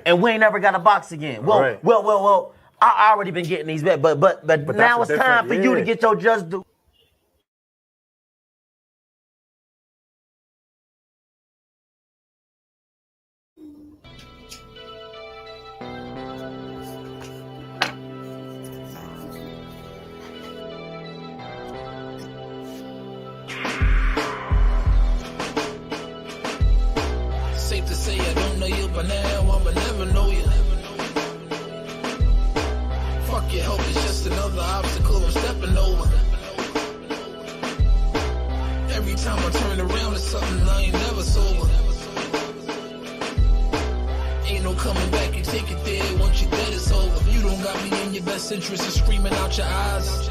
and we ain't never got a box again. Well, well. I already been getting these bets, but now it's time for you to get your just due. Safe to say I don't know you, but now I'ma never know you. Fuck your hope, it's just another obstacle I'm stepping over. Every time I turn around, it's something I ain't never sober. Ain't no coming back, you take it there, once you're dead it's over. You don't got me in your best interest, it's screaming out your eyes.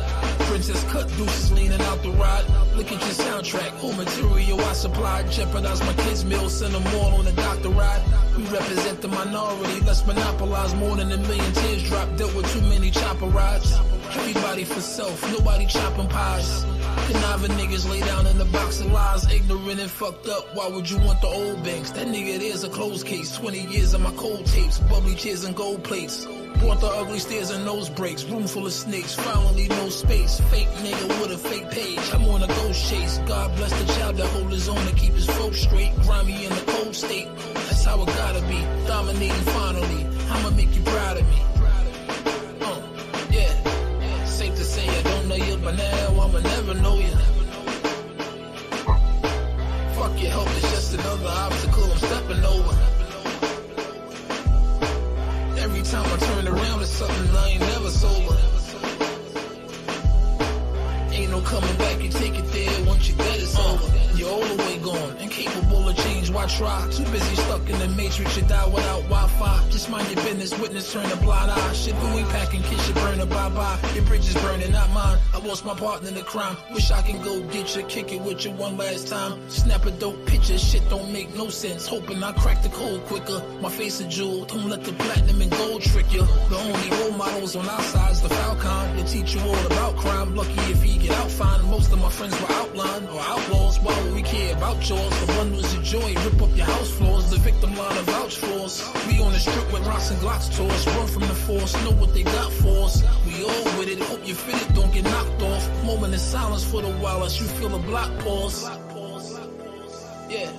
Princess cut deuces leaning out the ride. Look at your soundtrack, whole material I supplied. Jeopardize my kids' meals, send them all on a doctor ride. We represent the minority, let's monopolize more than 1 million tears drop. Dealt with too many chopper rides. Everybody for self, nobody chopping pies. Conniving niggas lay down in the box of lies. Ignorant and fucked up, why would you want the old banks? That nigga there's a closed case. 20 years of my cold tapes, bubbly chairs and gold plates. Brought the ugly stairs and nose breaks. Room full of snakes, finally no space. Fake nigga with a fake page, I'm on a ghost chase. God bless the child that hold his own and keep his folks straight. Grimy in the cold state, that's how it gotta be. Dominating finally, I'ma make you proud of me. Yeah, safe to say I don't know you, but now I'ma never know you. Fuck your hope, it's just another obstacle I'm stepping over. Every time I turn around, it's something I ain't never sober. Ain't no coming back, you take it there, once you're dead it's over. You're all the way gone, incapable of change, why try? Too busy stuck in the matrix, you die without Wi-Fi. Just mind your business, witness, turn a blind eye. Shit, who we packing, kiss your burner, bye-bye. Your bridge is burning, not mine. I lost my partner in the crime. Wish I can go get you, kick it with you one last time. Snap a dope picture, shit don't make no sense. Hoping I crack the code quicker. My face a jewel, don't let the platinum and gold trick you. The only role models on our side's the Falcon. They teach you all about crime. Lucky if he get out fine. Most of my friends were outlined or outlaws. Why would we care about yours? The one was a joy, rip up your house floors. The victim line of vouch for us. We on the strip with rocks and Glocks to us. Run from the force, know what they got for us. We all with it, hope you fit it, don't get knocked off. Moment of silence for the while as you feel a block pause. Yeah,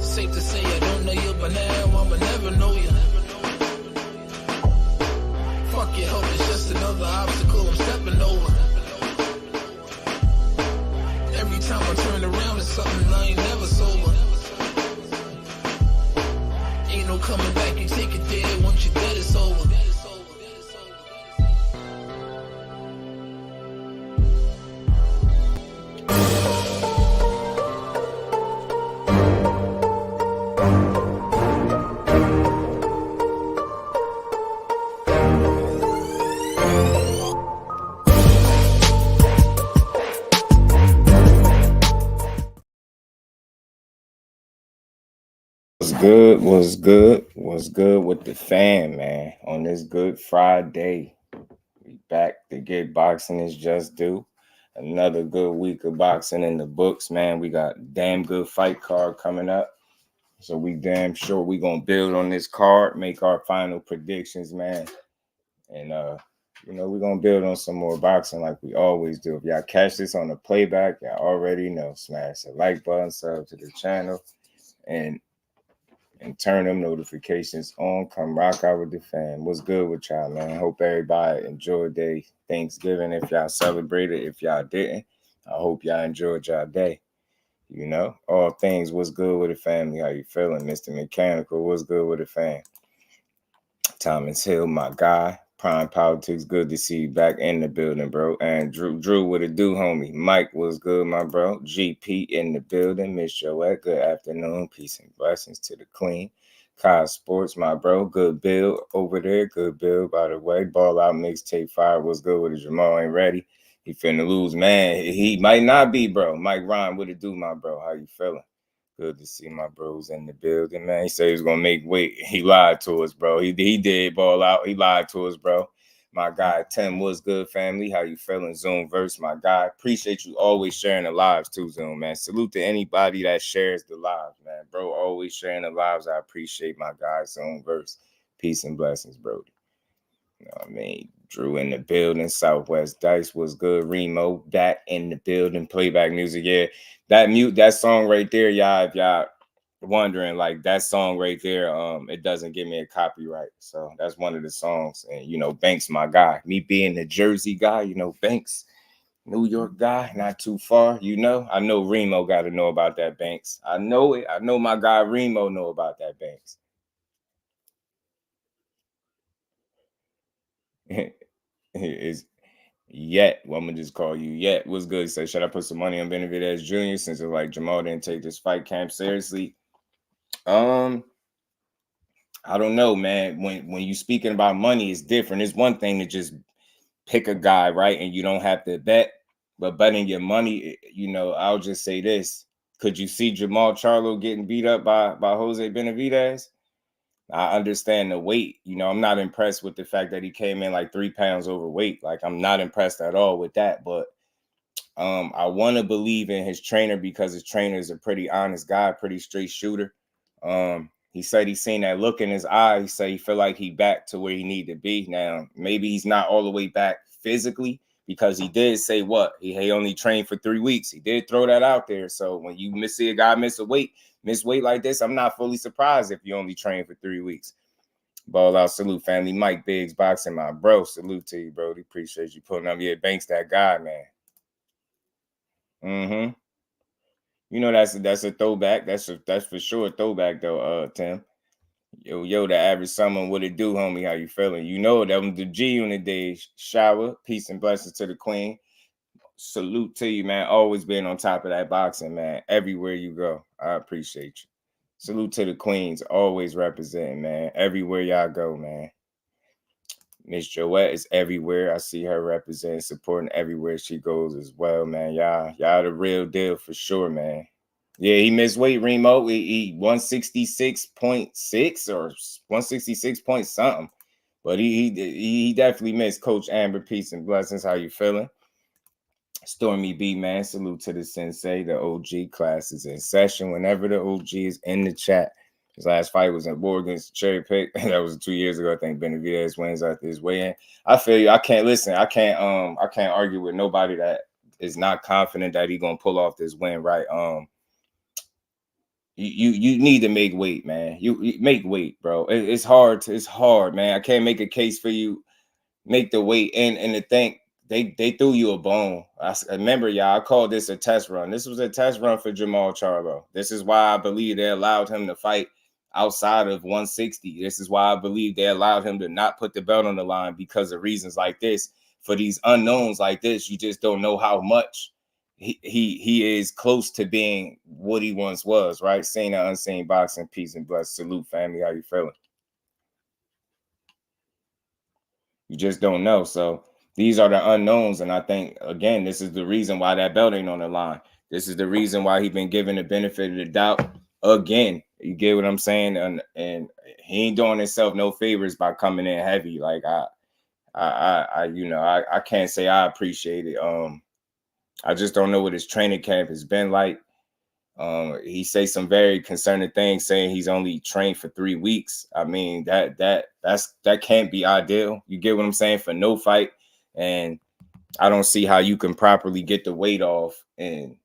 safe to say I don't know you, but now I'ma never know you. Fuck your hope, it's just another obstacle I'm stepping over. Every time I turn around, it's something I ain't never sober. Ain't no coming back, you take it there, once you're dead it's over. What's good with the fam, man? On this Good Friday, we back to get boxing is just due. Another good week of boxing in the books, man. We got a damn good fight card coming up. So we damn sure we gonna build on this card, make our final predictions, man. And we're gonna build on some more boxing like we always do. If y'all catch this on the playback, y'all already know. Smash the like button, sub to the channel, and turn them notifications on. Come rock out with the fam. What's good with y'all, man? Hope everybody enjoyed their Thanksgiving. If y'all celebrated, if y'all didn't, I hope y'all enjoyed y'all day. You know, all things. What's good with the family? How you feeling, Mr. Mechanical? What's good with the fam? Thomas Hill, my guy. Prime Politics, good to see you back in the building, bro. And Drew, what it do, homie? Mike, was good, my bro. GP in the building. Miss Joette, good afternoon. Peace and blessings to the queen. Kai Sports, my bro. Good build over there. Good build, by the way. Ball out mixtape fire. What's good with it? Jermall ain't ready. He finna lose, man. He might not be, bro. Mike Ryan, what it do, my bro? How you feeling? Good to see my bros in the building, man. He said he was going to make weight. He lied to us, bro. He did ball out. He lied to us, bro. My guy, Tim, what's good, family? How you feeling? Zoom verse, my guy. Appreciate you always sharing the lives too, Zoom, man. Salute to anybody that shares the lives, man. Bro, always sharing the lives. I appreciate my guy, Zoom verse. Peace and blessings, Brody. You know what I mean? Drew in the building. Southwest Dice was good. Remo back in the building. Playback music. Yeah, that song right there, y'all. If y'all wondering, like that song right there, it doesn't give me a copyright. So that's one of the songs. And you know, Banks, my guy. Me being the Jersey guy, you know, Banks, New York guy, not too far. You know, I know Remo got to know about that, Banks. I know it. I know my guy Remo know about that, Banks. Is Yet. Well, I'm gonna just call you Yet. What's good? Say, should I put some money on Benavidez Jr. since it's like Jermall didn't take this fight camp seriously? I don't know, man. When you speaking about money, it's different. It's one thing to just pick a guy, right? And you don't have to bet, but betting your money, you know, I'll just say this. Could you see Jermall Charlo getting beat up by Jose Benavidez? I understand the weight. You know, I'm not impressed with the fact that he came in like 3 pounds overweight. Like, I'm not impressed at all with that. But I want to believe in his trainer because his trainer is a pretty honest guy, pretty straight shooter. He said he's seen that look in his eye. He said he feel like he back to where he need to be. Now, maybe he's not all the way back physically because he did say what? He only trained for 3 weeks. He did throw that out there. So when you see a guy miss weight like this, I'm not fully surprised if you only train for 3 weeks. Ball out, salute, family. Mike Biggs, boxing, my bro. Salute to you, Brody. Appreciate you putting up. Yeah, Banks, that guy, man. You know, that's a throwback. That's for sure a throwback though, Tim. Yo, the average someone, what it do, homie? How you feeling? You know that was the G unit days. Shower, peace and blessings to the queen. Salute to you, man. Always being on top of that boxing, man. Everywhere you go. I appreciate you. Salute to the queens, always representing, man. Everywhere y'all go, man. Miss Joette is everywhere. I see her representing, supporting everywhere she goes as well, man. Y'all the real deal for sure, man. Yeah, he missed weight, Remo. He 166.6 or 166 point something. But he definitely missed. Coach Amber, peace and blessings. How you feeling? Stormy B, man. Salute to the sensei. The OG class is in session. Whenever the OG is in the chat. His last fight was in War against Cherry Pick. That was 2 years ago. I think Benavidez wins after his weigh-in. I feel you. I can't argue with nobody that is not confident that he's gonna pull off this win, right? You need to make weight, man. You make weight, bro. It's hard. It's hard, man. I can't make a case for you. Make the weight and to think they threw you a bone. I remember, y'all, I called this a test run. This was a test run for Jermall Charlo. This is why I believe they allowed him to fight outside of 160. This is why I believe they allowed him to not put the belt on the line because of reasons like this. For these unknowns like this, you just don't know how much he is close to being what he once was, right? Seen and unseen boxing, peace and bless. Salute, family. How you feeling? You just don't know. So these are the unknowns. And I think, again, this is the reason why that belt ain't on the line. This is the reason why he's been given the benefit of the doubt again. You get what I'm saying? And he ain't doing himself no favors by coming in heavy. Like I can't say I appreciate it. I just don't know what his training camp has been like. He say some very concerning things, saying he's only trained for 3 weeks. I mean, that can't be ideal. You get what I'm saying? For no fight. And I don't see how you can properly get the weight off and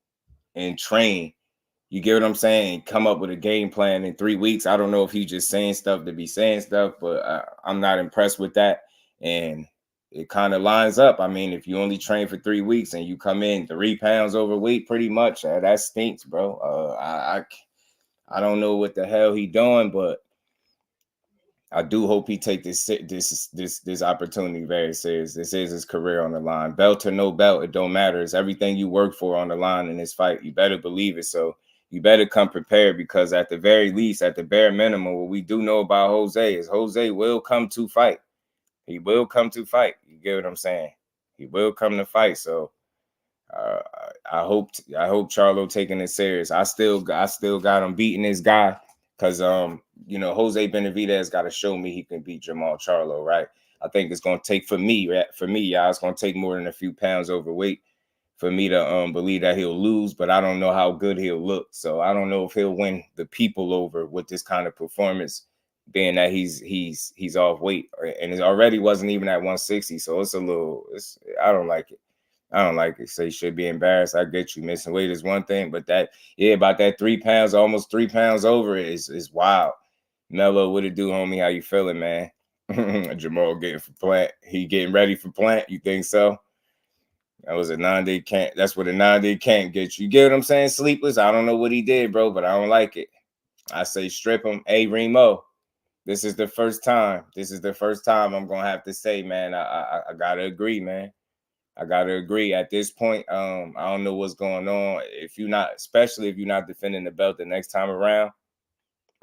train. You get what I'm saying? Come up with a game plan in 3 weeks. I don't know if he's just saying stuff to be saying stuff, but I'm not impressed with that. And it kind of lines up. I mean, if you only train for 3 weeks and you come in 3 pounds overweight, pretty much, that stinks, bro. I don't know what the hell he doing, but I do hope he take this opportunity very serious. This is his career on the line. Belt or no belt, it don't matter. It's everything you work for on the line in this fight. You better believe it. So you better come prepared, because at the very least, at the bare minimum, what we do know about Jose is Jose will come to fight. He will come to fight. You get what I'm saying? He will come to fight. So I hope Charlo taking it serious. I still got him beating this guy, because Jose Benavidez got to show me he can beat Jermall Charlo, right? I think it's gonna take for me, y'all, it's gonna take more than a few pounds overweight for me to believe that he'll lose, but I don't know how good he'll look. So I don't know if he'll win the people over with this kind of performance being that he's off weight, and it already wasn't even at 160. So it's a little. I don't like it. I don't like it. So you should be embarrassed. I get you missing weight is one thing, but about that 3 pounds, almost 3 pounds over is wild. Mello, what it do, homie? How you feeling, man? Jermall getting for plant. He getting ready for plant. You think so? That was a 9-day camp. That's what a 9-day camp gets you. You get what I'm saying? Sleepless. I don't know what he did, bro, but I don't like it. I say strip him. Hey, Remo, this is the first time. This is the first time I'm gonna have to say, man, I gotta agree, man. I gotta agree. At this point, I don't know what's going on. Especially if you're not defending the belt the next time around,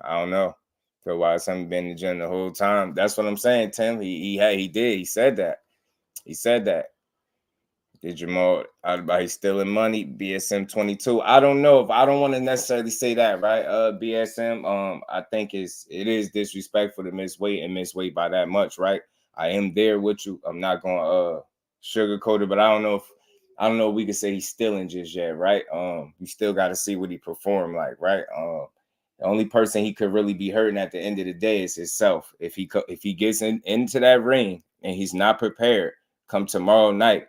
I don't know. So why hasn't been in the gym the whole time? That's what I'm saying, Tim. He did. He said that. He said that. Did Jermall about he's stealing money? BSM 22. I don't know if I don't want to necessarily say that, right? BSM. I think it is disrespectful to miss weight and miss weight by that much, right? I am there with you. I'm not gonna sugarcoat it, but I don't know if we could say he's stealing just yet, right? You still got to see what he performed like, right? The only person he could really be hurting at the end of the day is himself. If he gets into that ring and he's not prepared, come tomorrow night,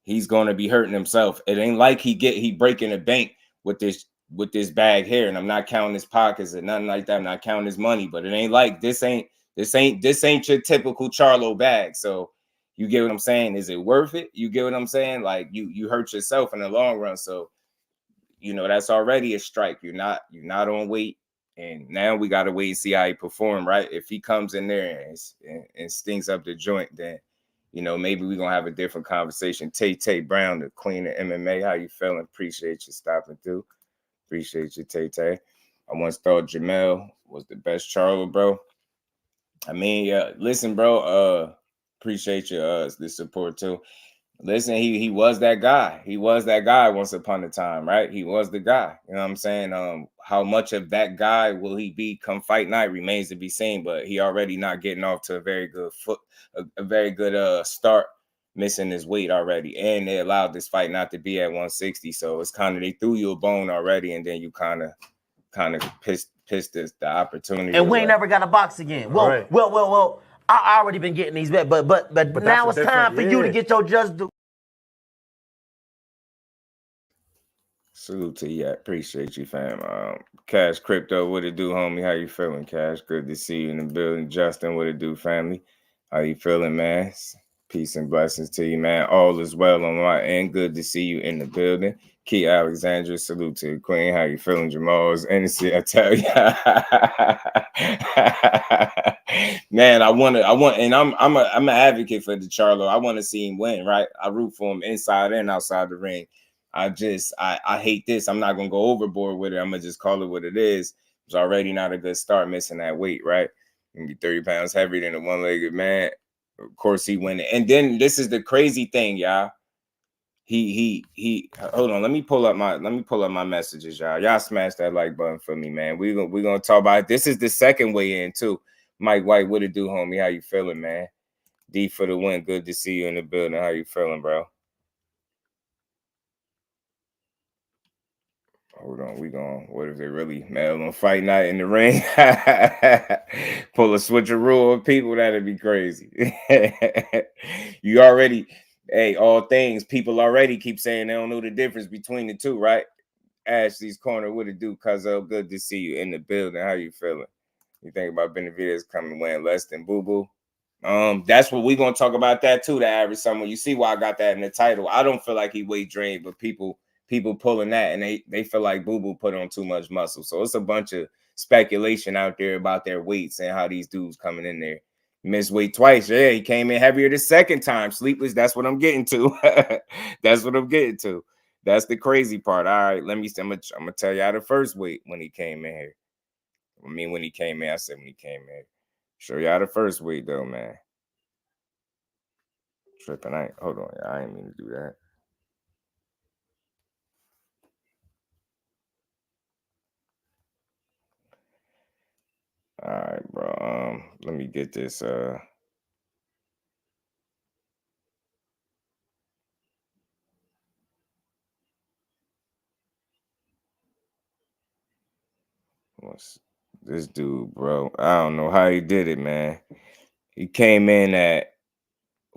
he's going to be hurting himself. It ain't like he breaking a bank with this bag here, and I'm not counting his pockets and nothing like that. I'm not counting his money, but it ain't like this ain't your typical Charlo bag. So you get what I'm saying? Is it worth it? You get what I'm saying? Like you hurt yourself in the long run. So that's already a strike. You're not on weight, and now we gotta wait and see how he perform. Right? If he comes in there and stinks up the joint, then maybe we're gonna have a different conversation. Tay Brown, the queen of MMA. How you feeling? Appreciate you stopping through. Appreciate you, Tay. I once thought Jermall was the best Charlo, bro. I mean, yeah, listen, bro. Appreciate you the support too. Listen, he was that guy. He was that guy once upon a time, right? He was the guy. You know what I'm saying? How much of that guy will he be come fight night remains to be seen, but he already not getting off to a very good a very good start, missing his weight already. And they allowed this fight not to be at 160. So it's kind of they threw you a bone already, and then you kind of pissed the opportunity. And we ain't never got a box again. Well. I already been getting these bets, but now it's time for you to get your just do. Salute to you. I appreciate you, fam. Cash Crypto, what it do, homie? How you feeling, Cash? Good to see you in the building. Justin, what it do, family? How you feeling, man? Peace and blessings to you, man. All is well on my end. Good to see you in the building. Key Alexandra, salute to the queen. How you feeling, Jamal's innocent? I tell you, man. I want, and I'm an advocate for the Charlo. I want to see him win, right? I root for him inside and outside the ring. I hate this. I'm not gonna go overboard with it. I'm gonna just call it what it is. It's already not a good start missing that weight, right? Gonna be 30 pounds heavier than a one-legged man. Of course he went. And then this is the crazy thing, y'all. He hold on. Let me pull up my messages, y'all. Y'all smash that like button for me, man. We're gonna talk about it. This is the second way in too. Mike White, what it do, homie? How you feeling, man? D for the win. Good to see you in the building. How you feeling, bro? Hold on, what if they really mad on fight night in the ring? Pull a switcheroo of people, that'd be crazy. You already, all things, people already keep saying they don't know the difference between the two, right? Ashley's Corner, what it do, Cuzzo? Good to see you in the building. How you feeling? You think about Benavidez coming weighing less than Boo Boo? That's what we're gonna talk about that too, the average someone. You see why I got that in the title. I don't feel like he weight drained, but people pulling that and they feel like Boo Boo put on too much muscle. So it's a bunch of speculation out there about their weights and how these dudes coming in there. Missed weight twice. Yeah, he came in heavier the second time. Sleepless. That's what I'm getting to. That's what I'm getting to. That's the crazy part. All right, I'm gonna tell y'all the first weight when he came in here. I mean, when he came in, I said when he came in. Show y'all the first weight though, man. Tripping. Hold on. I ain't mean to do that. All right, bro. Let me get this. This dude, bro. I don't know how he did it, man. He came in at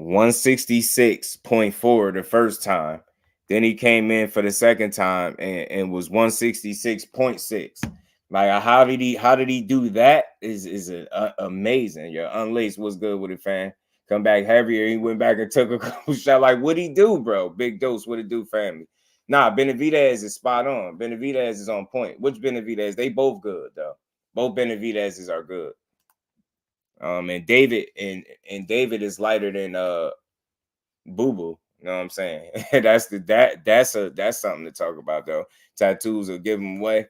166.4 the first time. Then he came in for the second time and was 166.6. Like, how did he do that? Is amazing. Your unlaced was good with it, fam. Come back heavier. He went back and took a couple shot. Like, what'd he do, bro? Big dose. What it do, family? Nah, Benavidez is spot on. Benavidez is on point. Which Benavidez? They both good though. Both Benavidez's are good. And David is lighter than Boo Boo. You know what I'm saying? That's something to talk about though. Tattoos will give him away.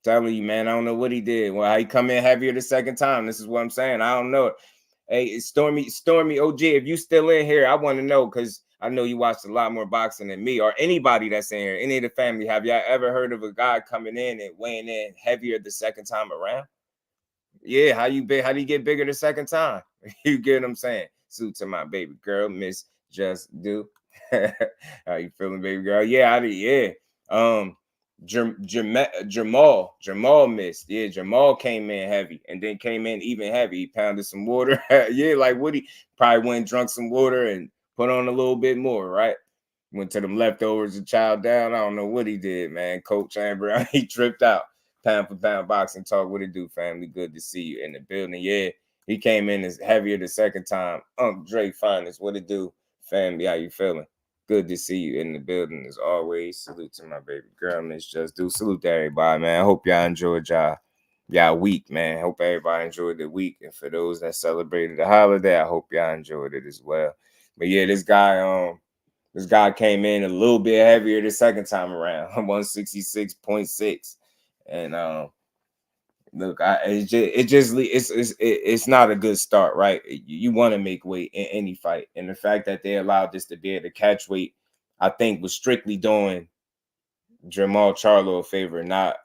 Telling you, man, I don't know what he did. Well, how he come in heavier the second time? This is what I'm saying. I don't know. Hey, Stormy OG, if you still in here, I want to know, because I know you watched a lot more boxing than me or anybody that's in here. Any of the family, have y'all ever heard of a guy coming in and weighing in heavier the second time around? Yeah, how do you get bigger the second time? You get what I'm saying? Salute to my baby girl, Miss Just Do. How you feeling, baby girl? Yeah, Jermall missed. Yeah, Jermall came in heavy and then came in even heavy. He pounded some water. Yeah, like Woody probably went and drunk some water and put on a little bit more, right? Went to them leftovers and chowed down. I don't know what he did, man. Coach Amber, he tripped out. Pound for pound boxing talk. What it do, family? Good to see you in the building. Yeah, he came in as heavier the second time. Dre Finest, what it do, family? How you feeling? Good to see you in the building as always. Salute to my baby girl, Miss Just Do. Salute to everybody, man. I hope y'all enjoyed y'all week, man. Hope everybody enjoyed the week. And for those that celebrated the holiday, I hope y'all enjoyed it as well. But yeah, this guy came in a little bit heavier the second time around, 166.6. And look, it's not a good start, right? You want to make weight in any fight, and the fact that they allowed this to be able to catch weight, I think, was strictly doing Jermall Charlo a favor, not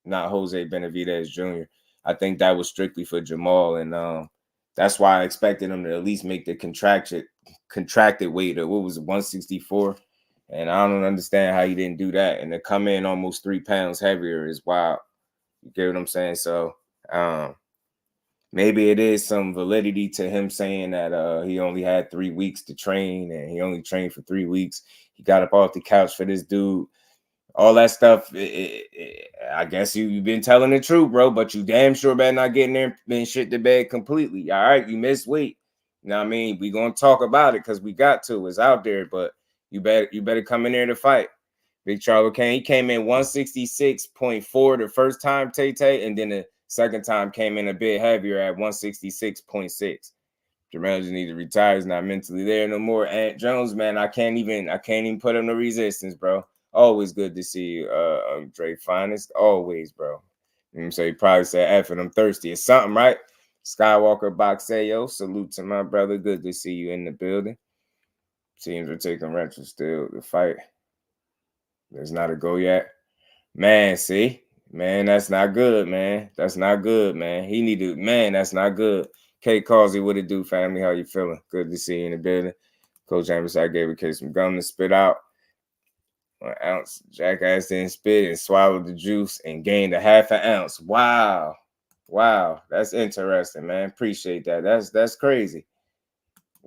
Jose Benavidez Jr. I think that was strictly for Jermall, and that's why I expected him to at least make the contracted weight of what was it, 164. And I don't understand how he didn't do that. And to come in almost 3 pounds heavier is wild. You get what I'm saying? So maybe it is some validity to him saying that he only had 3 weeks to train and he only trained for 3 weeks. He got up off the couch for this dude. All that stuff, I guess you've been telling the truth, bro, but you damn sure better not get in there and shit to bed completely. All right, you missed weight. You know what I mean? We're going to talk about it because we got to. It's out there, but you better come in there to fight. Big Charlo he came in 166.4 the first time, Tay, and then the second time came in a bit heavier at 166.6. Jermall just need to retire. He's not mentally there no more. Ant Jones, man, I can't even put him no resistance, bro. Always good to see you, Dre Finest. Always, bro. So he probably said, F it, I'm thirsty or something, right? Skywalker Boxeo, salute to my brother. Good to see you in the building. Teams are taking retro still to fight. There's not a go yet. Man, see? Man, that's not good, man. That's not good, man. He need to, man, that's not good. Kate Causey, what it do, family? How you feeling? Good to see you in the building. Coach Amber, I gave a case some gum to spit out. 1 ounce. Jackass didn't spit and swallowed the juice and gained a ½ ounce. Wow. Wow. That's interesting, man. Appreciate that. That's crazy.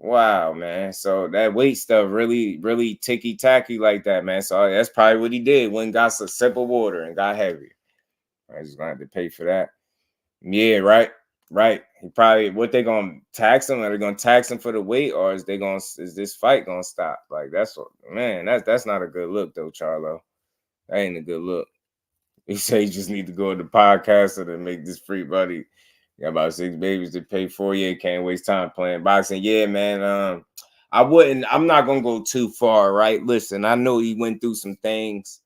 Wow, man. So that weight stuff really ticky-tacky like that, man. So that's probably what he did. Went and got a sip of water and got heavier. I just gonna have to pay for that. Yeah, right. He probably, what they gonna tax him? Are they gonna tax him for the weight, or is this fight gonna stop? Like, that's what, man, that's not a good look though, Charlo. That ain't a good look. He say you just need to go to the podcaster to make this free, buddy. You got about 6 babies to pay for. Yeah, can't waste time playing boxing. Yeah, man. I'm not gonna go too far, right? Listen, I know he went through some things.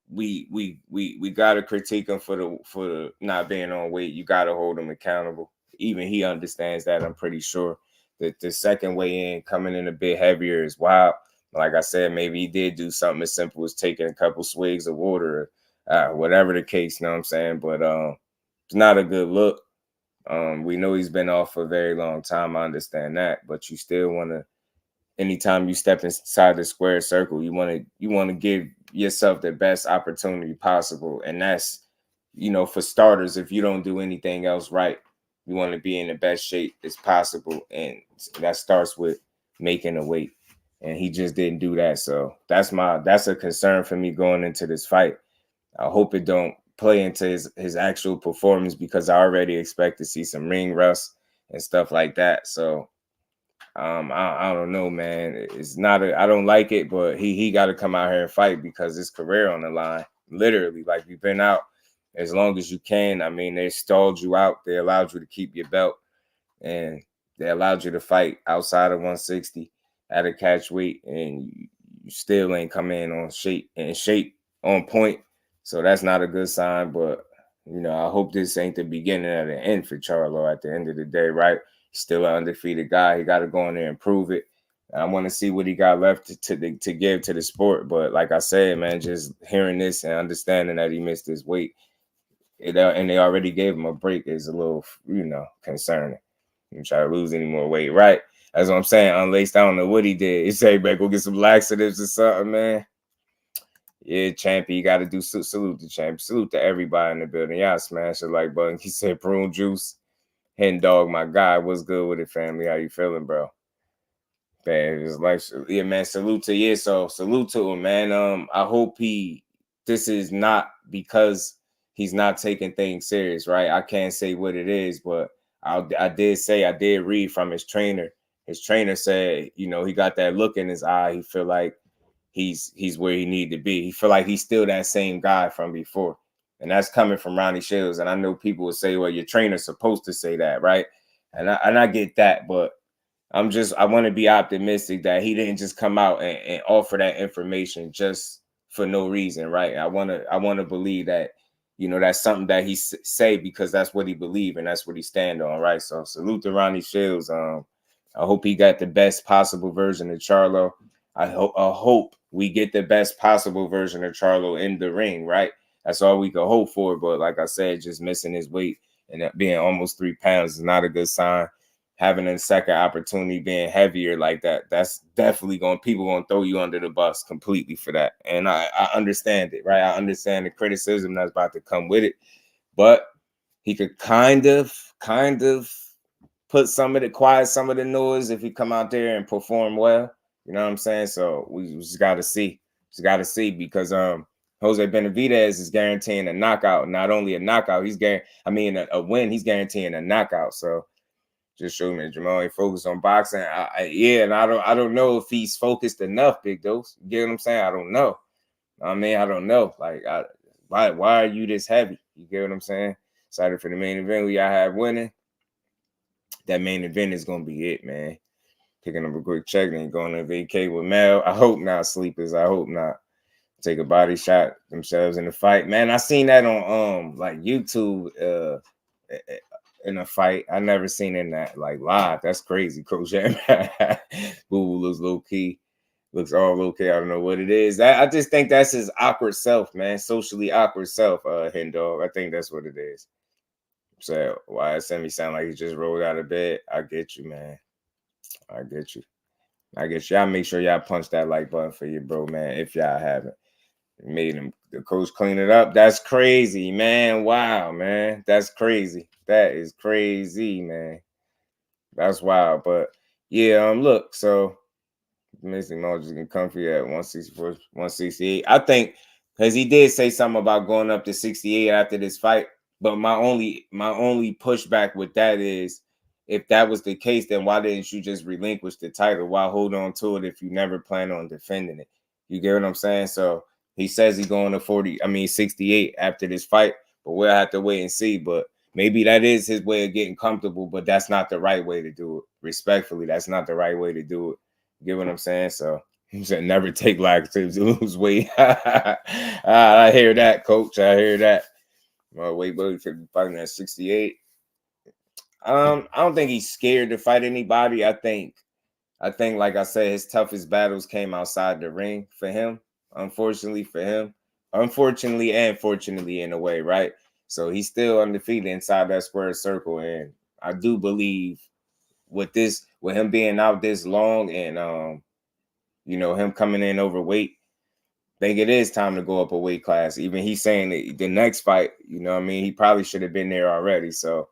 We gotta critique him for the not being on weight. You gotta hold him accountable. Even he understands that. I'm pretty sure that the second weigh in coming in a bit heavier is wild. Like I said, maybe he did do something as simple as taking a couple swigs of water, whatever the case. You know what I'm saying? But it's not a good look. We know he's been off for a very long time. I understand that, but you still want to. Anytime you step inside the square circle, you want to give yourself the best opportunity possible, and that's you know, for starters, if you don't do anything else right, you want to be in the best shape as possible. And that starts with making a weight. And he just didn't do that. So that's a concern for me going into this fight. I hope it don't play into his actual performance, because I already expect to see some ring rust and stuff like that. So I don't know, man. It's not I don't like it, but he got to come out here and fight, because his career on the line. Literally, like, you've been out as long as you can. I mean, they stalled you out. They allowed you to keep your belt, and they allowed you to fight outside of 160 at a catch weight, and you still ain't come in on shape on point. So that's not a good sign. But, you know, I hope this ain't the beginning of the end for Charlo at the end of the day, right? He's still an undefeated guy. He got to go in there and prove it. I want to see what he got left to give to the sport. But like I said, man, just hearing this and understanding that he missed his weight, and they already gave him a break, is a little, you know, concerning. You try to lose any more weight, right? That's what I'm saying. Unlaced, I don't know what he did. He said, "Man, go get some laxatives or something, man." Yeah, champ, you got to do salute to champ. Salute to everybody in the building. Y'all smash the like button. He said, "Prune juice, hen dog, my guy. What's good with it, family? How you feeling, bro?" Man, it's like, yeah, man. Salute to him, man. I hope this is not because he's not taking things serious, right? I can't say what it is, but I did read from his trainer. His trainer said, you know, he got that look in his eye. He feel like he's where he need to be. He feel like he's still that same guy from before. And that's coming from Ronnie Shields. And I know people will say, well, your trainer's supposed to say that, right? And I get that, but I want to be optimistic that he didn't just come out and offer that information just for no reason, right? I want to believe that, you know, that's something that he say because that's what he believe and that's what he stand on, right? So salute to Ronnie Shields. I hope he got the best possible version of Charlo. I hope we get the best possible version of Charlo in the ring, right? That's all we could hope for. But like I said, just missing his weight and that being almost 3 pounds is not a good sign. Having a second opportunity being heavier like that, that's definitely people going to throw you under the bus completely for that. And I understand it, right? I understand the criticism that's about to come with it, but he could kind of quiet some of the noise if he come out there and perform well. You know what I'm saying? So we just got to see. Because Jose Benavidez is guaranteeing a knockout. Not only a knockout, a win. He's guaranteeing a knockout. So just show me Jermall ain't focused on boxing. And I don't know if he's focused enough, Big Dose. You get what I'm saying? I don't know. I mean, I don't know. Like, why are you this heavy? You get what I'm saying? Excited for the main event we have winning. That main event is gonna be it, man. Picking up a quick check and going to vacate with Mel. I hope not, sleepers. I hope not. Take a body shot themselves in the fight. Man, I seen that on like YouTube in a fight. I never seen in that like live. That's crazy, Coach. Boo looks low key. Looks all low key. I don't know what it is. I just think that's his awkward self, man. Socially awkward self, hen dog. I think that's what it is. So why Sammy sound like he just rolled out of bed? I get you, man. I get you. Y'all make sure y'all punch that like button for your bro, man. If y'all haven't made him, the coach clean it up. That's crazy, man. Wow, man. That's crazy. That is crazy, man. That's wild. But yeah, look, so missing margins can comfy at 164, 168. I think because he did say something about going up to 68 after this fight. But my only pushback with that is, if that was the case, then why didn't you just relinquish the title? Why hold on to it if you never plan on defending it? You get what I'm saying? So he says he's going to 68 after this fight, but we'll have to wait and see. But maybe that is his way of getting comfortable, but that's not the right way to do it. Respectfully, that's not the right way to do it. You get what I'm saying? So he said never take laxatives to lose weight. I hear that, coach. I hear that. Weight buddy could be fighting at 68. I don't think he's scared to fight anybody. I think, like I said, his toughest battles came outside the ring for him. Unfortunately for him. Unfortunately and fortunately in a way, right? So he's still undefeated inside that square circle. And I do believe with him being out this long and him coming in overweight, think it is time to go up a weight class. Even he's saying that the next fight, you know what I mean, he probably should have been there already. So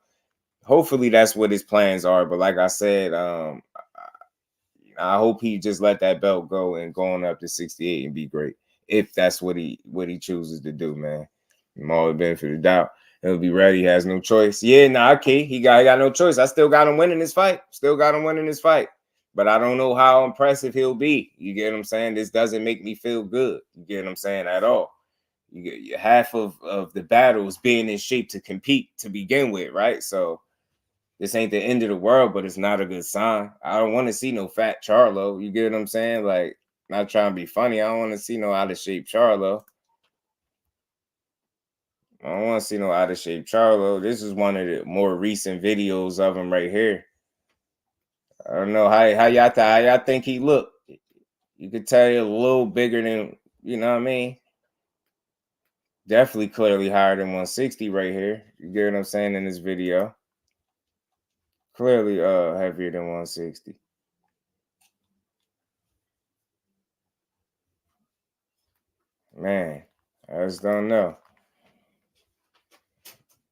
hopefully that's what his plans are. But like I said, I hope he just let that belt go and go on up to 68 and be great. If that's what he chooses to do, man. All the benefit of the doubt. He'll be ready. He has no choice. Yeah, okay. He got no choice. I still got him winning this fight. But I don't know how impressive he'll be. You get what I'm saying? This doesn't make me feel good. You get what I'm saying? At all. You get half of the battle is being in shape to compete to begin with, right? So this ain't the end of the world, but it's not a good sign. I don't want to see no fat Charlo. You get what I'm saying? Like, not trying to be funny. I don't want to see no out of shape Charlo. I don't want to see no out of shape Charlo. This is one of the more recent videos of him right here. I don't know how y'all think he looked. You could tell you're a little bigger than, you know what I mean? Definitely clearly higher than 160 right here. You get what I'm saying in this video? Clearly heavier than 160. Man, I just don't know.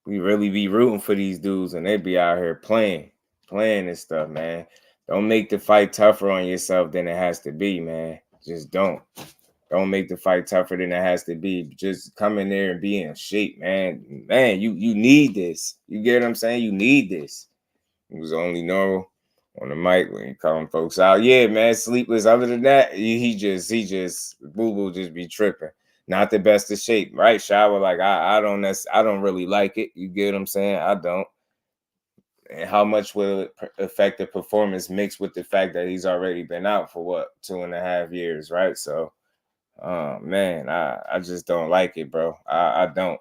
We really be rooting for these dudes and they be out here playing and stuff, man. Don't make the fight tougher on yourself than it has to be, man. Just don't. Don't make the fight tougher than it has to be. Just come in there and be in shape, man. Man, you need this. You get what I'm saying? You need this. It was only normal on the mic when he calling folks out. Yeah, man, sleepless. Other than that, he just Boo just be tripping. Not the best of shape, right? Shower, like I don't really like it. You get what I'm saying? I don't. And how much will it affect the performance mixed with the fact that he's already been out for what, 2.5 years, right? So man, I just don't like it, bro. I don't.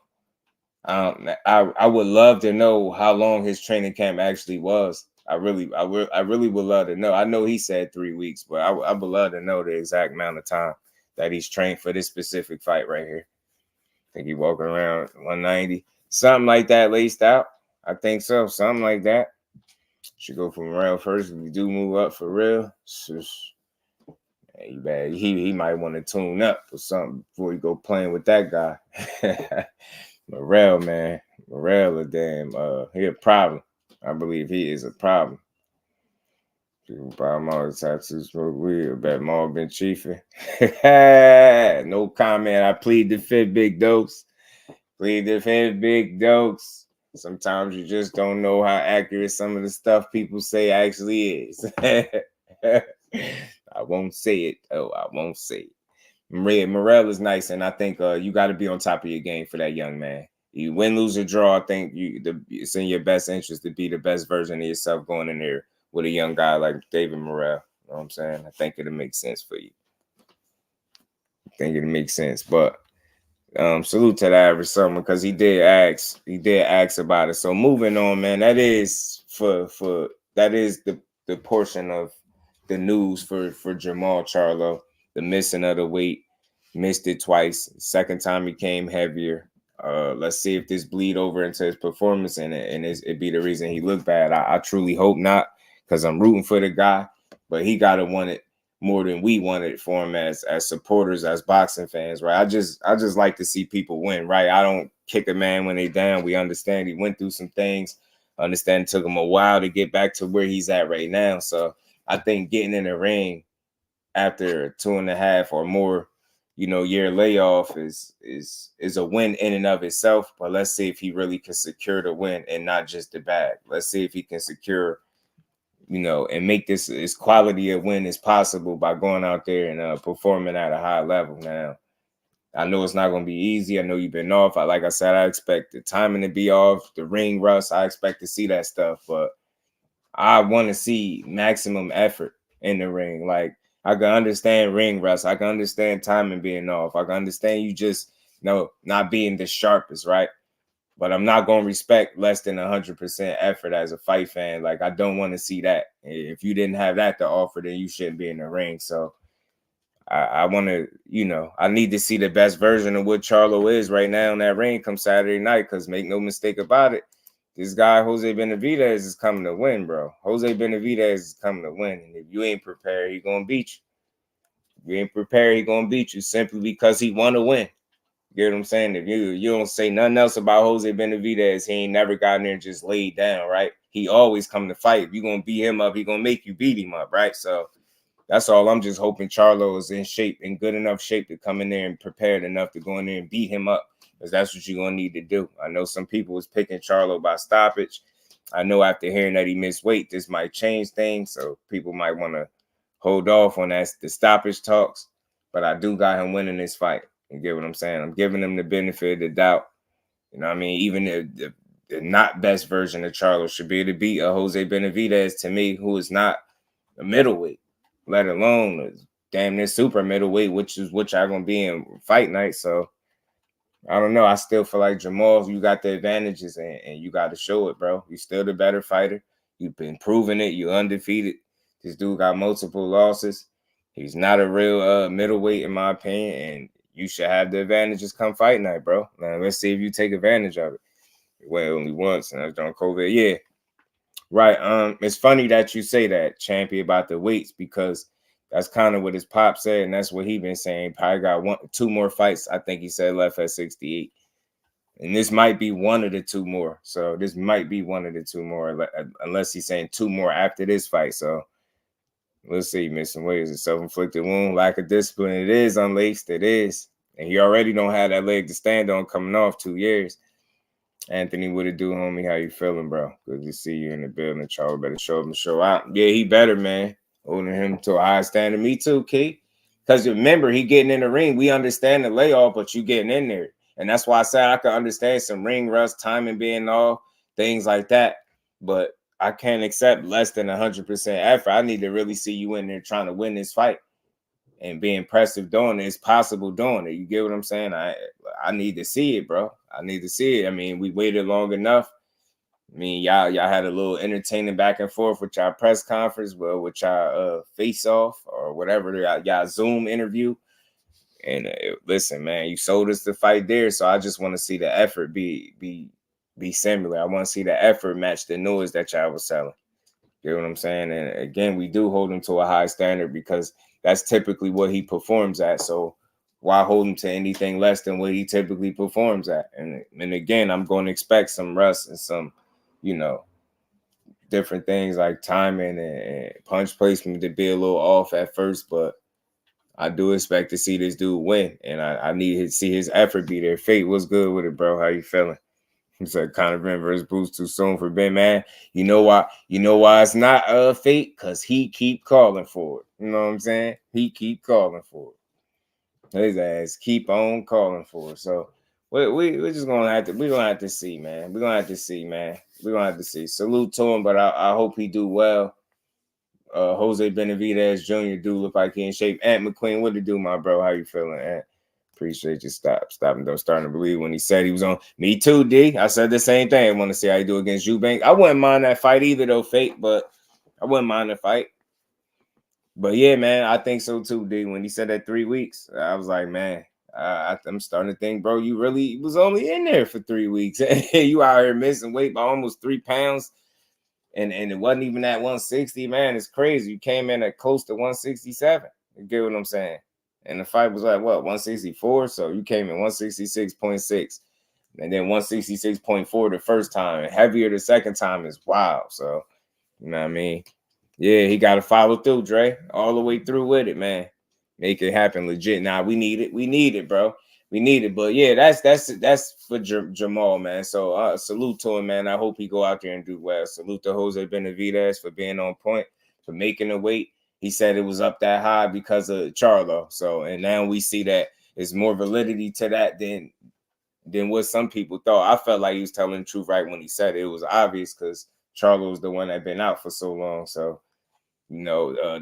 I would love to know how long his training camp actually was. I really would love to know. I know he said 3 weeks, but I would love to know the exact amount of time that he's trained for this specific fight right here. I think he walking around 190, something like that, laced out. I think so, something like that. Should go from Morel first. If we do move up for real, he might want to tune up or something before he go playing with that guy. Morel, man. Morel a damn he a problem. I believe he is a problem. People buy all the tattoos, smoke weed. I bet Maul been chiefing. No comment. I plead the fifth, big dose. Plead the fifth, big dose. Sometimes you just don't know how accurate some of the stuff people say actually is. I won't say it. Oh, I won't say it. Morel is nice, and I think you got to be on top of your game for that young man. You win, lose, or draw. I think it's in your best interest to be the best version of yourself going in there with a young guy like David Morel. You know what I'm saying? I think it'll make sense for you. I think it'll make sense. But salute to the average summer because he did ask about it. So moving on, man. That is the portion of the news for Jermall Charlo. The missing of the weight, missed it twice. Second time he came heavier. Let's see if this bleed over into his performance and it be the reason he looked bad. I truly hope not, because I'm rooting for the guy, but he gotta want it more than we wanted for him as supporters, as boxing fans, right? I just like to see people win, right? I don't kick a man when they down. We understand he went through some things. Understand it took him a while to get back to where he's at right now. So I think getting in the ring after 2.5 or more, year layoff is a win in and of itself. But let's see if he really can secure the win and not just the bag. Let's see if he can secure, and make this as quality a win as possible by going out there and performing at a high level. Now, I know it's not going to be easy. I know you've been off. Like I said, I expect the timing to be off, the ring rust. I expect to see that stuff, but I want to see maximum effort in the ring. Like, I can understand ring rust. I can understand timing being off. I can understand you just not being the sharpest, right? But I'm not going to respect less than 100% effort as a fight fan. Like, I don't want to see that. If you didn't have that to offer, then you shouldn't be in the ring. So I want to, I need to see the best version of what Charlo is right now in that ring come Saturday night, because make no mistake about it, this guy, Jose Benavidez, is coming to win, bro. Jose Benavidez is coming to win. And if you ain't prepared, he's going to beat you. you ain't prepared, he gonna beat you simply because he want to win. You get what I'm saying? If you don't say nothing else about Jose Benavidez, he ain't never gotten there and just laid down, right? He always come to fight. If you gonna beat him up, he gonna make you beat him up, right? So that's all. I'm just hoping Charlo is in shape, in good enough shape to come in there and prepared enough to go in there and beat him up, because that's what you're gonna need to do. I know some people was picking Charlo by stoppage. I know after hearing that he missed weight, this might change things, so people might want to hold off on that the stoppage talks. But I do got him winning this fight. You get what I'm saying? I'm giving him the benefit of the doubt. You know what I mean? Even the not best version of Charlo should be able to beat a Jose Benavidez, to me, who is not a middleweight, let alone a damn near super middleweight, which is what y'all gonna be in fight night. So I don't know. I still feel like Jermall, you got the advantages, and you got to show it, bro. You're still the better fighter. You've been proving it. You're undefeated. This dude got multiple losses. He's not a real middleweight, in my opinion, and you should have the advantages come fight night, bro. Now, let's see if you take advantage of it. Well, only once, and that's during COVID. Yeah, right. It's funny that you say that, Champy, about the weights, because that's kind of what his pop said, and that's what he been saying. Probably got 2 more fights, I think he said, left at 68. And this might be one of the 2 more. So this might be one of the 2 more, unless he's saying 2 more after this fight. So let's see, missing weight is a self-inflicted wound, lack of discipline. It is unlaced. It is. And he already don't have that leg to stand on coming off 2 years. Anthony, what it do, homie? How you feeling, bro? Good to see you in the building. Charles better show up and show out. Yeah, he better, man. Holding him to a high standard. Me too, Key. Because remember, he getting in the ring. We understand the layoff, but you getting in there. And that's why I said I could understand some ring rust, timing being off, things like that. But I can't accept less than 100% effort. I need to really see you in there trying to win this fight and be impressive doing it. It's possible doing it. You get what I'm saying? I need to see it, bro. I need to see it. I mean, we waited long enough. I mean, y'all had a little entertaining back and forth with y'all press conference, well, with y'all face off or whatever, y'all Zoom interview. And listen, man, you sold us the fight there, so I just want to see the effort be similar. I want to see the effort match the noise that y'all was selling. You know what I'm saying? And again, we do hold him to a high standard because that's typically what he performs at. So why hold him to anything less than what he typically performs at? And again, I'm going to expect some rust and some, you know, different things like timing and punch placement to be a little off at first, but I do expect to see this dude win, and I need to see his effort be there. Fate, what's good with it, bro? How you feeling? He said Conor Ben versus Bruce too soon for Ben, man. You know why? You know why it's not Fate? Because he keep calling for it. You know what I'm saying? He keep calling for it. His ass keep on calling for it. So we're just gonna have to see, man. We're gonna have to see, man. We're gonna have to see. Salute to him, but I hope he do well. Jose Benavidez Jr. do look like he in shape. Ant McQueen, what it do, my bro? How you feeling, Ant? Appreciate you stopping though, starting to believe when he said he was on. Me too, D. I said the same thing. I want to see how you do against Eubank. I wouldn't mind that fight either, though, Fate, but I wouldn't mind the fight. But yeah, man, I think so too, D. When he said that 3 weeks, I was like, man, I'm starting to think, bro, you really was only in there for 3 weeks. You out here missing weight by almost 3 pounds. And it wasn't even at 160, man. It's crazy. You came in at close to 167. You get what I'm saying? And the fight was like, what, 164? So you came in 166.6. And then 166.4 the first time. And heavier the second time is wild. So, you know what I mean? Yeah, he got to follow through, Dre. All the way through with it, man. Make it happen legit. Nah, we need it. We need it, bro. We need it. But yeah, that's for Jermall, man. So salute to him, man. I hope he go out there and do well. Salute to Jose Benavidez for being on point, for making the weight. He said it was up that high because of Charlo. So, and now we see that there's more validity to that than what some people thought. I felt like he was telling the truth right when he said it. It was obvious because Charlo was the one that been out for so long. So, you know,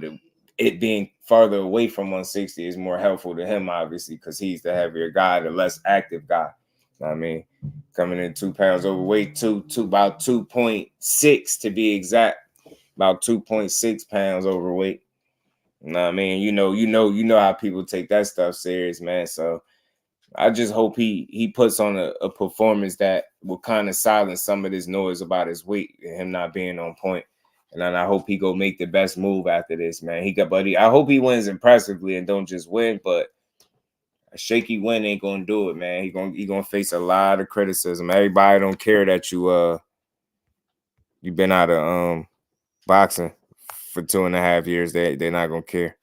it being farther away from 160 is more helpful to him, obviously, because he's the heavier guy, the less active guy. You know what I mean, coming in 2 pounds overweight, about 2.6 to be exact, about 2.6 pounds overweight. You know what I mean? You know how people take that stuff serious, man. So I just hope he puts on a performance that will kind of silence some of this noise about his weight and him not being on point. And then I hope he go make the best move after this, man. I hope he wins impressively and don't just win, but a shaky win ain't gonna do it, man. He gonna face a lot of criticism. Everybody don't care that you been out of boxing for 2.5 years. They're not gonna care.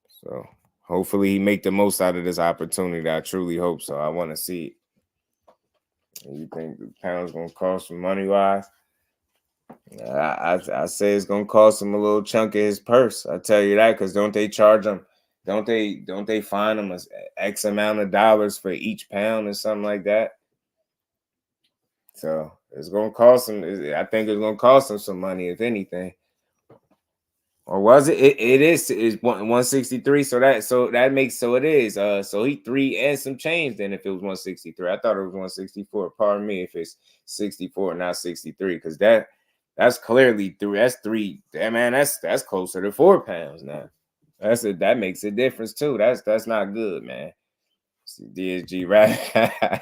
So hopefully he make the most out of this opportunity. I truly hope so. I want to see it. You think the pound's gonna cost some money wise? I say it's gonna cost him a little chunk of his purse. I tell you that, because don't they charge him? Don't they fine him X amount of dollars for each pound or something like that? So it's gonna cost him. I think it's gonna cost him some money, if anything. Or was it? It is 163. So that makes it is. So he 3 and some change then if it was 163. I thought it was 164. Pardon me if it's 64, not 63, because that's clearly 3. That's 3. Damn, man, that's closer to 4 pounds now. That makes a difference too. That's not good, man. DSG right.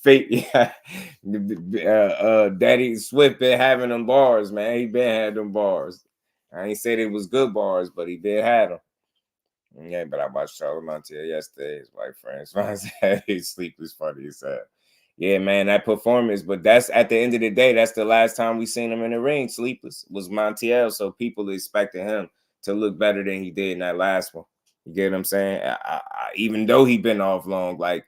Fake, Daddy Swift been having them bars, man. He been had them bars. I ain't said it was good bars, but he been had them. Yeah, but I watched Charlo Montiel yesterday. His white friends, his sleep was funny as hell. Yeah, man, that performance. But that's at the end of the day, that's the last time we seen him in the ring. Sleepless was Montiel, so people expected him to look better than he did in that last one. You get what I'm saying? Even though he been off long, like.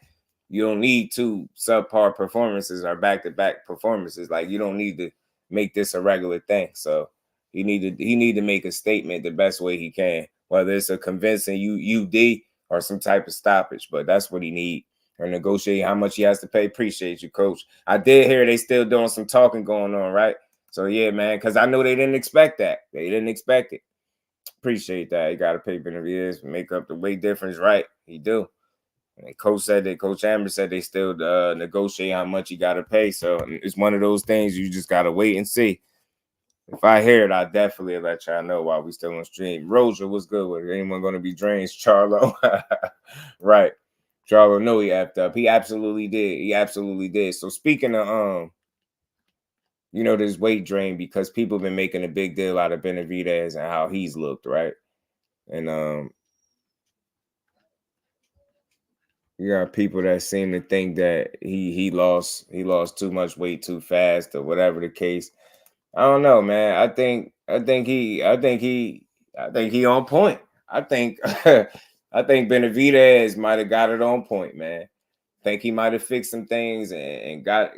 You don't need 2 subpar performances or back-to-back performances. Like, you don't need to make this a regular thing. So he need to make a statement the best way he can, whether it's a convincing UD or some type of stoppage. But that's what he need, or negotiate how much he has to pay. Appreciate you, coach. I did hear they still doing some talking going on, right? So yeah, man, because I know they didn't expect that. They didn't expect it. Appreciate that. You got to pay Benavidez, make up the weight difference, right? He do. And Coach Amber said they still negotiate how much you got to pay. So it's one of those things you just got to wait and see. If I hear it, I'll definitely let y'all know while we still on stream. Roja, what's good with it? Anyone going to be drained? Charlo. Right. Charlo, no, he effed up. He absolutely did. He absolutely did. So speaking of, this weight drain, because people have been making a big deal out of Benavidez and how he's looked, right? And, you got people that seem to think that he lost too much weight too fast or whatever the case. I don't know, man. I think he on point. I think Benavidez might have got it on point, man. I think he might have fixed some things and got,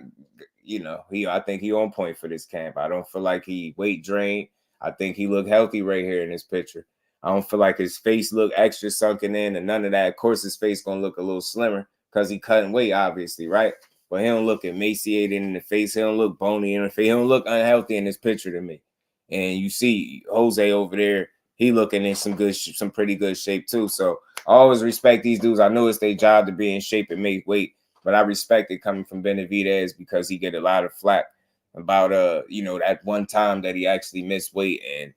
I think he on point for this camp. I don't feel like he weight drained. I think he looked healthy right here in this picture. I don't feel like his face look extra sunken in and none of that. Of course, his face going to look a little slimmer because he cutting weight, obviously, right? But he don't look emaciated in the face. He don't look bony in the face. He don't look unhealthy in this picture to me. And you see Jose over there, he looking in some pretty good shape too. So I always respect these dudes. I know it's their job to be in shape and make weight, but I respect it coming from Benavidez because he get a lot of flack about, that one time that he actually missed weight. And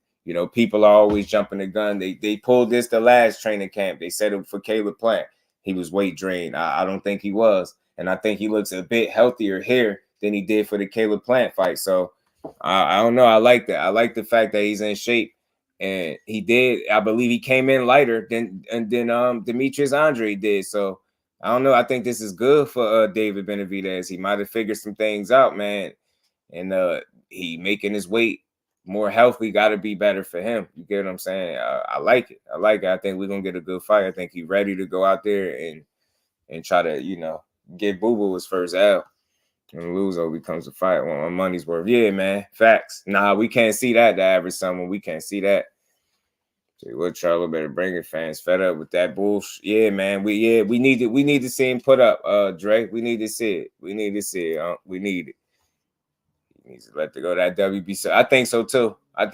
people are always jumping the gun. They pulled this the last training camp. They said it for Caleb Plant. He was weight drained. I don't think he was. And I think he looks a bit healthier here than he did for the Caleb Plant fight. So I don't know. I like that. I like the fact that he's in shape. And he did. I believe he came in lighter than Demetrius Andrade did. So I don't know. I think this is good for David Benavidez. He might have figured some things out, man. And he making his weight more healthy got to be better for him. You get what I'm saying? I like it. I think we're going to get a good fight. I think he's ready to go out there and try to, get Boo-Boo his first L. And lose becomes a fight. Well, my money's worth. Yeah, man. Facts. Nah, we can't see that, the average someone. We can't see that. Say what, Charlo better bring it. Fans fed up with that bullshit. Yeah, man. We need to see him put up, Dre. We need to see it. We need it. We need it. Needs to let go that WBC. I think so too. If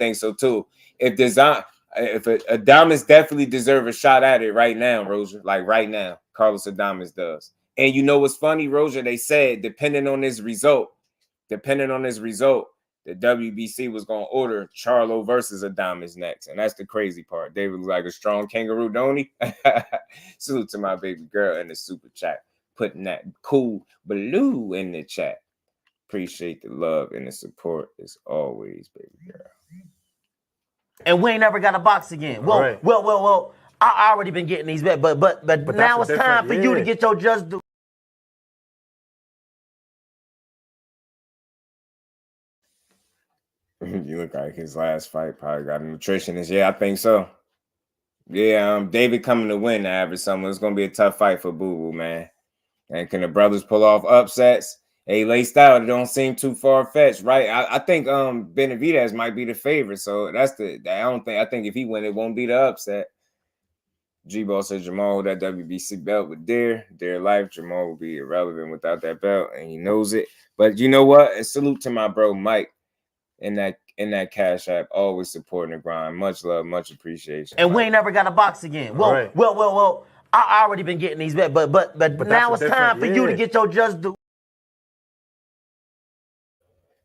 Adames definitely deserve a shot at it right now, Roja. Like right now, Carlos Adames does. And you know what's funny, Roja? They said depending on this result, the WBC was gonna order Charlo versus Adames next, and that's the crazy part. David looks like a strong kangaroo, don't he? Salute to my baby girl in the super chat, putting that cool blue in the chat. Appreciate the love and the support as always, baby girl. And we ain't never got a box again. Well. I already been getting these bets, but now it's time for you to get your just do. You look like his last fight probably got a nutritionist. Yeah, I think so. Yeah, David coming to win the average summer. It's gonna be a tough fight for Boo Boo, man. And can the brothers pull off upsets? Hey, laced out, it don't seem too far fetched, right? I think Benavidez might be the favorite. So I think if he win, it won't be the upset. G-Ball said Jermall hold that WBC belt with dear life. Jermall will be irrelevant without that belt, and he knows it. But you know what? And salute to my bro Mike in that Cash App, always supporting the grind. Much love, much appreciation. And Mike. We ain't never got a box again. Well. I already been getting these bets, but now it's time for you to get your just do.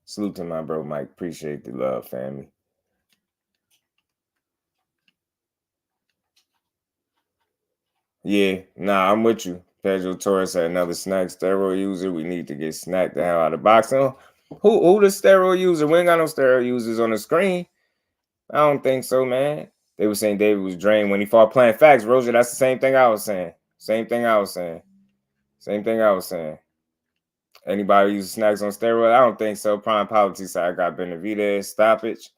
Salute to my bro Mike. Appreciate the love, family. Yeah, nah, I'm with you. Pedro Torres had another snack steroid user. We need to get snacked the hell out of boxing. Who the steroid user? We ain't got no steroid users on the screen. I don't think so, man. They were saying David was drained when he fought Playing Facts. Roger, that's the same thing I was saying. Anybody use snacks on steroid? I don't think so. Prime Politics said I got Benavidez stoppage.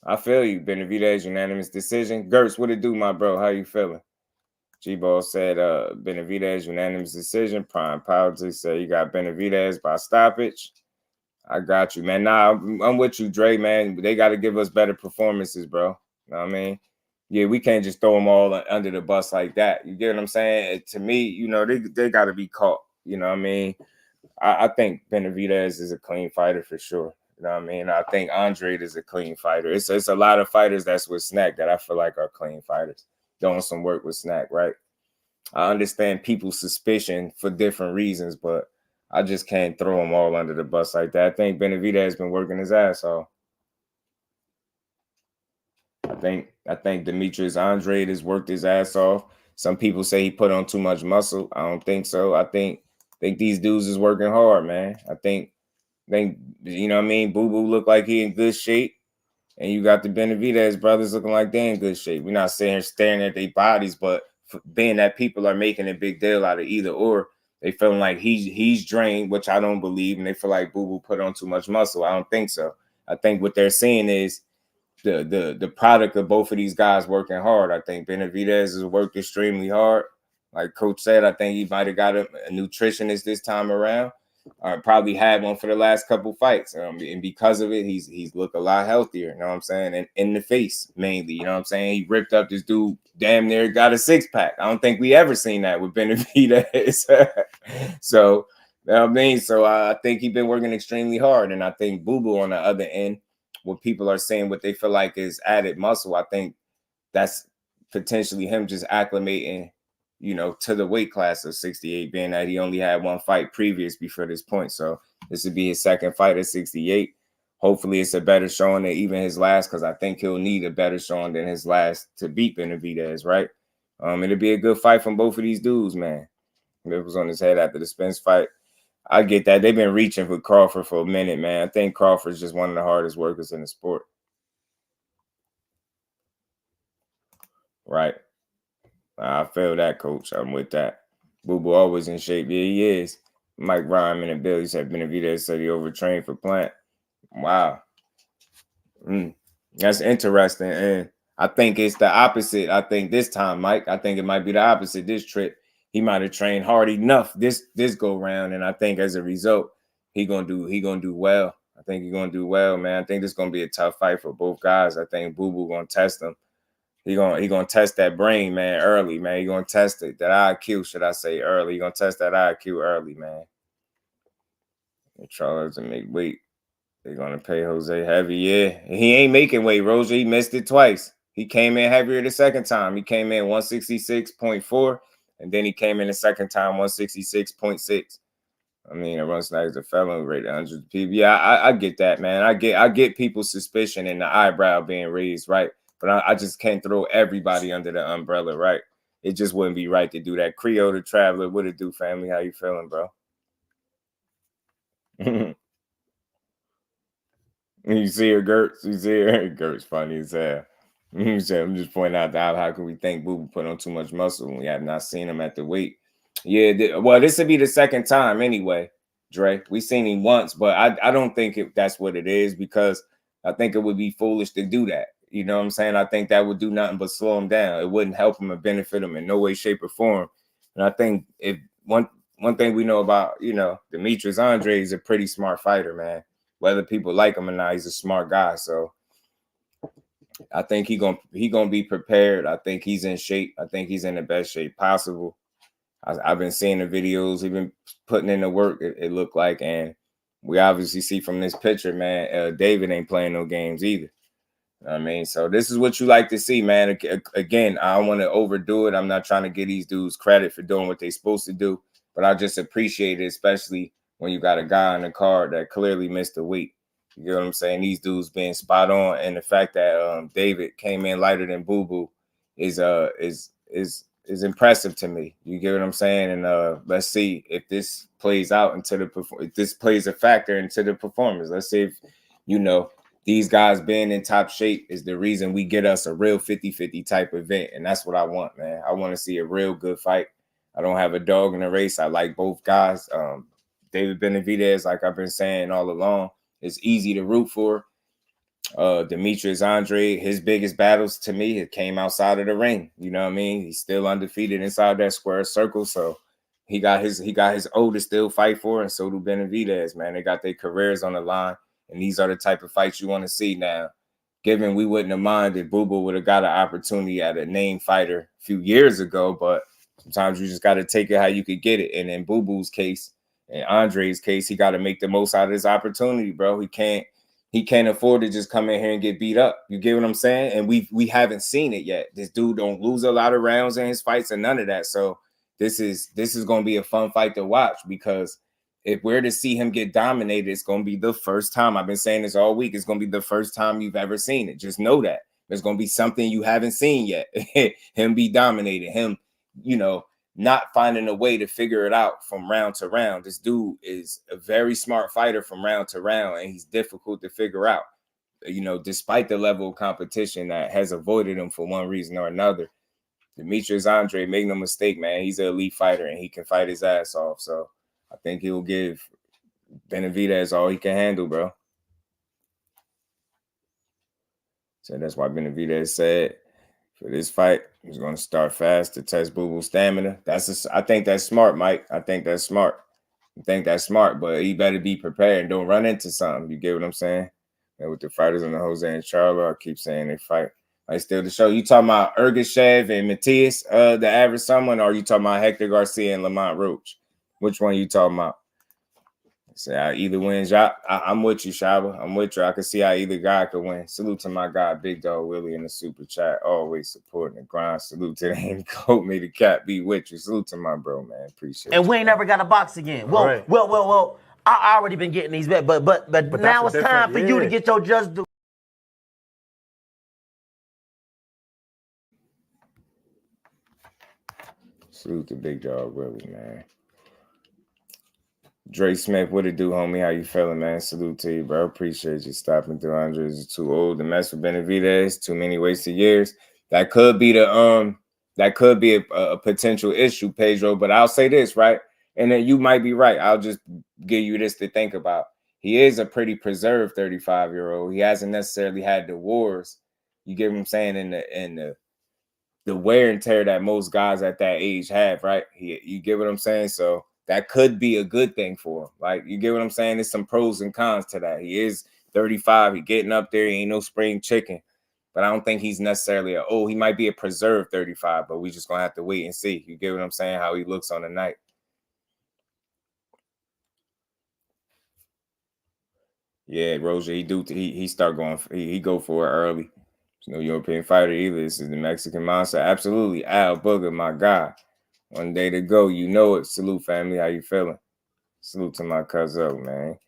I feel you. Benavidez unanimous decision. Gertz, what it do, my bro? How you feeling? G-Ball said Benavidez unanimous decision. Prime Politics said you got Benavidez by stoppage. I got you, man. Nah, I'm with you, Dre, man. They got to give us better performances, bro. You know what I mean? Yeah, we can't just throw them all under the bus like that. You get what I'm saying? To me, you know, they got to be caught. You know what I mean? I think Benavidez is a clean fighter for sure. You know what I mean? I think Andrade is a clean fighter. It's a lot of fighters that's with Snack that I feel like are clean fighters. Doing some work with Snack, right? I understand people's suspicion for different reasons, but I just can't throw them all under the bus like that. I think Benavidez has been working his ass off. I think DEMETRIUS Andrade has worked his ass off. Some people say he put on too much muscle. I don't think so. I think these dudes is working hard, man. I think you know what I mean? Boo Boo look like he in good shape. And you got the Benavidez brothers looking like they in good shape. We're not sitting here staring at their bodies, but being that people are making a big deal out of either or, they feeling like he's drained, which I don't believe, and they feel like Boo Boo put on too much muscle. I don't think so. I think what they're seeing is the product of both of these guys working hard. I think Benavidez has worked extremely hard. Like Coach said, I think he might have got a nutritionist this time around. Probably had one for the last couple fights. And because of it, he's looked a lot healthier, you know what I'm saying? And in the face, mainly, you know what I'm saying? He ripped up this dude, damn near got a six-pack. I don't think we ever seen that with Benavidez. So, you know what I mean? So I think he's been working extremely hard. And I think Boo Boo on the other end, what people are saying, what they feel like is added muscle, I think that's potentially him just acclimating, you know, to the weight class of 68, being that he only had one fight previous before this point. So this would be his second fight at 68. Hopefully it's a better showing than even his last, because I think he'll need a better showing than his last to beat Benavidez, right? It'll be a good fight from both of these dudes, man. It was on his head after the Spence fight. I get that. They've been reaching for Crawford for a minute, man. I think Crawford's just one of the hardest workers in the sport. Right. I feel that, Coach. I'm with that. Boo Boo always in shape. Yeah, he is. Mike Rhyme in the bill. He said Benavidez said he overtrained for Plant. Wow. That's interesting. And I think it's the opposite. I think this time, Mike, I think it might be the opposite this trip. He might have trained hard enough this go round. And I think as a result, he gonna do well. I think he's gonna do well, man. I think this is gonna be a tough fight for both guys. I think Boo Boo gonna test him. He gonna test that brain, man, early, man. He gonna test it, that IQ, should I say, early. He gonna test that IQ early, man. Charlo to make weight. They're gonna pay Jose heavy, yeah. He ain't making weight, Roger. He missed it twice. He came in heavier the second time. He came in 166.4, and then he came in the second time 166.6. I mean, it runs like a felon rate 100 people. Yeah, I get that, man. I get people's suspicion and the eyebrow being raised, right? But I just can't throw everybody under the umbrella, right? It just wouldn't be right to do that. Creole the Traveler, what it do, family? How you feeling, bro? You see her, Gertz? You see her? Gertz funny as hell. I'm just pointing out that how can we think Boo put on too much muscle when we have not seen him at the weight? Yeah, well, this would be the second time anyway, Dre. We seen him once, but I don't think that's what it is, because I think it would be foolish to do that. You know what I'm saying? I think that would do nothing but slow him down. It wouldn't help him or benefit him in no way, shape, or form. And I think if one thing we know about, you know, Demetrius Andrade is a pretty smart fighter, man. Whether people like him or not, he's a smart guy. So I think he gonna be prepared. I think he's in shape. I think he's in the best shape possible. I've been seeing the videos. He's been putting in the work, it looked like. And we obviously see from this picture, man, David ain't playing no games either. I mean, so this is what you like to see, man. Again, I don't want to overdo it. I'm not trying to give these dudes credit for doing what they're supposed to do, but I just appreciate it, especially when you got a guy on the card that clearly missed a week. You get what I'm saying? These dudes being spot on, and the fact that David came in lighter than Boo Boo is impressive to me. You get what I'm saying? And let's see if this plays out if this plays a factor into the performance. Let's see if, you know, these guys being in top shape is the reason we get us a real 50-50 type event. And that's what I want, man. I want to see a real good fight. I don't have a dog in the race. I like both guys. David Benavidez, like I've been saying all along, is easy to root for. Demetrius Andrade, his biggest battles to me, it came outside of the ring. You know what I mean? He's still undefeated inside that square circle. So he got his O to still fight for, and so do Benavidez, man. They got their careers on the line. And these are the type of fights you want to see now. Given we wouldn't have minded, Boo Boo would have got an opportunity at a name fighter a few years ago, but sometimes you just got to take it how you could get it. And in Boo Boo's case, in Andre's case, he got to make the most out of his opportunity, bro. He can't afford to just come in here and get beat up. You get what I'm saying? And we haven't seen it yet. This dude don't lose a lot of rounds in his fights and none of that. So this is going to be a fun fight to watch, because if we're to see him get dominated, it's going to be the first time. I've been saying this all week. It's going to be the first time you've ever seen it. Just know that. There's going to be something you haven't seen yet. Him be dominated. Him, you know, not finding a way to figure it out from round to round. This dude is a very smart fighter from round to round, and he's difficult to figure out. You know, despite the level of competition that has avoided him for one reason or another. Demetrius Andrade, make no mistake, man. He's an elite fighter, and he can fight his ass off. So I think he'll give Benavidez all he can handle, bro. So that's why Benavidez said for this fight, he's going to start fast to test Boo Boo's stamina. I think that's smart, Mike. I think that's smart. But he better be prepared and don't run into something. You get what I'm saying? And with the fighters on the Jose and Charlo, I keep saying they fight. I still the show. You talking about Ergashev and Matias, the average someone, or are you talking about Hector Garcia and Lamont Roach? Which one you talking about? Say either wins. I'm with you, Shaba. I'm with you. I can see how either guy could win. Salute to my guy, Big Dog Willie, in the super chat. Always supporting the grind. Salute to the Handy Coat. May the cat be with you. Salute to my bro, man. Appreciate it. And we ain't never got to box again. Well. I already been getting these bets, but now it's time for you to get your just do. Salute to Big Dog Willie, man. Dre Smith, what it do, homie? How you feeling, man? Salute to you, bro. Appreciate you stopping through. Andres is too old to mess with Benavidez. Too many wasted years. That could be a potential issue, Pedro. But I'll say this, right? And then you might be right. I'll just give you this to think about. He is a pretty preserved 35-year-old. He hasn't necessarily had the wars. You get what I'm saying? In the wear and tear that most guys at that age have, right? You get what I'm saying? So that could be a good thing for him. Like, you get what I'm saying? There's some pros and cons to that. He is 35. He getting up there. He ain't no spring chicken. But I don't think he's necessarily he might be a preserved 35, but we just going to have to wait and see. You get what I'm saying? How he looks on the night. Yeah, Roger, he start going, he go for it early. There's no European fighter either. This is the Mexican monster. Absolutely. Al Booger, my guy. One day to go. You know it. Salute, family. How you feeling? Salute to my cousin, man.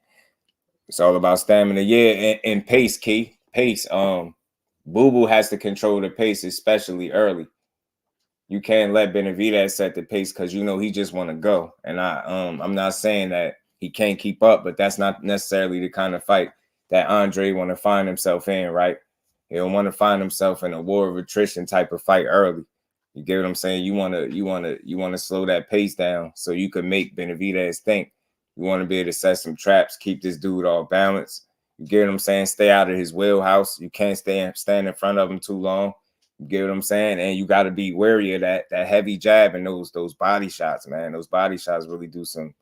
It's all about stamina. Yeah, and pace, Key. Pace. Boo Boo has to control the pace, especially early. You can't let Benavidez set the pace because you know he just want to go. And I'm not saying that he can't keep up, but that's not necessarily the kind of fight that Andre want to find himself in, right? He don't want to find himself in a war of attrition type of fight early. You get what I'm saying? You want to slow that pace down so you can make Benavidez think. You want to be able to set some traps, keep this dude all balanced. You get what I'm saying? Stay out of his wheelhouse. You can't stand in front of him too long. You get what I'm saying? And you got to be wary of that heavy jab and those body shots, man. Those body shots really do some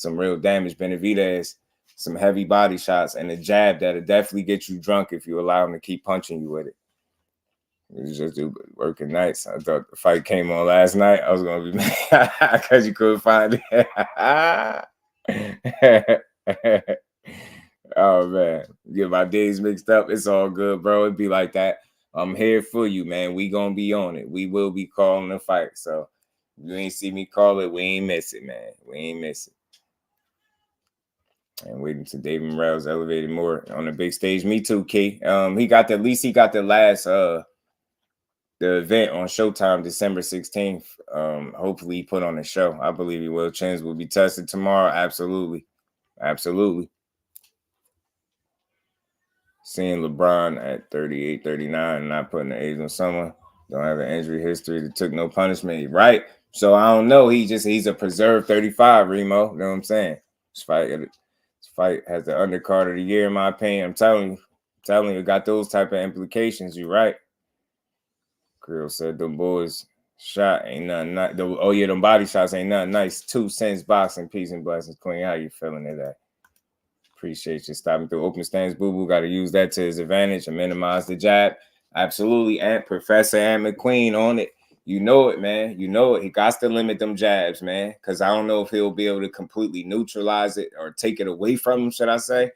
real damage. Benavidez, some heavy body shots and a jab that'll definitely get you drunk if you allow him to keep punching you with it. You just do working nights. I thought the fight came on last night. I was gonna be mad because you couldn't find it. Oh man, get my days mixed up. It's all good, bro. It'd be like that. I'm here for you, man. We gonna be on it. We will be calling the fight. So you ain't see me call it. We ain't miss it, man. We ain't miss it. And waiting to David Morrell's elevated more on the big stage. Me too, Key. He got the last the event on Showtime December 16th. Hopefully he put on a show. I believe he will. Chins will be tested tomorrow. Absolutely. Absolutely. Seeing LeBron at 38, 39 and not putting the age on someone. Don't have an injury history that took no punishment. Right. So I don't know. He's a preserved 35, Remo. You know what I'm saying? This fight has the undercard of the year, in my opinion. I'm telling you, it got those type of implications. You're right. Krill said them boys shot ain't nothing nice. Oh yeah, them body shots ain't nothing nice. 2 cents boxing, peace and blessings. Queen, how you feeling today? Appreciate you stopping through. Open stance, boo-boo. Got to use that to his advantage and minimize the jab. Absolutely. And Professor Ant McQueen on it. You know it, man. You know it. He got to limit them jabs, man. Because I don't know if he'll be able to completely neutralize it or take it away from him, should I say.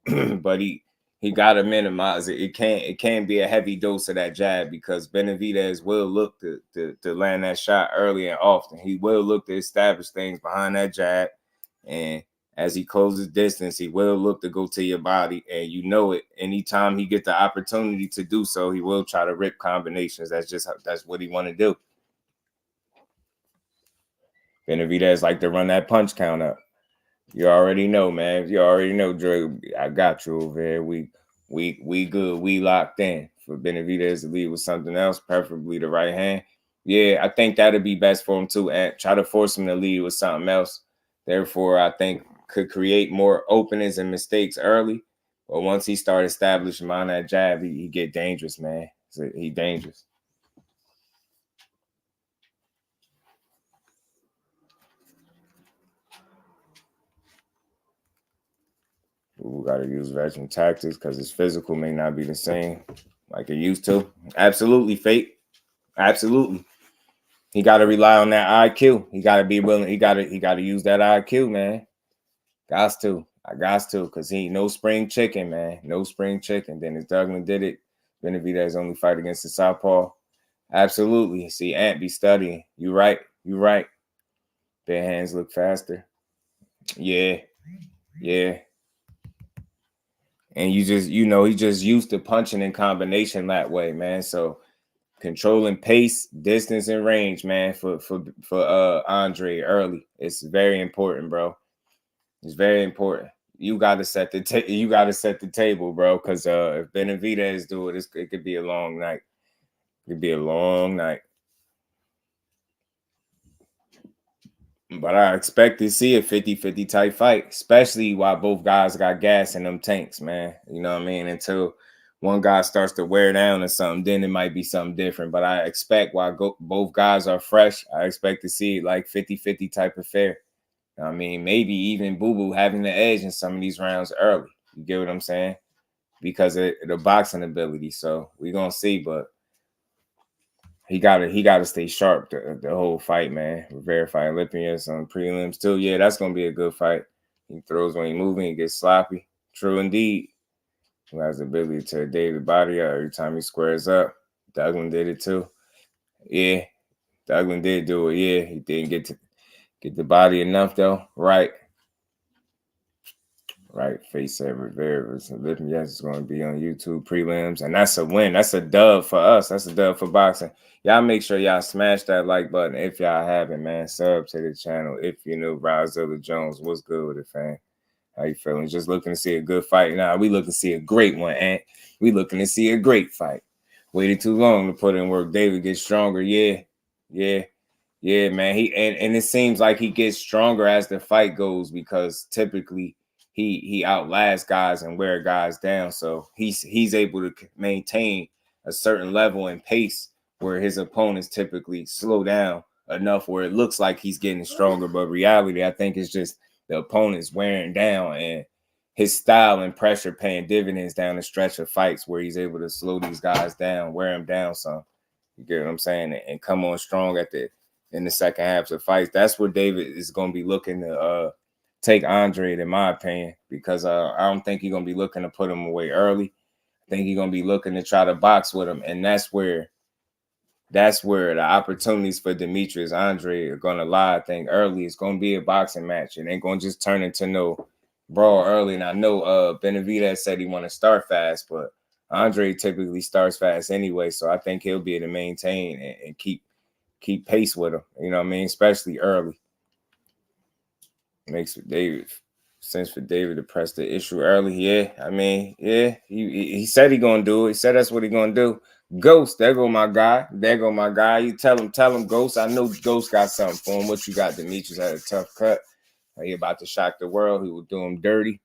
But he got to minimize it. It can't be a heavy dose of that jab because Benavidez will look to land that shot early and often. He will look to establish things behind that jab. And as he closes distance, he will look to go to your body. And you know it. Anytime he get the opportunity to do so, he will try to rip combinations. That's what he want to do. Benavidez like to run that punch count up. You already know, man. You already know, Dre. I got you over here. We good. We locked in. For Benavidez to lead with something else, preferably the right hand. Yeah, I think that'd be best for him too. And try to force him to lead with something else. Therefore, I think could create more openings and mistakes early. But once he start establishing on that jab, he get dangerous, man. So he dangerous. We got to use veteran tactics because his physical may not be the same like it used to. Absolutely, Fate. Absolutely. He got to rely on that IQ. He got to be willing. He got to use that IQ, man. I got to, because he ain't no spring chicken, man. No spring chicken. Dennis Douglas did it. Benavidez only fight against the southpaw. Absolutely. See, Ant be studying. You right. Their hands look faster. Yeah. And he just used to punching in combination that way, man. So controlling pace, distance, and range, man, for Andre early. It's very important, bro. It's very important. You gotta set the table, bro. Because if Benavidez do it, it could be a long night. It could be a long night. But I expect to see a 50-50 type fight, especially while both guys got gas in them tanks, man. You know what I mean? Until one guy starts to wear down or something, then it might be something different. But I expect while both guys are fresh, I expect to see like 50-50 type affair. I mean, maybe even Boo-Boo having the edge in some of these rounds early. You get what I'm saying? Because of the boxing ability. So we're going to see, but he gotta stay sharp the whole fight, man. Verifying Lipius on prelims too. Yeah, that's gonna be a good fight. He throws when he's moving, he gets sloppy. True indeed. Who has the ability to date the body every time he squares up. Douglas did it too. Yeah, Douglas did do it. Yeah, he didn't get the body enough though. Right. Face said Rivera. Yes, it's going to be on YouTube prelims, and that's a win. That's a dub for us. That's a dub for boxing. Y'all make sure y'all smash that like button if y'all haven't, man. Sub to the channel if you new. Rozilla Jones, what's good with it, fam? How you feeling? Just looking to see a good fight. Nah, we looking to see a great one, Ant. We looking to see a great fight. Waited too long to put in work. David gets stronger. Yeah, man. And it seems like he gets stronger as the fight goes because typically he outlasts guys and wear guys down. So he's able to maintain a certain level and pace where his opponents typically slow down enough where it looks like he's getting stronger. But reality, I think, is just the opponent's wearing down and his style and pressure paying dividends down the stretch of fights where he's able to slow these guys down, wear them down some. You get what I'm saying? And come on strong in the second half of fights. That's where David is going to be looking to take Andrade, in my opinion, because I don't think he's going to be looking to put him away early. I think he's going to be looking to try to box with him, and that's where the opportunities for Demetrius Andrade are going to lie. I think early it's going to be a boxing match. It ain't going to just turn into no brawl early. And I know Benavidez said he want to start fast, but Andrade typically starts fast anyway, so I think he'll be able to maintain and keep pace with him. You know what I mean? Especially early. Makes sense for David to press the issue early. Yeah, I mean, yeah, he said he gonna do it. He said that's what he gonna do. Ghost, there go my guy. You tell him, Ghost. I know Ghost got something for him. What you got? Demetrius had a tough cut. He about to shock the world. He will do him dirty.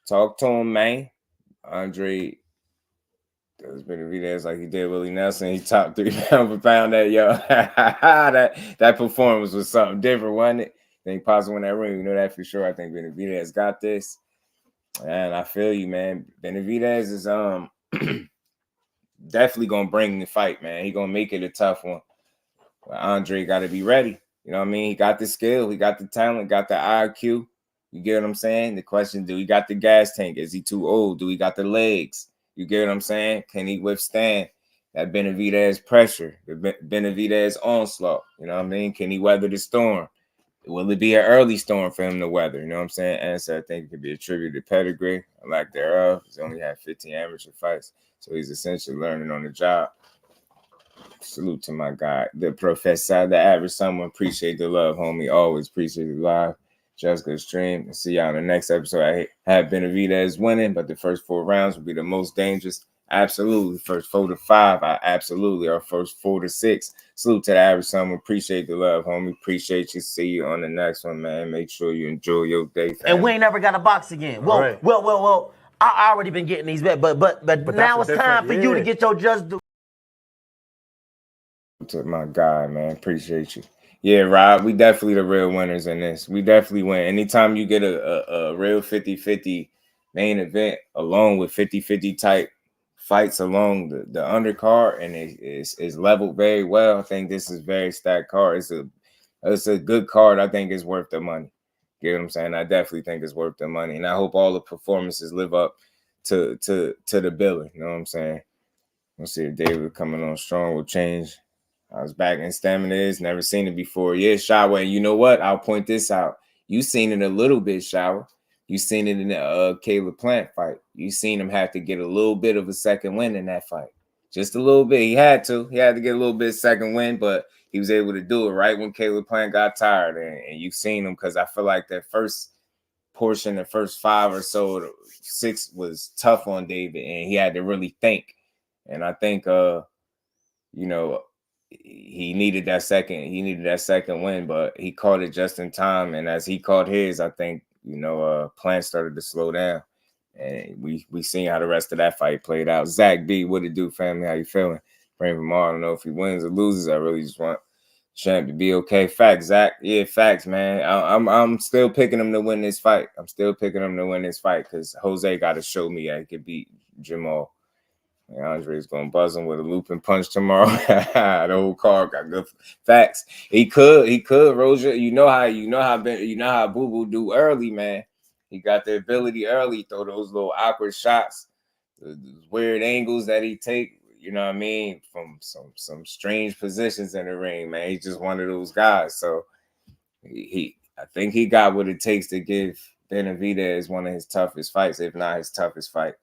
Talk to him, man. Andrade does Benavidez like he did Willie Nelson. He top 3 pound per pound. That performance was something different, wasn't it? I think possible in that ring. You know that for sure. I think Benavidez got this. And I feel you, man. Benavidez is definitely gonna bring the fight, man. He gonna make it a tough one. But Andre got to be ready. You know what I mean? He got the skill, he got the talent, got the IQ. You get what I'm saying? The question: do he got the gas tank? Is he too old? Do he got the legs? You get what I'm saying? Can he withstand that Benavidez pressure, the Benavidez onslaught? You know what I mean? Can he weather the storm? Will it be an early storm for him to weather? You know what I'm saying? And so I think it could be attributed to pedigree, or lack thereof. He's only had 15 amateur fights, so he's essentially learning on the job. Salute to my guy, the professor, the average someone. Appreciate the love, homie. Always appreciate the live. Just good stream. And see y'all in the next episode. I have Benavidez winning, but the first 4 rounds will be the most dangerous. Absolutely. First 4 to 5, absolutely. Or first 4 to 6. Salute to the average someone. Appreciate the love, homie. Appreciate you. See you on the next one, man. Make sure you enjoy your day, family. And we ain't never got to box again. Well. I already been getting these bets, but now it's time for you to get your just do. To my guy, man. Appreciate you. Yeah, Rob, we definitely the real winners in this. We definitely win. Anytime you get a real 50-50 main event along with 50-50 type fights along the undercard, and it's leveled very well, I think this is very stacked card. It's a good card. I think it's worth the money. You know what I'm saying? I definitely think it's worth the money. And I hope all the performances live up to the billing. You know what I'm saying? Let's see if David coming on strong will change. I was back in stamina is never seen it before. Yeah, Shower. And you know what? I'll point this out. You seen it a little bit, Shower. You seen it in the Caleb Plant fight. You seen him have to get a little bit of a second win in that fight. Just a little bit. He had to get a little bit second win, but he was able to do it right when Caleb Plant got tired. And you've seen him, because I feel like that first portion, the first 5 or so, 6 was tough on David, and he had to really think. And I think, you know, he needed that second win, but he caught it just in time. And as he caught his, I think, you know, Plant started to slow down, and we seen how the rest of that fight played out. Zach B, what it do, family? How you feeling? Praying for Mar. I don't know if he wins or loses. I really just want Champ to be okay. Facts, Zach. Yeah, facts, man. I'm still picking him to win this fight. Because Jose got to show me I could beat Jermall. And Andre's gonna buzz him with a looping punch tomorrow. The whole card got good facts. He could, Roger. You know how Boo Boo do early, man. He got the ability early, throw those little awkward shots, the weird angles that he take. You know what I mean? From some strange positions in the ring, man. He's just one of those guys. So I think he got what it takes to give Benavidez one of his toughest fights, if not his toughest fight.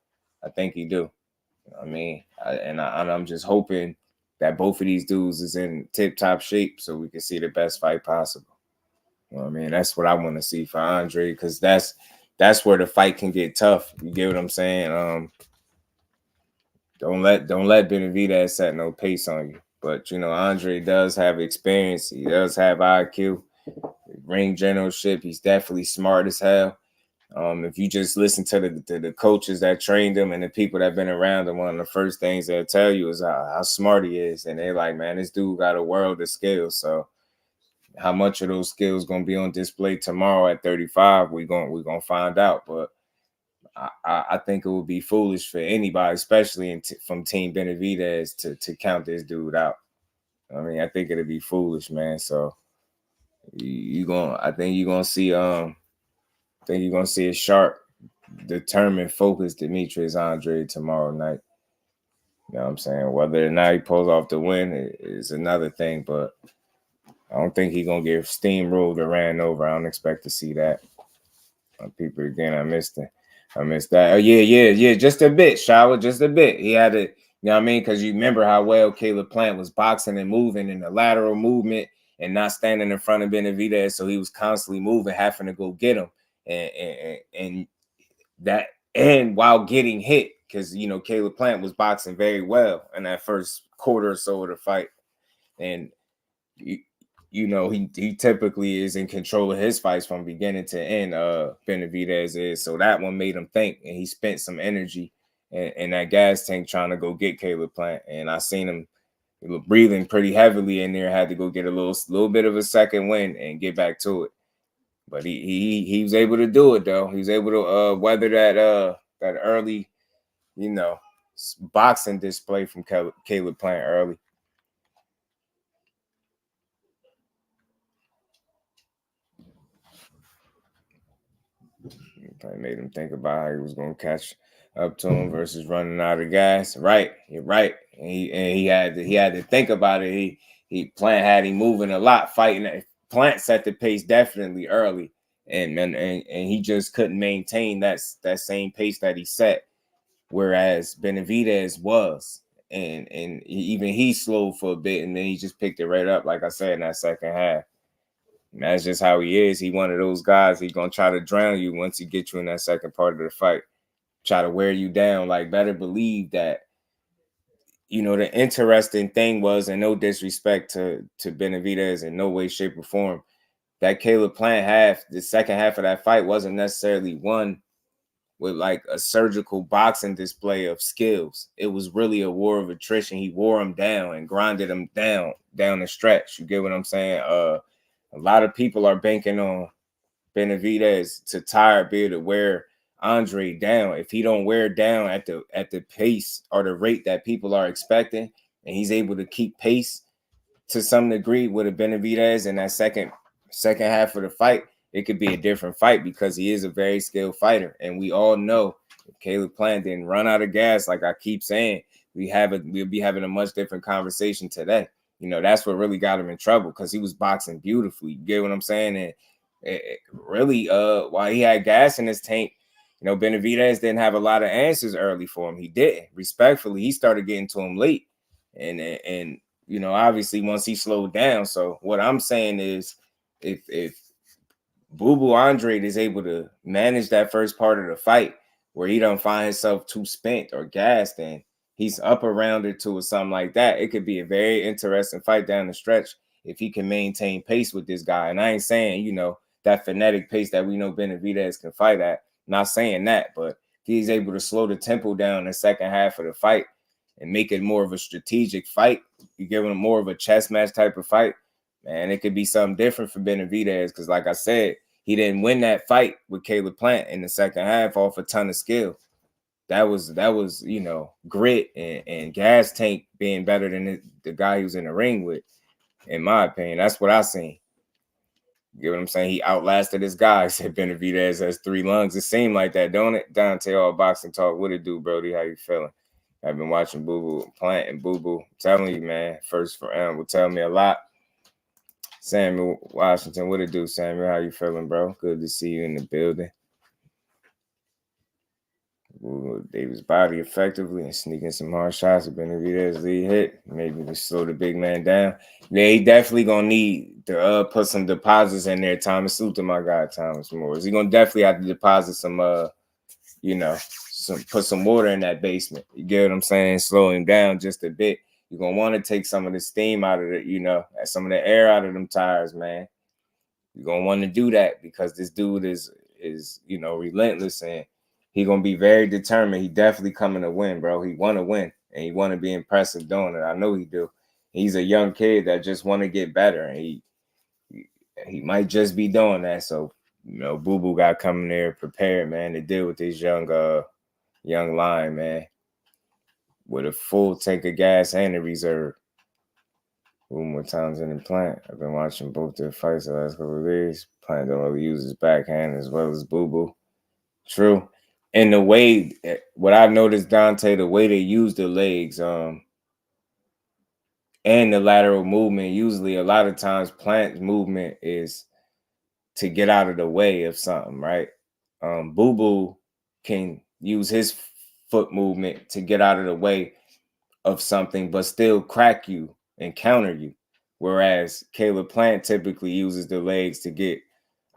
I think he do. I mean, I'm just hoping that both of these dudes is in tip-top shape so we can see the best fight possible. You know what I mean? That's what I want to see for Andre, because that's that's where the fight can get tough. You get what I'm saying? Don't let Benavidez set no pace on you. But you know, Andre does have experience. He does have IQ, ring generalship. He's definitely smart as hell. If you just listen to the coaches that trained him and the people that been around him, one of the first things they'll tell you is how smart he is. And they're like, man, this dude got a world of skills. So how much of those skills gonna be on display tomorrow at 35? We're gonna find out. But I think it would be foolish for anybody, especially from Team Benavidez, to count this dude out. I mean, I think it'd be foolish, man. So I think you're gonna see a sharp, determined, focused Demetrius Andrade tomorrow night. You know what I'm saying? Whether or not he pulls off the win is another thing, but I don't think he's gonna get steamrolled or ran over. I don't expect to see that. People, again, I missed that. Oh, yeah. Just a bit, Shower, just a bit. He had to, you know what I mean? Because you remember how well Caleb Plant was boxing and moving in the lateral movement and not standing in front of Benavidez, so he was constantly moving, having to go get him, and while getting hit, because you know Caleb Plant was boxing very well in that first quarter or so of the fight, and you know he typically is in control of his fights from beginning to end. Benavidez is, so that one made him think, and he spent some energy in that gas tank trying to go get Caleb Plant, and I seen him breathing pretty heavily in there. Had to go get a little bit of a second wind and get back to it. But he was able to do it though. He was able to weather that early, you know, boxing display from Caleb Plant early. Probably made him think about how he was going to catch up to him versus running out of gas. Right, you're right. And he had to think about it. Plant had him moving a lot, fighting. Plant set the pace definitely early, and he just couldn't maintain that same pace that he set. Whereas Benavidez was, and even he slowed for a bit, and then he just picked it right up, like I said, in that second half. And that's just how he is. He one of those guys. He's gonna try to drown you once he gets you in that second part of the fight. Try to wear you down. Like, better believe that. You know, the interesting thing was, and no disrespect to Benavidez in no way, shape, or form, that Caleb Plant the second half of that fight wasn't necessarily won with like a surgical boxing display of skills. It was really a war of attrition. He wore him down and grinded him down the stretch. You get what I'm saying? A lot of people are banking on Benavidez to be able to wear Andre down. If he don't wear down at the pace or the rate that people are expecting, and he's able to keep pace to some degree with a Benavidez in that second half of the fight, it could be a different fight because he is a very skilled fighter. And we all know if Caleb Plant didn't run out of gas, like I keep saying, we'll be having a much different conversation today. You know, that's what really got him in trouble, because he was boxing beautifully. You get what I'm saying? And really, while he had gas in his tank, you know, Benavidez didn't have a lot of answers early for him. He didn't. Respectfully, he started getting to him late. And you know, obviously once he slowed down. So what I'm saying is, if Boo Boo Andrade is able to manage that first part of the fight where he don't find himself too spent or gassed, and he's up around it to or something like that, it could be a very interesting fight down the stretch if he can maintain pace with this guy. And I ain't saying, you know, that frenetic pace that we know Benavidez can fight at. Not saying that, but if he's able to slow the tempo down in the second half of the fight and make it more of a strategic fight, you give him more of a chess match type of fight, man, it could be something different for Benavidez. Because like I said, he didn't win that fight with Caleb Plant in the second half off a ton of skill. That was, you know, grit and gas tank being better than the guy he was in the ring with, in my opinion. That's what I seen. You get what I'm saying? He outlasted this guy. Said Benavidez has 3 lungs. It seemed like that, don't it? Dante, all boxing talk. What it do, Brody? How you feeling? I've been watching Boo Boo Plant and Boo Boo. Telling you, man, first for will tell me a lot. Samuel Washington, what it do, Samuel? How you feeling, bro? Good to see you in the building. Davis' body effectively and sneaking some hard shots. Benavidez lead hit, maybe to slow the big man down. They definitely gonna need to put some deposits in there. Thomas, salute to my guy Thomas Moore. He gonna definitely have to deposit some, put some water in that basement. You get what I'm saying? Slow him down just a bit. You're gonna want to take some of the steam out of it, some of the air out of them tires, man. You're gonna want to do that because this dude is relentless and he gonna be very determined. He definitely coming to win, bro. He want to win and he want to be impressive doing it. I know he do. He's a young kid that just want to get better, and he might just be doing that. So Boo Boo got coming there prepared, man, to deal with this young line, man, with a full tank of gas and a reserve. One more times in the plant. I've been watching both their fights the last couple of days. Plant don't really use his backhand as well as Boo Boo. True. And the way, what I've noticed, Dante, the way they use the legs and the lateral movement, usually a lot of times Plant's movement is to get out of the way of something, right? Boo Boo can use his foot movement to get out of the way of something, but still crack you and counter you. Whereas Caleb Plant typically uses the legs to get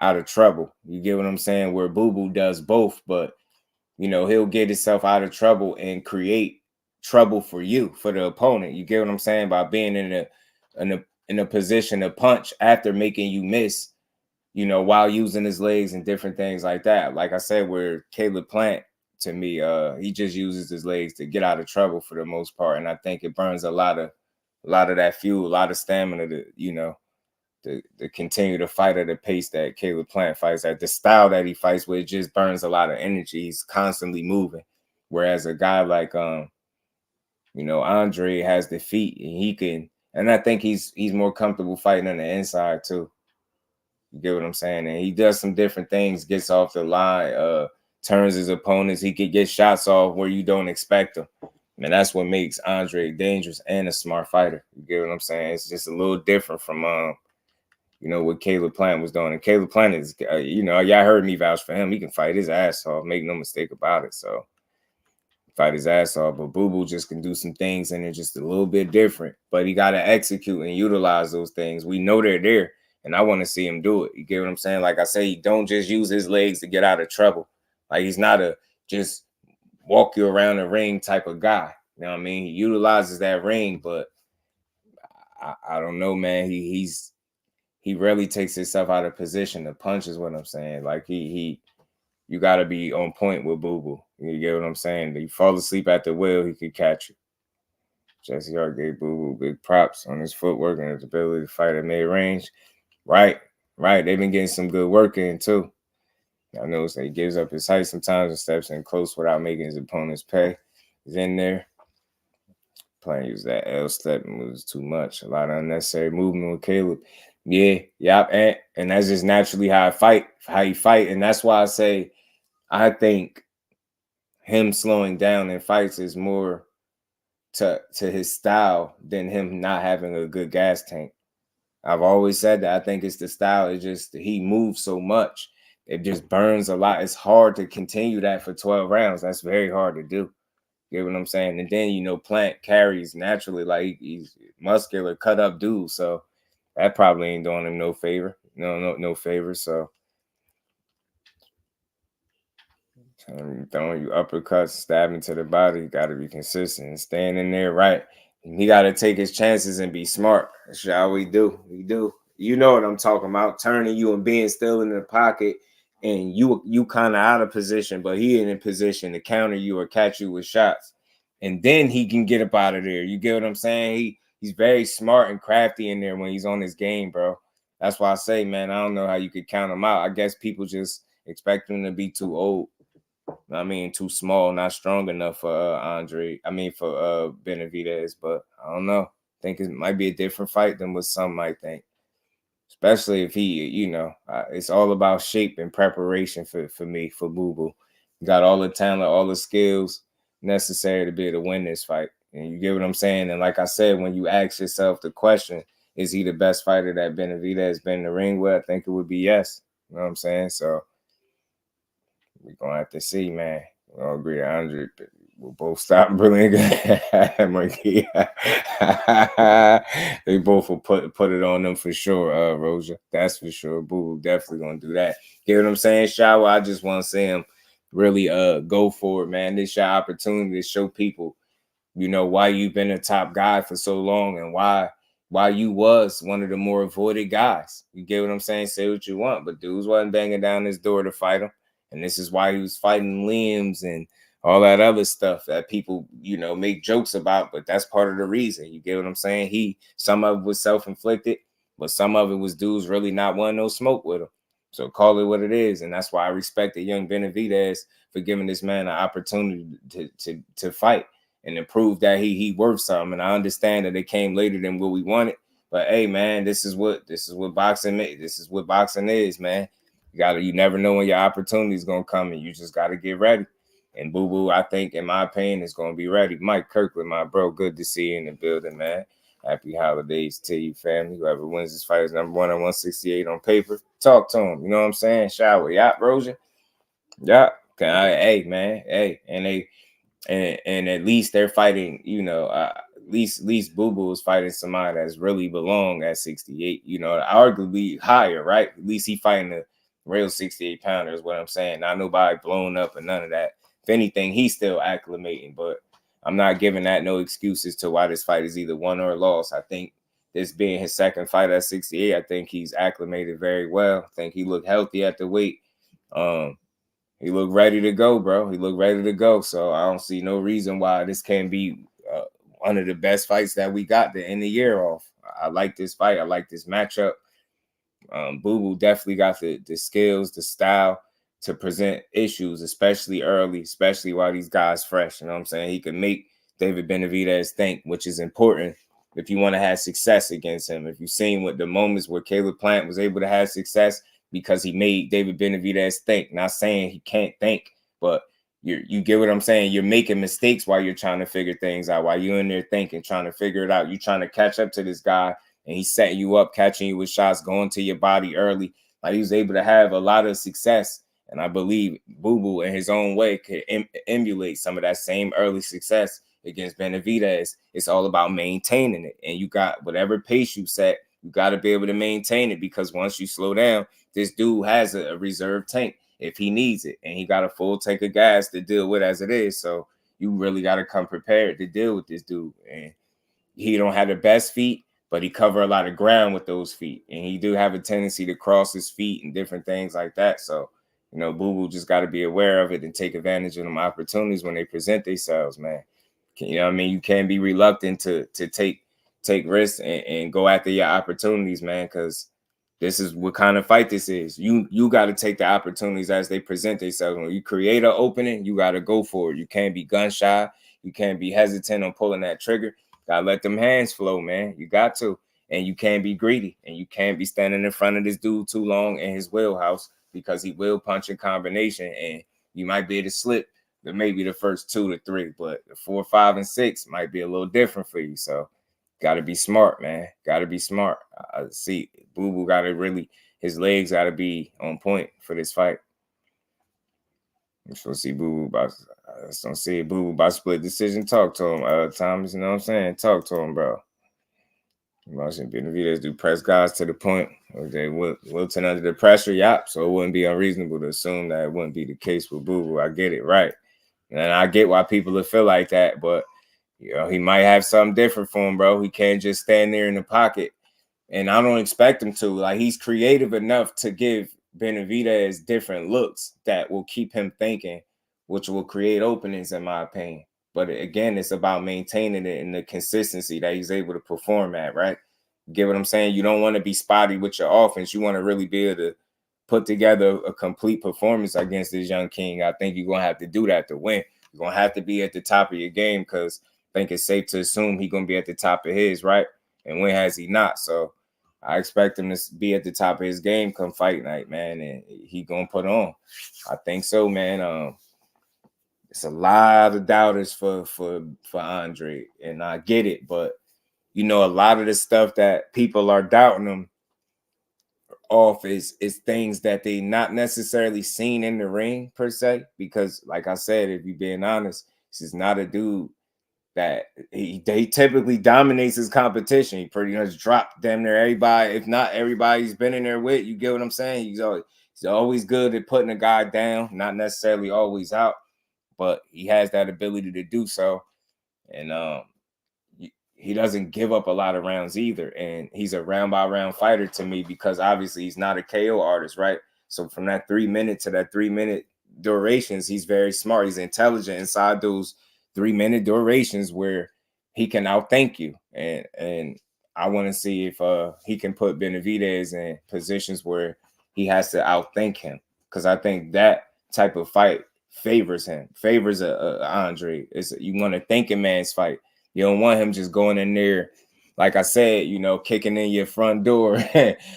out of trouble. You get what I'm saying? Where Boo Boo does both, but he'll get himself out of trouble and create trouble for you, for the opponent. You get what I'm saying? By being in a position to punch after making you miss, while using his legs and different things like that. Like I said, where Caleb Plant, to me, he just uses his legs to get out of trouble for the most part. And I think it burns a lot of that fuel, a lot of stamina to continue to fight at the pace that Caleb Plant fights at. The style that he fights with just burns a lot of energy. He's constantly moving. Whereas a guy like Andre has the feet and he can, and I think he's more comfortable fighting on the inside too. You get what I'm saying? And he does some different things, gets off the line, turns his opponents. He could get shots off where you don't expect them. And that's what makes Andre dangerous and a smart fighter. You get what I'm saying? It's just a little different from what Caleb Plant was doing. And Caleb Plant is, y'all heard me vouch for him. He can fight his ass off, make no mistake about it. So fight his ass off. But Boo Boo just can do some things and they're just a little bit different. But he got to execute and utilize those things. We know they're there, and I want to see him do it. You get what I'm saying? Like I say, he don't just use his legs to get out of trouble. Like he's not a just walk you around the ring type of guy. You know what I mean? He utilizes that ring, but I don't know, man. He rarely takes himself out of position to punch is what I'm saying. Like you got to be on point with Boo Boo. You get what I'm saying? You fall asleep at the wheel, he could catch you. Jesse Hart gave Boo Boo big props on his footwork and his ability to fight at mid-range. Right. They've been getting some good work in too. I notice that he gives up his height sometimes and steps in close without making his opponents pay. He's in there. Playing use that L step moves too much. A lot of unnecessary movement with Caleb. Yeah, and that's just naturally how you fight. And that's why I say I think him slowing down in fights is more to his style than him not having a good gas tank. I've always said that. I think it's the style. It's just he moves so much. It just burns a lot. It's hard to continue that for 12 rounds. That's very hard to do. You get what I'm saying? And then, Plant carries naturally. Like he's muscular, cut up dude. So that probably ain't doing him no favor. No favor. So throwing you uppercuts, stabbing to the body, got to be consistent. Staying in there right. He got to take his chances and be smart. That's how we do. We do. You know what I'm talking about. Turning you and being still in the pocket and you kind of out of position, but he in a position to counter you or catch you with shots. And then he can get up out of there. You get what I'm saying? He's very smart and crafty in there when he's on his game, bro. That's why I say, man, I don't know how you could count him out. I guess people just expect him to be too old. I mean, too small, not strong enough for for Benavidez, but I don't know. I think it might be a different fight than what some might think. Especially if he, it's all about shape and preparation for me, for Boo Boo. Got all the talent, all the skills necessary to be able to win this fight. And you get what I'm saying? And like I said, when you ask yourself the question, is he the best fighter that Benavidez been in the ring with? I think it would be yes. You know what I'm saying? So we're going to have to see, man. I agree. Andre will both stop brilliant. They both will put it on them for sure. Roja, that's for sure. Boo definitely gonna do that. Get what I'm saying? Shower. I just want to see him really go for it, man. This your opportunity to show people, you know, why you've been a top guy for so long and why you was one of the more avoided guys. You get what I'm saying? Say what you want, but dudes wasn't banging down his door to fight him. And this is why he was fighting limbs and all that other stuff that people, you know, make jokes about, but that's part of the reason. You get what I'm saying? Some of it was self-inflicted, but some of it was dudes really not wanting no smoke with him. So call it what it is. And that's why I respect the young Benavidez for giving this man an opportunity to fight and to prove that he worth something. And I understand that it came later than what we wanted. But hey, man, this is what boxing is. This is what boxing is, man. You never know when your opportunity is gonna come, and you just gotta get ready. And Boo Boo, I think, in my opinion, is gonna be ready. Mike Kirkland, my bro, good to see you in the building, man. Happy holidays to you, family. Whoever wins this fight is number 1 at 168 on paper. Talk to him. You know what I'm saying? Shower. Yeah, Roja. Yeah. Hey, man. Hey, and at least they're fighting, you know, at least Boo Boo is fighting somebody that's really belong at 68, you know, arguably higher, right? At least he fighting a real 68 pounder is what I'm saying. Not nobody blown up and none of that. If anything, he's still acclimating, but I'm not giving that no excuses to why this fight is either won or lost. I think this being his second fight at 68, I think he's acclimated very well. I think he looked healthy at the weight. He looked ready to go, bro. He looked ready to go. So I don't see no reason why this can't be one of the best fights that we got to end the year off. I like this fight. I like this matchup. Boo Boo definitely got the skills, the style to present issues, especially early, especially while these guys fresh. You know what I'm saying? He can make David Benavidez think, which is important if you want to have success against him. If you've seen what the moments where Caleb Plant was able to have success, because he made David Benavidez think. Not saying he can't think, but you get what I'm saying? You're making mistakes while you're trying to figure things out, while you're in there thinking, trying to figure it out. You're trying to catch up to this guy, and he's setting you up, catching you with shots, going to your body early. Like, he was able to have a lot of success, and I believe Boo Boo in his own way could emulate some of that same early success against Benavidez. It's all about maintaining it, and you got whatever pace you set, you got to be able to maintain it, because once you slow down, this dude has a reserve tank if he needs it, and he got a full tank of gas to deal with as it is. So you really got to come prepared to deal with this dude. And he don't have the best feet, but he cover a lot of ground with those feet, and he do have a tendency to cross his feet and different things like that. So, you know, Boo Boo just got to be aware of it and take advantage of them opportunities when they present themselves, man. You know what I mean? You can't be reluctant to take risks and go after your opportunities, man, because this is what kind of fight this is. You got to take the opportunities as they present themselves. When you create an opening, you got to go for it. You can't be gun shy. You can't be hesitant on pulling that trigger. Got to let them hands flow, man. You got to. And you can't be greedy. And you can't be standing in front of this dude too long in his wheelhouse, because he will punch in combination, and you might be able to slip maybe the first 2 to 3, but the 4, 5, and 6 might be a little different for you. So got to be smart, man. Got to be smart. I see Boo Boo got to really, his legs got to be on point for this fight. I'm supposed to see Boo Boo about split decision. Talk to him, Thomas. You know what I'm saying? Talk to him, bro. Watching Benavidez do press guys to the point. Okay, Wilton under the pressure, yep. So it wouldn't be unreasonable to assume that it wouldn't be the case with Boo Boo. I get it, right? And I get why people would feel like that, but you know, he might have something different for him, bro. He can't just stand there in the pocket. And I don't expect him to. Like, he's creative enough to give Benavidez different looks that will keep him thinking, which will create openings, in my opinion. But again, it's about maintaining it and the consistency that he's able to perform at, right? Get what I'm saying? You don't want to be spotty with your offense. You want to really be able to put together a complete performance against this young king. I think you're going to have to do that to win. You're going to have to be at the top of your game, because I think it's safe to assume he's going to be at the top of his, right? And when has he not? So I expect him to be at the top of his game come fight night, man, and he going to put on. I think so, man. It's a lot of doubters for Andre, and I get it, but you know, a lot of the stuff that people are doubting him off is things that they not necessarily seen in the ring per se, because like I said, if you're being honest, this is not a dude that he typically dominates his competition. He pretty much dropped damn near everybody, if not everybody he's been in there with. You get what I'm saying? He's always good at putting a guy down, not necessarily always out, but he has that ability to do so. And he doesn't give up a lot of rounds either. And he's a round by round fighter to me, because obviously he's not a KO artist, right? So from that 3 minute to that 3 minute durations, he's very smart. He's intelligent inside those 3 minute durations where he can outthink you. And I want to see if he can put Benavidez in positions where he has to outthink him, because I think that type of fight favors him, favors Andre. You want a thinking man's fight. You don't want him just going in there, like I said, you know, kicking in your front door,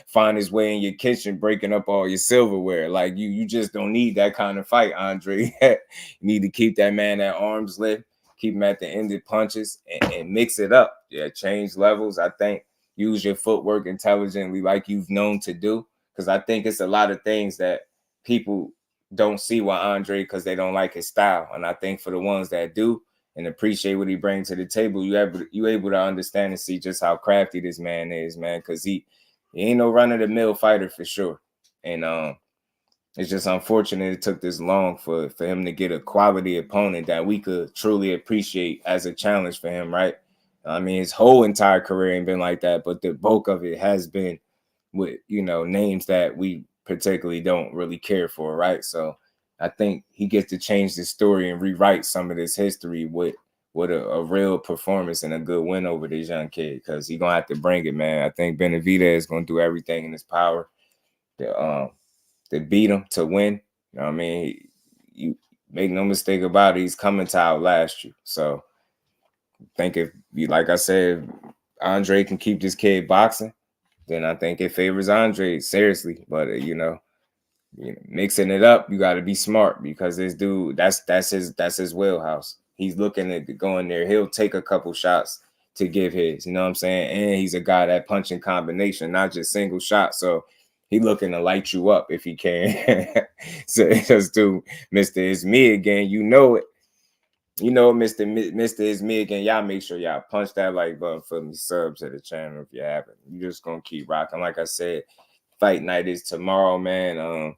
find his way in your kitchen, breaking up all your silverware. Like you just don't need that kind of fight, Andre. You need to keep that man at arm's length, keep him at the end of punches, and mix it up. Yeah, change levels. I think use your footwork intelligently, like you've known to do, because I think it's a lot of things that people don't see with Andre because they don't like his style. And I think for the ones that do and appreciate what he brings to the table, you able to understand and see just how crafty this man is, man, because he ain't no run-of-the-mill fighter for sure. And it's just unfortunate it took this long for him to get a quality opponent that we could truly appreciate as a challenge for him, right? I mean, his whole entire career ain't been like that, but the bulk of it has been with, you know, names that we particularly don't really care for, right? So I think he gets to change the story and rewrite some of this history with a real performance and a good win over this young kid, because he's gonna have to bring it, man. I think Benavidez is gonna do everything in his power to beat him, to win. You know what I mean? You make no mistake about it, he's coming to outlast you. So I think if you, like I said, if Andre can keep this kid boxing, then I think it favors Andre seriously. But you know, mixing it up, you got to be smart, because this dude, that's his wheelhouse. He's looking at going there. He'll take a couple shots to give his, you know what I'm saying? And he's a guy that punching combination, not just single shot. So he looking to light you up if he can. So just do Mr. It's Me Again. You know it. You know, Mr. It's Me Again. Y'all make sure y'all punch that like button for me. Sub to the channel if you haven't. You're just gonna keep rocking. Like I said, fight night is tomorrow, man.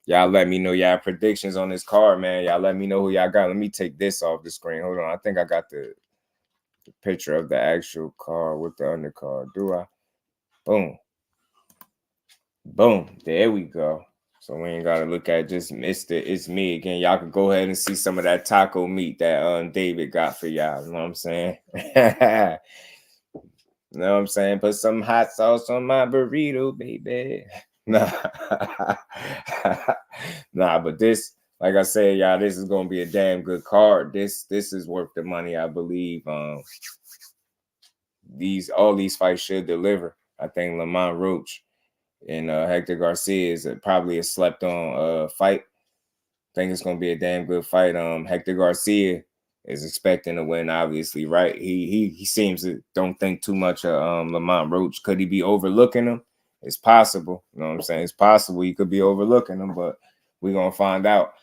Y'all let me know y'all predictions on this card, man. Y'all let me know who y'all got. Let me take this off the screen. Hold on. I think I got the picture of the actual card with the undercard. Do I? Boom. Boom. There we go. So we ain't got to look at just Mr. It's Me Again. Y'all can go ahead and see some of that taco meat that David got for y'all. You know what I'm saying? You know what I'm saying? Put some hot sauce on my burrito, baby. Nah. Nah, but this, like I said, y'all, this is gonna be a damn good card. This is worth the money, I believe. All these fights should deliver. I think Lamont Roach and Hector Garcia is probably a slept-on fight. I think it's gonna be a damn good fight. Hector Garcia is expecting to win, obviously, right? He seems to don't think too much of Lamont Roach. Could he be overlooking him? It's possible. You know what I'm saying? It's possible he could be overlooking him, but we're gonna find out.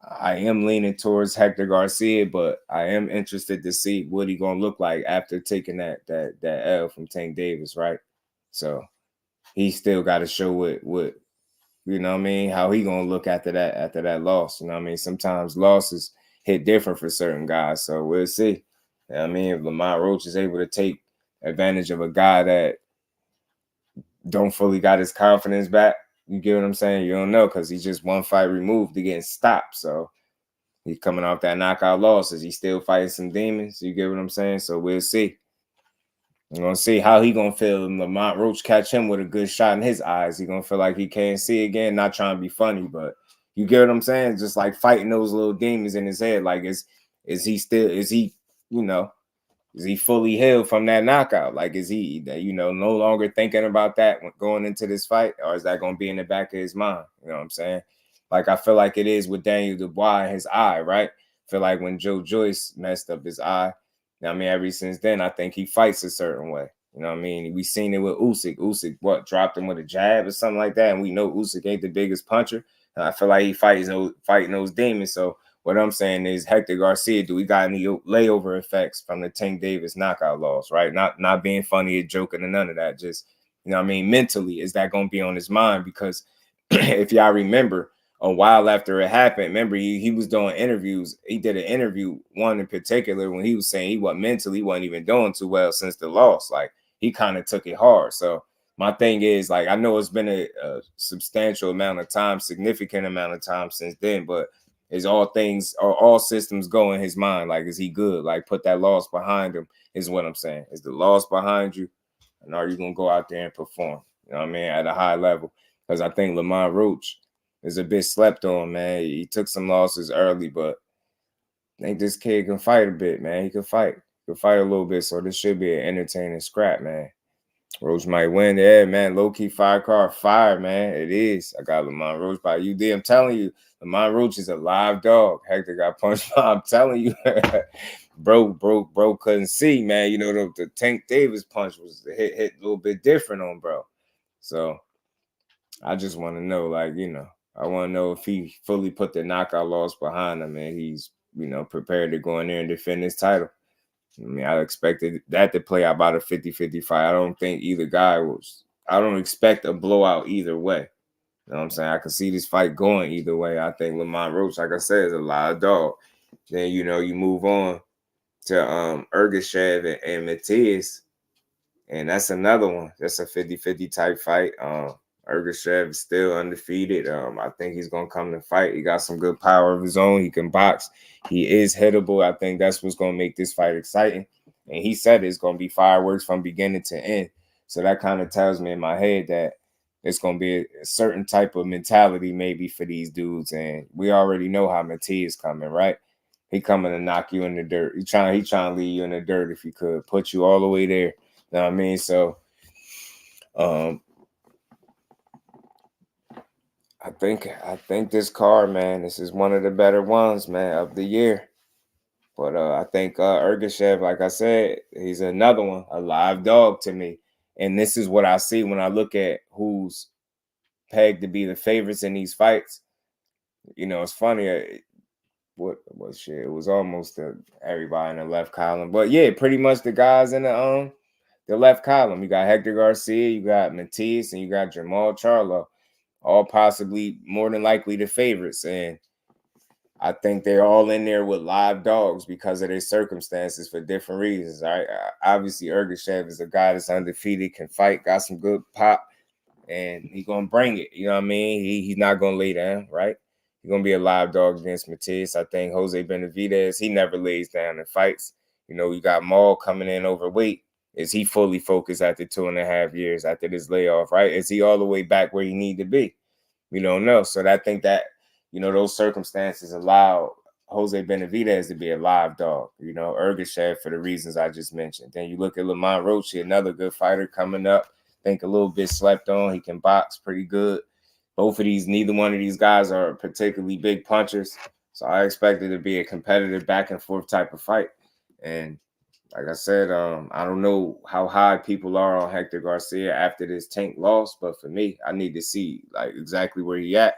I am leaning towards Hector Garcia, but I am interested to see what he gonna look like after taking that L from Tank Davis, right? So he still got to show what you know what I mean, how he gonna look after that loss. You know what I mean? Sometimes losses hit different for certain guys, so we'll see. You know what I mean? If Lamont Roach is able to take advantage of a guy that don't fully got his confidence back, you get what I'm saying? You don't know, because he's just one fight removed to getting stopped. So he's coming off that knockout loss. Is he still fighting some demons? You get what I'm saying? So we'll see. We're going to see how he going to feel. And Lamont Roach catch him with a good shot in his eyes. He going to feel like he can't see again. Not trying to be funny, but you get what I'm saying? Just like fighting those little demons in his head. Like, is he, you know, is he fully healed from that knockout? Like, is he, you know, no longer thinking about that going into this fight? Or is that going to be in the back of his mind? You know what I'm saying? Like, I feel like it is with Daniel Dubois and his eye, right? I feel like when Joe Joyce messed up his eye, I mean, ever since then, I think he fights a certain way. You know what I mean? We seen it with Usyk. Usyk, what, dropped him with a jab or something like that, and we know Usyk ain't the biggest puncher. I feel like he fighting those demons. So what I'm saying is, Hector Garcia, do we got any layover effects from the Tank Davis knockout loss, right? Not being funny or joking or none of that. Just, you know what I mean? Mentally, is that going to be on his mind? Because if y'all remember, a while after it happened, remember, he was doing interviews. He did an interview, one in particular, when he was saying he wasn't even doing too well since the loss. Like, he kind of took it hard. So my thing is, like, I know it's been a substantial amount of time, significant amount of time since then, but is all systems go in his mind? Like, is he good? Like, put that loss behind him is what I'm saying. Is the loss behind you? And are you going to go out there and perform, you know what I mean, at a high level? Because I think Lamont Roach is a bit slept on, man. He took some losses early, but I think this kid can fight a bit, man. He can fight. He can fight a little bit, so this should be an entertaining scrap, man. Roach might win. Yeah, man. Low-key fire, man. It is. I got Lamont Roach by UD. I'm telling you, Lamont Roach is a live dog. Hector got punched by. I'm telling you. bro couldn't see, man. You know, the Tank Davis punch was hit a little bit different on bro. So I just want to know, like, you know, I want to know if he fully put the knockout loss behind him and he's, you know, prepared to go in there and defend his title. I mean, I expected that to play out about a 50-50 fight. I don't think either guy I don't expect a blowout either way. You know what I'm saying? I can see this fight going either way. I think Lamont Roach, like I said, is a live dog. Then, you know, you move on to Ergashev and Matias, and that's another one. That's a 50-50 type fight. Ergashev is still undefeated. I think he's going to come to fight. He got some good power of his own. He can box. He is hittable. I think that's what's going to make this fight exciting. And he said it's going to be fireworks from beginning to end. So that kind of tells me in my head that it's going to be a certain type of mentality maybe for these dudes. And we already know how Matias coming, right? He coming to knock you in the dirt. He trying to leave you in the dirt if he could. Put you all the way there. You know what I mean? So, I think this card, man, this is one of the better ones, man, of the year. But I think Ergashev, like I said, he's another one, a live dog to me. And this is what I see when I look at who's pegged to be the favorites in these fights. You know, it's funny. What was shit? It was almost everybody in the left column. But yeah, pretty much the guys in the left column. You got Hector Garcia, you got Matias, and you got Jermall Charlo. All possibly more than likely the favorites. And I think they're all in there with live dogs because of their circumstances for different reasons. All right. Obviously, Ergashev is a guy that's undefeated, can fight, got some good pop, and he's going to bring it. You know what I mean? He's not going to lay down, right? He's going to be a live dog against Matias. I think Jose Benavidez, he never lays down in fights. You know, you got Maul coming in overweight. Is he fully focused after 2.5 years after this layoff, right? Is he all the way back where he need to be? We don't know. So I think that, you know, those circumstances allow Jose Benavidez to be a live dog, you know, Ergashev for the reasons I just mentioned. Then you look at Lamont Roach, another good fighter coming up. I think a little bit slept on. He can box pretty good. Neither one of these guys are particularly big punchers. So I expect it to be a competitive back and forth type of fight. And like I said, I don't know how high people are on Hector Garcia after this Tank loss, but for me, I need to see like exactly where he at.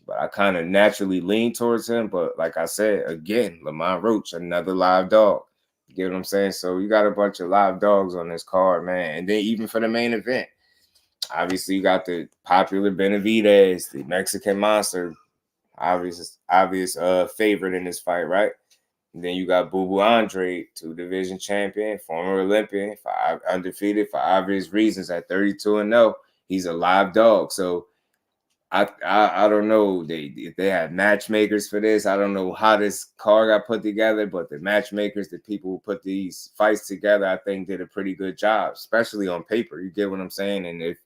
But I kind of naturally lean towards him. But like I said, again, Lamont Roach, another live dog. You get what I'm saying? So you got a bunch of live dogs on this card, man. And then even for the main event, obviously you got the popular Benavidez, the Mexican monster, obvious favorite in this fight, right? And then you got Boo Boo Andrade, 2-division champion, former Olympian, undefeated for obvious reasons at 32-0. He's a live dog. So I don't know if they had matchmakers for this. I don't know how this card got put together, but the matchmakers, the people who put these fights together, I think did a pretty good job, especially on paper. You get what I'm saying? And if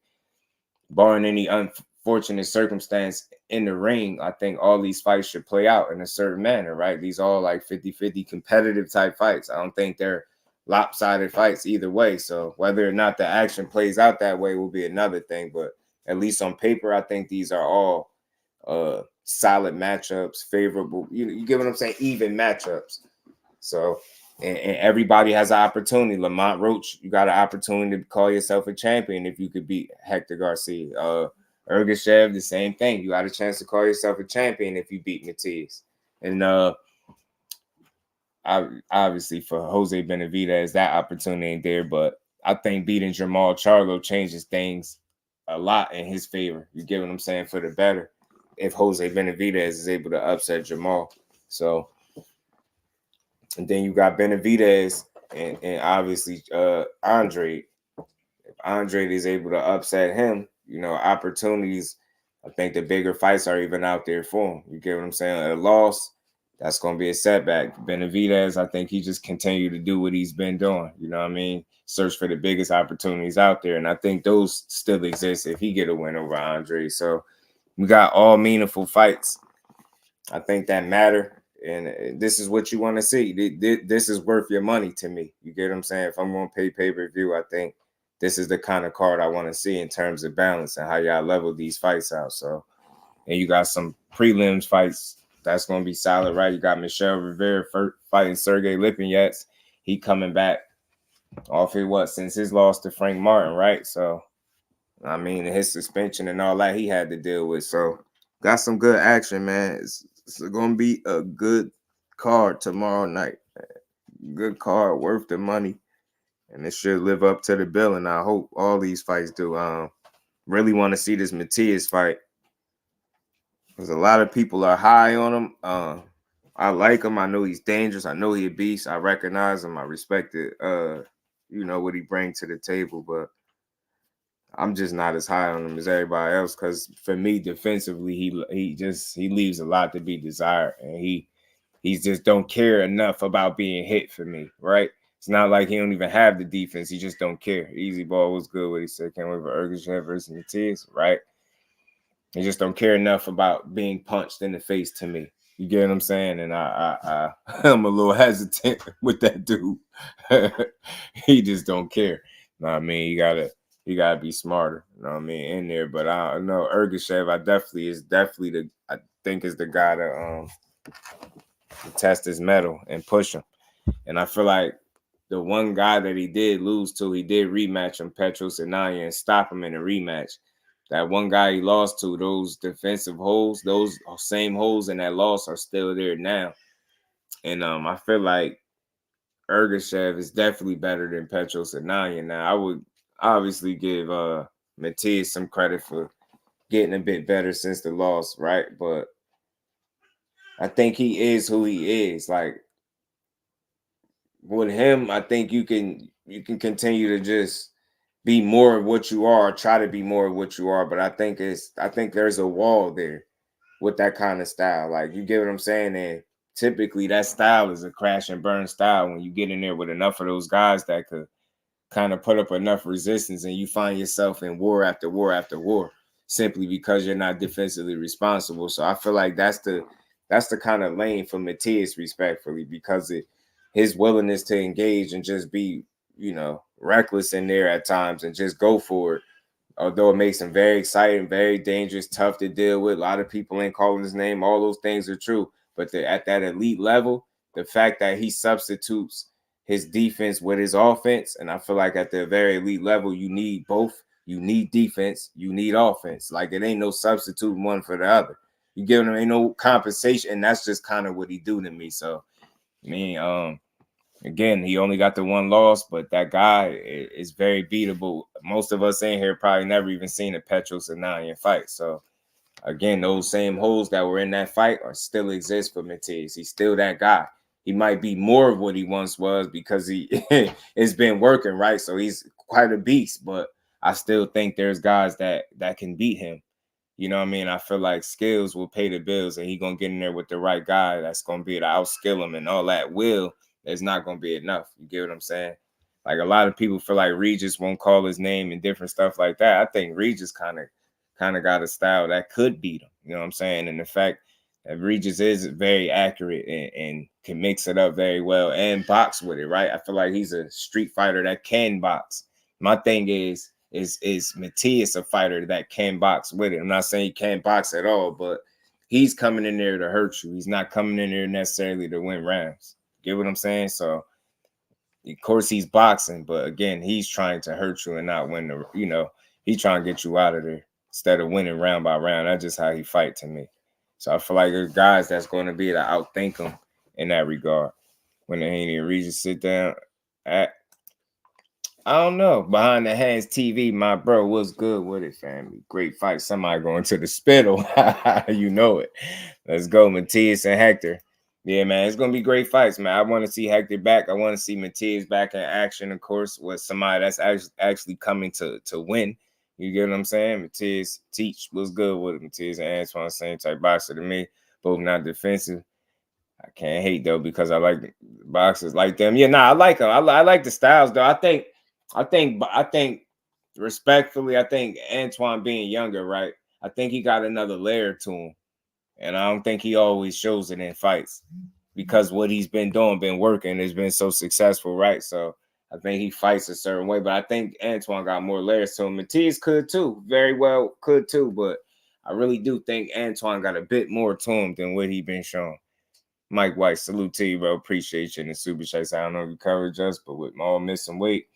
barring any unfortunate circumstance in the ring, I think all these fights should play out in a certain manner, right? These all like 50-50 competitive type fights. I don't think they're lopsided fights either way. So whether or not the action plays out that way will be another thing. But at least on paper, I think these are all solid matchups, favorable. You get what I'm saying? Even matchups. So And everybody has an opportunity. Lamont Roach, you got an opportunity to call yourself a champion if you could beat Hector Garcia. Ergashev, the same thing. You got a chance to call yourself a champion if you beat Matias. And obviously for Jose Benavidez, that opportunity ain't there. But I think beating Jermall Charlo changes things a lot in his favor. You get what I'm saying? For the better. If Jose Benavidez is able to upset Jermall. So, and then you got Benavidez and obviously Andrade. If Andrade is able to upset him, you know, opportunities, I think the bigger fights are even out there for him. You get what I'm saying? A loss, that's going to be a setback. Benavidez, I think he just continue to do what he's been doing. You know what I mean? Search for the biggest opportunities out there. And I think those still exist if he get a win over Andrade. So we got all meaningful fights. I think that matter. And this is what you want to see. This is worth your money to me. You get what I'm saying? If I'm going to pay pay-per-view, I think this is the kind of card I want to see in terms of balance and how y'all level these fights out. So, and you got some prelims fights that's going to be solid, right? You got Michelle Rivera fighting Sergey Lipinets. He coming back off since his loss to Frank Martin, right? So, I mean, his suspension and all that he had to deal with. So, got some good action, man. It's going to be a good card tomorrow night. Good card, worth the money. And it should live up to the bill. And I hope all these fights do. Really want to see this Matias fight. Because a lot of people are high on him. I like him. I know he's dangerous. I know he's a beast. I recognize him. I respect it. You know, what he brings to the table. But I'm just not as high on him as everybody else, because for me, defensively, he leaves a lot to be desired, and he just don't care enough about being hit for me, right? It's not like he don't even have the defense; he just don't care. Easy ball was good. What he said, can't wait for Ergashev versus Matias, right? He just don't care enough about being punched in the face to me. You get what I'm saying? And I'm a little hesitant with that dude. He just don't care. You know what I mean? You gotta be smarter, you know what I mean, in there. But I know Ergashev, I think is the guy to test his mettle and push him. And I feel like the one guy that he did lose to, he did rematch him, Petros Anaya, and stop him in a rematch. That one guy he lost to, those defensive holes, those same holes in that loss are still there now. And I feel like Ergashev is definitely better than Petros Anaya. Now, I would obviously give Matias some credit for getting a bit better since the loss, right? But I think he is who he is. Like, with him, I think you can continue to just be more of what you are, try to be more of what you are. But I think there's a wall there with that kind of style. Like, you get what I'm saying? And typically that style is a crash and burn style when you get in there with enough of those guys that could kind of put up enough resistance, and you find yourself in war after war after war simply because you're not defensively responsible. So I feel like that's the kind of lane for Matias, respectfully, because his willingness to engage and just be, you know, reckless in there at times and just go for it. Although it makes him very exciting, very dangerous, tough to deal with. A lot of people ain't calling his name. All those things are true. But at that elite level, the fact that he substitutes his defense with his offense, and I feel like at the very elite level, you need both. You need defense. You need offense. Like, it ain't no substitute one for the other. You give him ain't no compensation, and that's just kind of what he do to me. So, I mean, again, he only got the one loss, but that guy is very beatable. Most of us in here probably never even seen a Petros Anaya fight. So, again, those same holes that were in that fight are still exist for Matias. He's still that guy. He might be more of what he once was because he it's been working, right? So he's quite a beast, but I still think there's guys that can beat him. You know what I mean? I feel like skills will pay the bills, and he's going to get in there with the right guy that's going to be able to outskill him, and all that will is not going to be enough. You get what I'm saying? Like, a lot of people feel like Regis won't call his name and different stuff like that. I think Regis kind of got a style that could beat him. You know what I'm saying? And the fact that Regis is very accurate and can mix it up very well and box with it, right? I feel like he's a street fighter that can box. My thing is Matias a fighter that can box with it? I'm not saying he can't box at all, but he's coming in there to hurt you. He's not coming in there necessarily to win rounds. Get what I'm saying? So Of course, he's boxing, but again, he's trying to hurt you and not win the, he's trying to get you out of there instead of winning round by round. That's just how he fight to me. So I feel like there's guys that's going to be able to outthink him in that regard. When they ain't even reach to sit down at, I don't know. Behind the Hands TV, my bro, what's good with it, family? Great fight. Somebody going to the spittle. You know it. Let's go, Matias and Hector. Yeah, man, it's going to be great fights, man. I want to see Hector back. I want to see Matias back in action, of course, with somebody that's actually coming to win. You get what I'm saying? Matias, Teach, what's good with it? Matias and Antoine, same type boxer to me. Both not defensive. I can't hate, though, because I like boxers like them. Yeah, I like them. I like the styles, though. I think respectfully, I think Antoine being younger, right? I think he got another layer to him. And I don't think he always shows it in fights because what he's been doing, been working, has been so successful, right? So I think he fights a certain way, but I think Antoine got more layers to him. Matias could too, very well could too, but I really do think Antoine got a bit more to him than what he been shown. Mike White, salute to you, bro. Appreciate you in the super chase. I don't know if you covered us, but with all missing weight,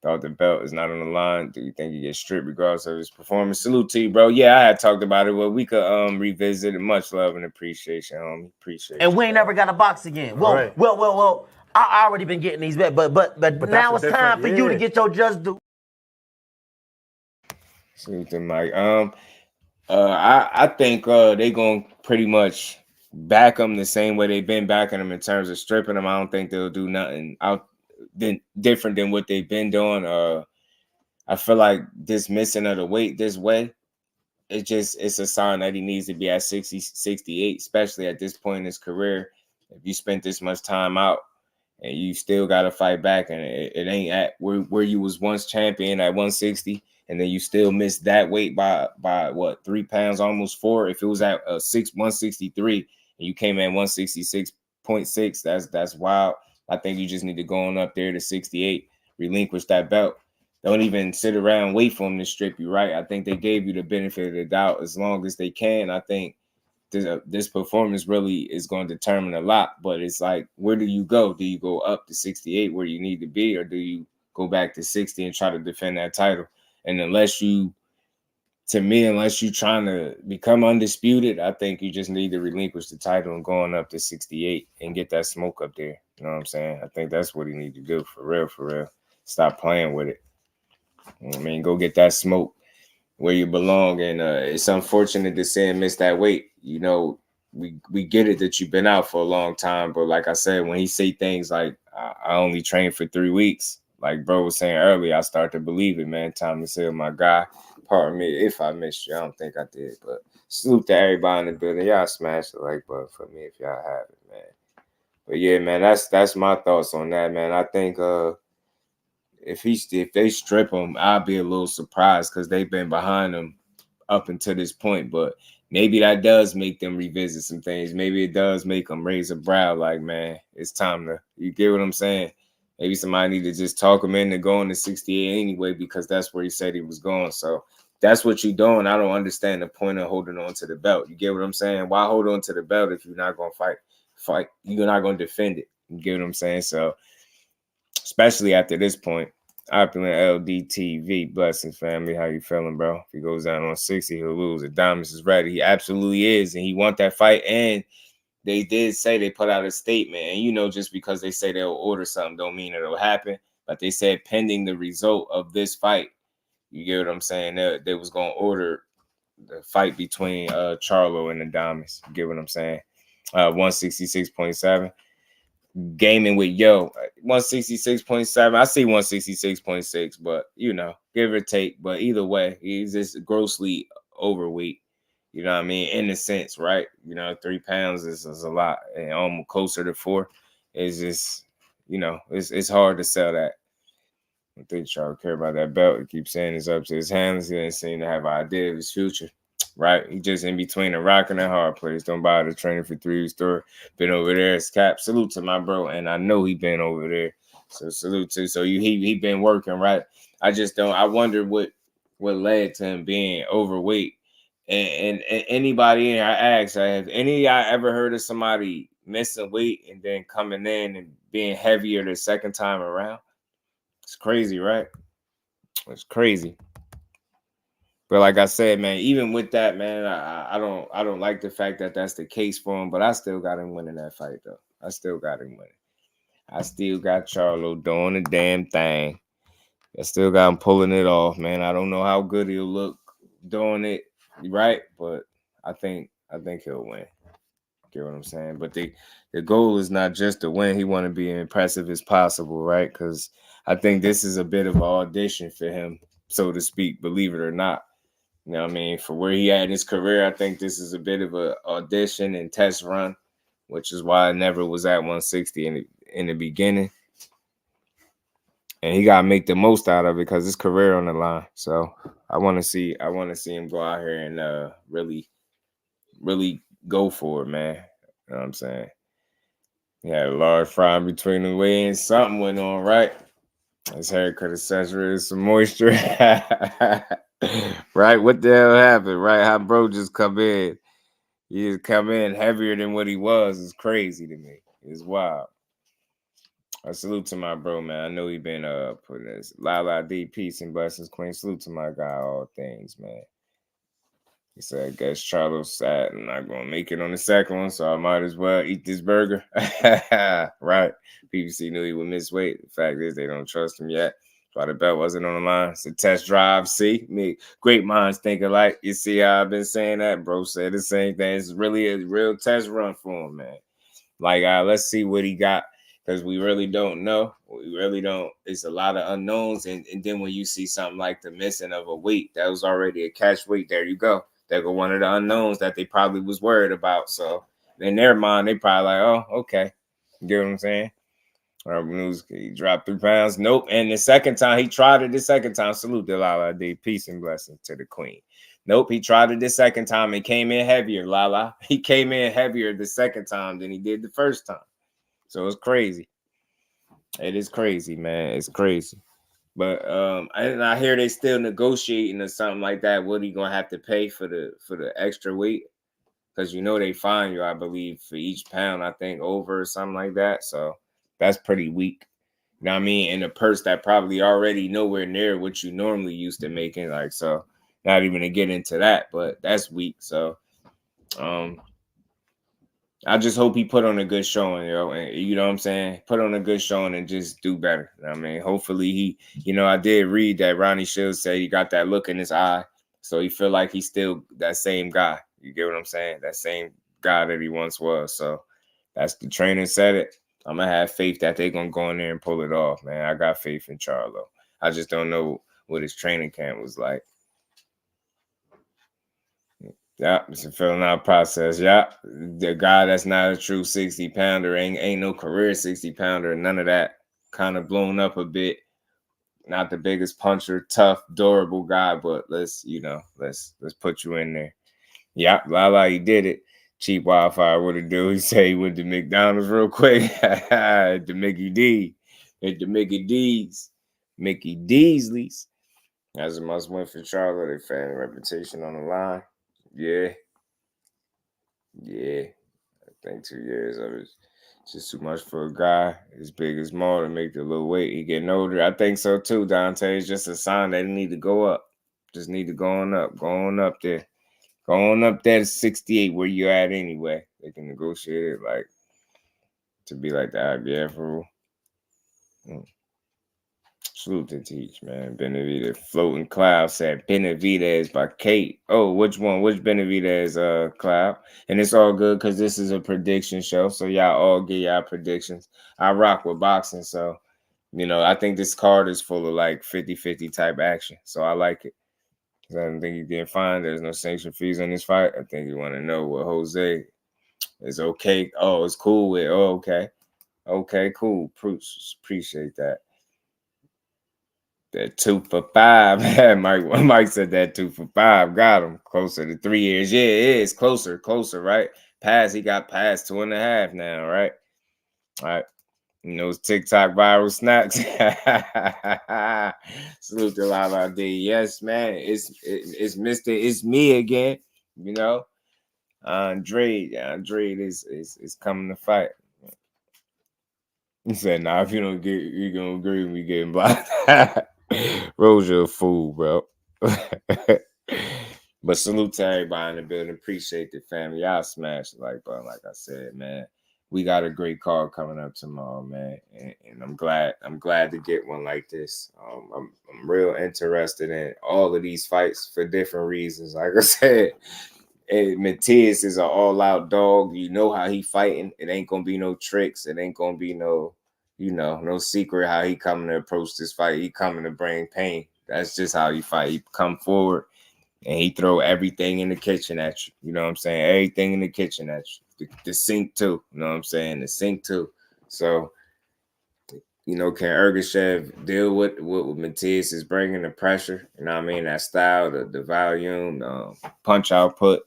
thought the belt is not on the line. Do you think he gets stripped regardless of his performance? Salute to you, bro. Yeah, I had talked about it. Well, we could revisit it. Much love and appreciation, homie. Appreciate and you, we ain't never got a box again. Well. I already been getting these bets, but now it's time for you to get your just due. Salute to Mike. I think they gonna pretty much back them the same way they've been backing them in terms of stripping them. I don't think they'll do nothing different than what they've been doing. I feel like this missing of the weight this way, it's a sign that he needs to be at 60, 68, especially at this point in his career. If you spent this much time out and you still got to fight back, and it ain't at where you was once champion at 160, and then you still missed that weight by what, 3 pounds, almost 4. If it was at 163 and you came in 166.6, that's wild. I think you just need to go on up there to 68, relinquish that belt. Don't even sit around and wait for them to strip you, right? I think they gave you the benefit of the doubt as long as they can. I think this performance really is going to determine a lot, but it's like, where do you go? Do you go up to 68 where you need to be, or do you go back to 60 and try to defend that title? And unless you're trying to become undisputed, I think you just need to relinquish the title and going up to 68 and get that smoke up there. You know what I'm saying? I think that's what he need to do, for real. Stop playing with it. I mean, go get that smoke where you belong. And it's unfortunate to say and miss that weight. You know, we get it that you've been out for a long time, but like I said, when he say things like, I only trained for 3 weeks, like bro was saying earlier, I start to believe it, man. Thomas Hill, my guy. Pardon me if I missed you. I don't think I did, but salute to everybody in the building. Y'all smash the like button for me if y'all have it, man. But yeah, man, that's my thoughts on that, man. I think if they strip him, I'll be a little surprised because they've been behind him up until this point. But maybe that does make them revisit some things. Maybe it does make them raise a brow, like, man, it's time to, you get what I'm saying? Maybe somebody need to just talk him into going to 68 anyway, because that's where he said he was going. So that's what you're doing. I don't understand the point of holding on to the belt. You get what I'm saying? Why hold on to the belt if you're not going to fight? You're not going to defend it. You get what I'm saying? So especially after this point, Opulent LDTV, blessings, family. How you feeling, bro? If he goes down on 60, he'll lose. Adamas is ready. He absolutely is, and he want that fight. And they did say they put out a statement, and you know, just because they say they'll order something don't mean it'll happen. But they said pending the result of this fight, you get what I'm saying? They was gonna order the fight between Charlo and Adamas. You get what I'm saying? 166.7. Gaming with 166.7. I see 166.6, but you know, give or take. But either way, he's just grossly overweight. You know what I mean? In a sense, right? You know, 3 pounds is a lot, and almost closer to 4. It's just, you know, it's hard to sell that. I think Charles care about that belt. He keeps saying it's up to his hands. He doesn't seem to have an idea of his future. Right, he just in between a rock and a hard place. Don't buy the training for 3 weeks store. Been over there. It's Cap. Salute to my bro, and I know he been over there. So salute to. So he been working, right? I just don't. I wonder what led to him being overweight. And anybody in here, I ask, have any of y'all ever heard of somebody missing weight and then coming in and being heavier the second time around. It's crazy, right? It's crazy. But like I said, man, even with that, man, I don't like the fact that that's the case for him. But I still got him winning that fight, though. I still got him winning. I still got Charlo doing the damn thing. I still got him pulling it off, man. I don't know how good he'll look doing it, right? But I think he'll win. Get what I'm saying? But the goal is not just to win. He want to be impressive as possible, right? Because I think this is a bit of an audition for him, so to speak, believe it or not. You know what I mean? For where he at in his career, I think this is a bit of an audition and test run, which is why I never was at 160 in the beginning. And he gotta make the most out of it because his career on the line. So I want to see him go out here and really go for it, man. You know what I'm saying? He had a large fry in between the weigh-ins. Something went on, right? His hair could have saturated some moisture. Right? What the hell happened? Right? How bro just come in? He just come in heavier than what he was. It's crazy to me. It's wild. I salute to my bro, man. I know he been putting this. La D, peace and blessings, Queen. Salute to my guy, all things, man. He said, I guess Charlo's sad. I'm not going to make it on the second one, so I might as well eat this burger. Right. PBC knew he would miss weight. The fact is they don't trust him yet. That's why the belt wasn't on the line. It's a test drive. See? Me, great minds think alike. You see how I've been saying that? Bro said the same thing. It's really a real test run for him, man. Like, let's see what he got. Because we really don't know. We really don't. It's a lot of unknowns. And then when you see something like the missing of a weight, that was already a catch weight. There you go. There go one of the unknowns that they probably was worried about. So in their mind, they probably like, oh, okay. You get what I'm saying? News, he dropped 3 pounds. Nope. And the second time, he tried it the second time. Salute to Lala D. Peace and blessings to the queen. Nope. He tried it the second time and came in heavier, Lala. He came in heavier the second time than he did the first time. So it's crazy. It is crazy, man. It's crazy. But I hear they still negotiating or something like that. What are you gonna have to pay for the extra weight? Because you know they fine you, I believe, for each pound, I think, over or something like that. So that's pretty weak. You know what I mean? And a purse that probably already nowhere near what you normally used to making. Like, so not even to get into that, but that's weak. So I just hope he put on a good showing, yo. And you know what I'm saying? Put on a good showing and just do better. I mean, hopefully he, I did read that Ronnie Shields said he got that look in his eye. So he feel like he's still that same guy. You get what I'm saying? That same guy that he once was. So that's the trainer said it. I'm going to have faith that they're going to go in there and pull it off, man. I got faith in Charlo. I just don't know what his training camp was like. Yeah, it's a filling out process. Yeah, the guy that's not a true 60-pounder ain't no career 60-pounder. None of that. Kind of blown up a bit. Not the biggest puncher, tough, durable guy, but let's put you in there. Yeah, Lala, he did it. Cheap Wildfire, what it do? He said he went to McDonald's real quick. At the Mickey D. At the Mickey D's. Mickey Deasley's. As a must win for Charlo, their fan reputation on the line. Yeah. I think 2 years of it. It's just too much for a guy as big as Maul to make the little weight. He getting older. I think so too, Dante. It's just a sign that he need to go up. Just need to go on up there. Go on up there to 68 where you at anyway. They can negotiate it like to be like the IBF rule. Salute to teach, man. Benavidez. Floating Cloud said Benavidez by Kate. Oh, which one? Which Benavidez, Cloud? And it's all good because this is a prediction show. So y'all all get y'all predictions. I rock with boxing. So, I think this card is full of like 50-50 type action. So I like it. I don't think he's getting fined. There's no sanction fees on this fight. I think you want to know what Jose is okay. Oh, it's cool with. Oh, okay. Okay, cool. Appreciate that. That 2 for 5. Mike said that 2 for 5 got him closer to 3 years. Yeah, it is closer, right? He got past 2.5 now, right? All right. Those TikTok viral snacks. Salute to Lala D. Yes, man. It's Mr. It's me again. Andrade is coming to fight. He said, nah, if you don't get, you gonna agree with me getting blocked. Roja a fool, bro. But salute to everybody in the building. Appreciate the family. Y'all smash the like button, like I said, man. We got a great card coming up tomorrow, man, and I'm glad to get one like this. I'm real interested in all of these fights for different reasons. Like I said, Matias is an all-out dog. You know how he fighting. It ain't gonna be no tricks. It ain't gonna be no, no secret how he coming to approach this fight. He coming to bring pain. That's just how he fight. He come forward and he throw everything in the kitchen at you. You know what I'm saying? Everything in the kitchen at you. The sink too. You know what I'm saying? The sink too. So, can Ergashev deal with what Matias is bringing, the pressure? You know what I mean? That style, the volume, punch output,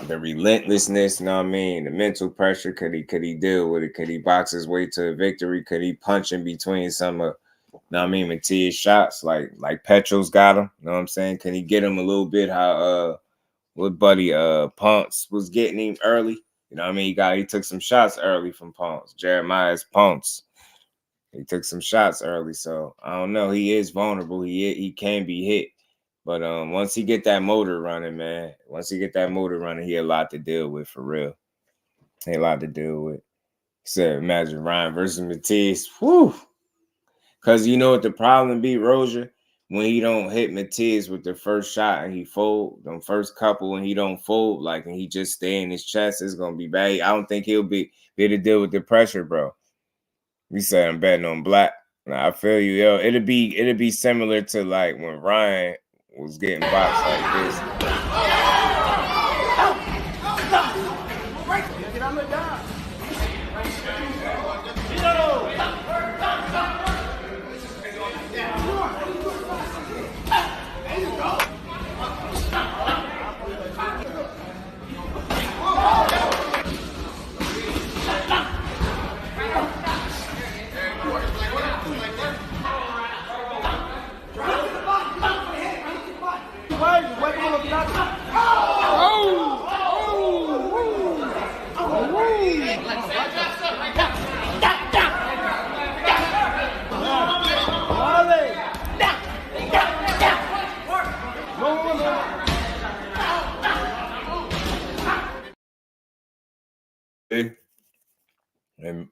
the relentlessness, you know what I mean? The mental pressure. Could he deal with it? Could he box his way to a victory? Could he punch in between some of, Matias shots like Petro's got him? You know what I'm saying? Can he get him a little bit how what buddy Ponce was getting him early? You know what I mean? He took some shots early from Ponce. Jeremiah's Ponce. He took some shots early. So I don't know. He is vulnerable. He can be hit. But once he get that motor running, man, he a lot to deal with for real. He a lot to deal with. He said, imagine Ryan versus Matias. Whew. Because you know what the problem be, Roja? When he don't hit Matias with the first shot and he fold, them first couple and he don't fold, and he just stay in his chest, it's going to be bad. I don't think he'll be able to deal with the pressure, bro. We said I'm betting on black. Nah, I feel you, yo. It'll be similar to like when Ryan was getting boxed like this.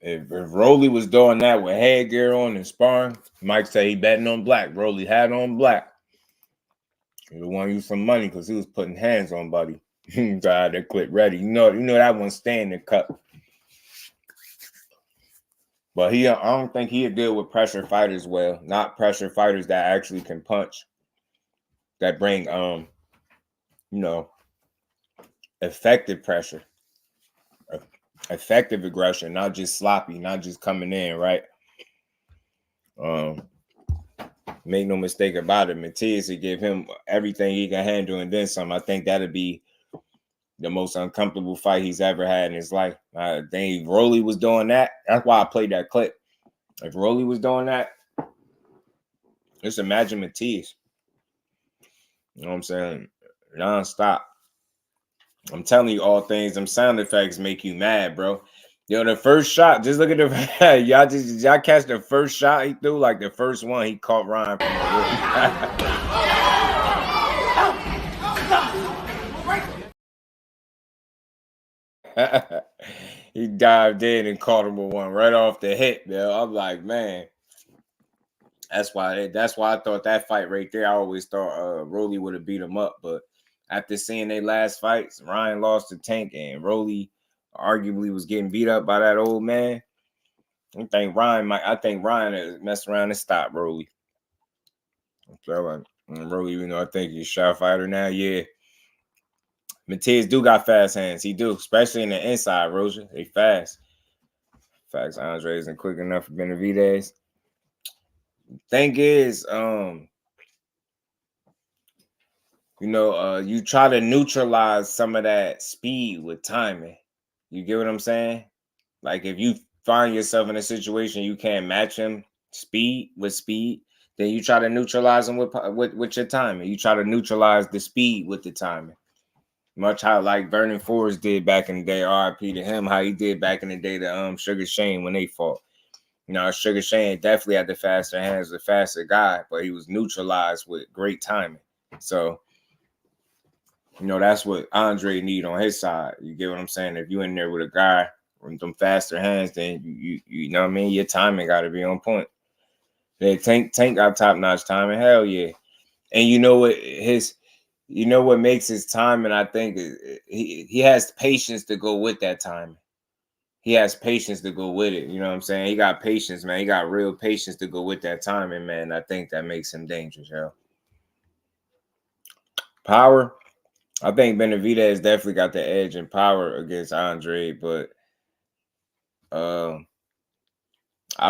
If Rolly was doing that with headgear on and sparring, Mike say he betting on black. Rolly had on black. He want to use some money because he was putting hands on buddy. Got that clip ready. You know that one stay in the cup. But I don't think he'll deal with pressure fighters well. Not pressure fighters that actually can punch. That bring effective pressure. Effective aggression, not just sloppy, not just coming in, right? Make no mistake about it. Matias will give him everything he can handle and then some. I think that'll be the most uncomfortable fight he's ever had in his life. I think if Rolly was doing that, that's why I played that clip. If Rolly was doing that, just imagine Matias. You know what I'm saying? Non-stop. I'm telling you all things. Them sound effects make you mad, bro. Yo, the first shot, just look at the y'all catch the first shot he threw, like the first one he caught Ryan from the roof. He dived in and caught him with one right off the hip, yo. I'm like, man. That's why I thought that fight right there. I always thought Rolly would have beat him up, but after seeing their last fights, Ryan lost to Tank and Rolly arguably was getting beat up by that old man. I think Ryan has messed around and stopped Rolly. So Rolly, I think he's a shot fighter now. Yeah. Matias do got fast hands. He do, especially in the inside, Roja. They fast. Facts, Andre isn't quick enough for Benavidez. Thing is, you try to neutralize some of that speed with timing. You get what I'm saying? Like if you find yourself in a situation you can't match him speed with speed, then you try to neutralize him with your timing. You try to neutralize the speed with the timing. Much how like Vernon Forrest did back in the day, RIP to him, how he did back in the day to Sugar Shane when they fought. You know, Sugar Shane definitely had the faster hands, the faster guy, but he was neutralized with great timing. So, you know, that's what Andre need on his side. You get what I'm saying? If you in there with a guy with them faster hands, then you know what I mean? Your timing got to be on point. Yeah, Tank got top-notch timing. Hell yeah. And you know what makes his timing, I think, he has patience to go with that timing. He has patience to go with it. You know what I'm saying? He got patience, man. He got real patience to go with that timing, man. I think that makes him dangerous, yo. Power. I think Benavidez definitely got the edge in power against Andre, but I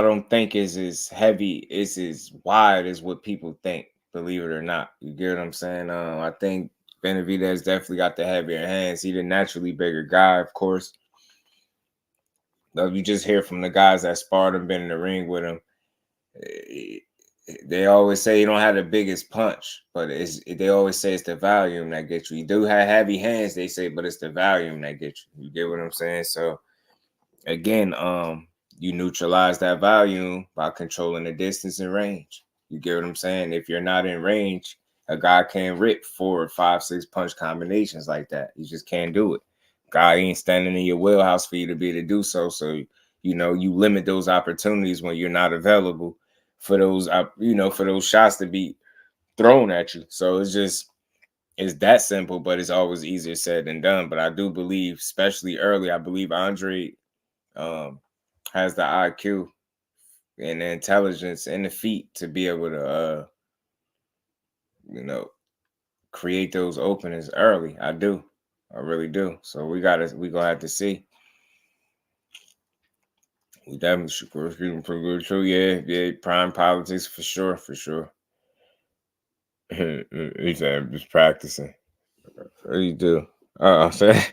don't think it's as heavy, it's as wide as what people think, believe it or not. You get what I'm saying? I think Benavidez definitely got the heavier hands. He's a naturally bigger guy, of course. You just hear from the guys that sparred him, been in the ring with him. They always say you don't have the biggest punch, but they always say it's the volume that gets you. You do have heavy hands, they say, but it's the volume that gets you. You get what I'm saying? So again, you neutralize that volume by controlling the distance and range. You get what I'm saying? If you're not in range, a guy can't rip 4, 5, 6 punch combinations like that. You just can't do it. Guy ain't standing in your wheelhouse for you to be able to do so. So, you know, you limit those opportunities when you're not available for those, for those shots to be thrown at you. So it's that simple, but it's always easier said than done. But I do believe, especially early, I believe Andre has the IQ and the intelligence and the feet to be able to, create those openings early. I do. I really do. So we gonna have to see. We definitely should pretty true. Yeah, prime politics for sure. He said, I'm just practicing. What do you do? I'm saying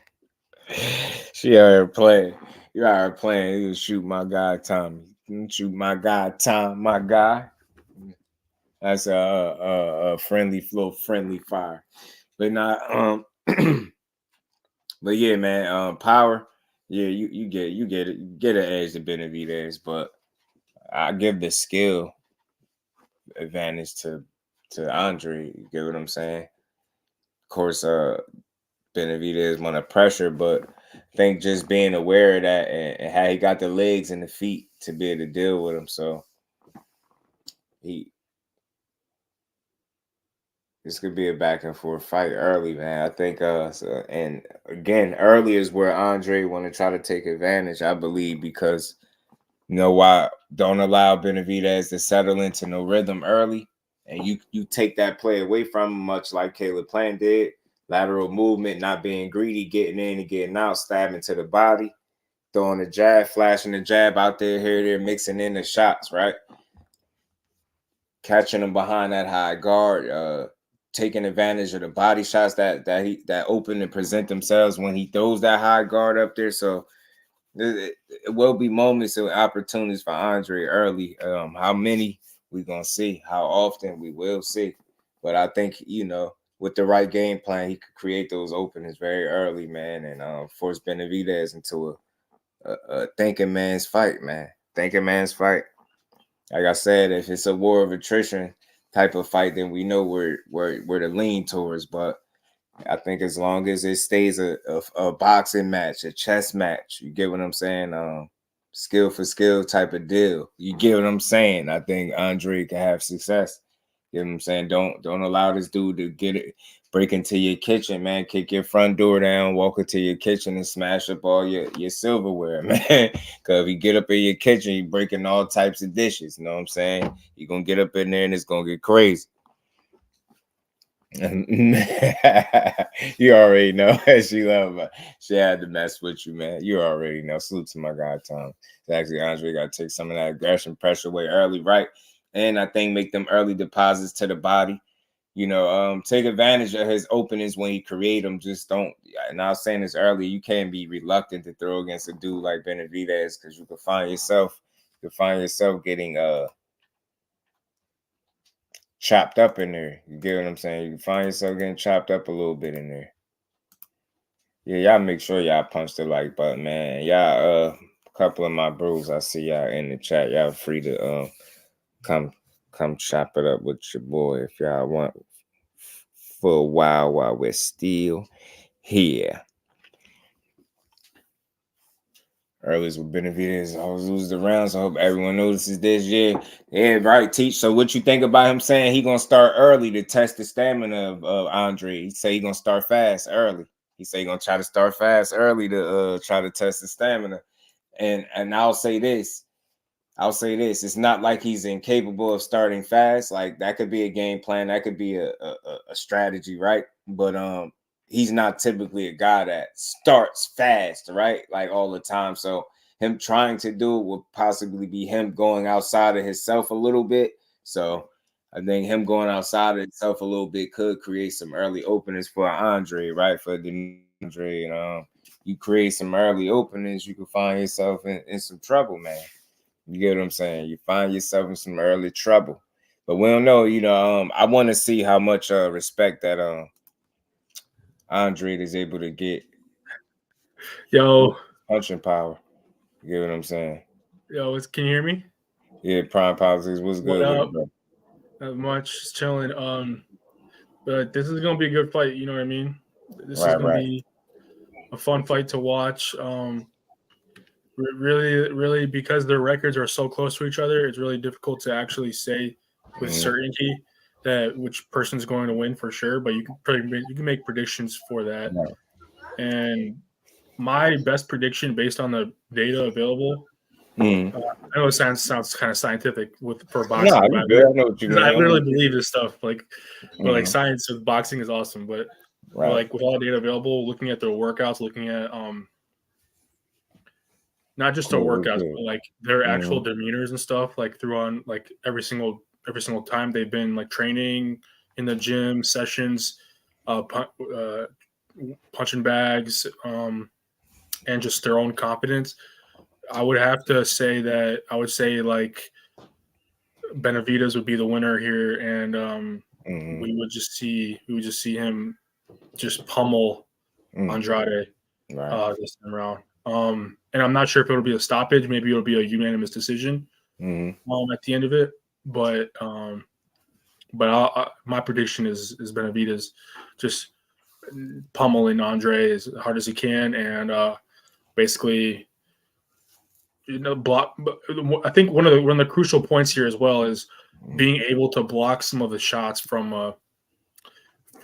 she out here playing. You out here playing. You shoot my guy Tommy. Shoot my guy Tom, my guy. That's a friendly flow, friendly fire. But not but yeah, man, power. Yeah, you get it. You get an edge to Benavidez, but I give the skill advantage to Andre. You get what I'm saying? Of course, Benavidez want to pressure, but I think just being aware of that and how he got the legs and the feet to be able to deal with him. So this could be a back and forth fight early, man. I think and again, early is where Andre want to try to take advantage, I believe, because you know why don't allow Benavidez to settle into no rhythm early, and you take that play away from him, much like Caleb Plant did. Lateral movement, not being greedy, getting in and getting out, stabbing to the body, throwing the jab, flashing the jab out there, here, there, mixing in the shots, right? Catching him behind that high guard, taking advantage of the body shots that open and present themselves when he throws that high guard up there. So it will be moments of opportunities for Andre early. How many we gonna see? How often we will see? But I think with the right game plan, he could create those openings very early, man, and force Benavidez into a thinking man's fight, man. Thinking man's fight. Like I said, if it's a war of attrition type of fight, then we know where to lean towards. But I think as long as it stays a boxing match, a chess match, you get what I'm saying? Skill for skill type of deal. You get what I'm saying? I think Andre can have success. You know what I'm saying? Don't allow this dude to break into your kitchen, man. Kick your front door down, walk into your kitchen and smash up all your silverware, man. Because if you get up in your kitchen, you're breaking all types of dishes. You know what I'm saying? You're going to get up in there and it's going to get crazy. You already know. She had to mess with you, man. You already know. Salute to my guy, Tom. Actually, Andre got to take some of that aggression pressure away early, right? And I think make them early deposits to the body. Take advantage of his openings when he create them. Just don't. And I was saying this earlier. You can't be reluctant to throw against a dude like Benavidez because you can find yourself getting chopped up in there. You get what I'm saying? You can find yourself getting chopped up a little bit in there. Yeah, y'all make sure y'all punch the like button, man. Y'all, a couple of my bros, I see y'all in the chat. Y'all free to come chop it up with your boy if y'all want for a while we're still here. Earliest with Benavidez, I was losing the rounds. I hope everyone notices this. Yeah, right, Teach. So what you think about him saying he gonna start early to test the stamina of Andre? He say he gonna start fast early. He say he gonna try to start fast early to try to test the stamina. And I'll say this. It's not like he's incapable of starting fast. Like that could be a game plan. That could be a strategy, right? But he's not typically a guy that starts fast, right? Like all the time. So him trying to do it would possibly be him going outside of himself a little bit. So I think him going outside of himself a little bit could create some early openings for Andre, right? For Andre, you create some early openings, you can find yourself in some trouble, man. You get what I'm saying? You find yourself in some early trouble. But we don't know, I want to see how much respect that Andre is able to get. Yo. Punching power. You get what I'm saying? Yo, can you hear me? Yeah, Prime Politics. What's good with it, bro? Not much. Just chilling. But this is gonna be a good fight, you know what I mean? This is gonna be a fun fight to watch. Really, because their records are so close to each other, it's really difficult to actually say with certainty that which person's going to win for sure. But you can make predictions for that. Right. And my best prediction based on the data available, I know it sounds kind of scientific for boxing. No, I really believe this stuff. But like science with boxing is awesome. But like with all the data available, looking at their workouts, looking at not just their workouts, but like their actual demeanors and stuff, like like every single time they've been like training in the gym sessions, punching bags, and just their own confidence. I would have to say that I would say like Benavidez would be the winner here, and we would just see him just pummel Andrade this time around. And I'm not sure if it'll be a stoppage. Maybe it'll be a unanimous decision at the end of it. But my prediction is Benavidez just pummeling Andre as hard as he can, and basically, block. I think one of the crucial points here as well is being able to block some of the shots from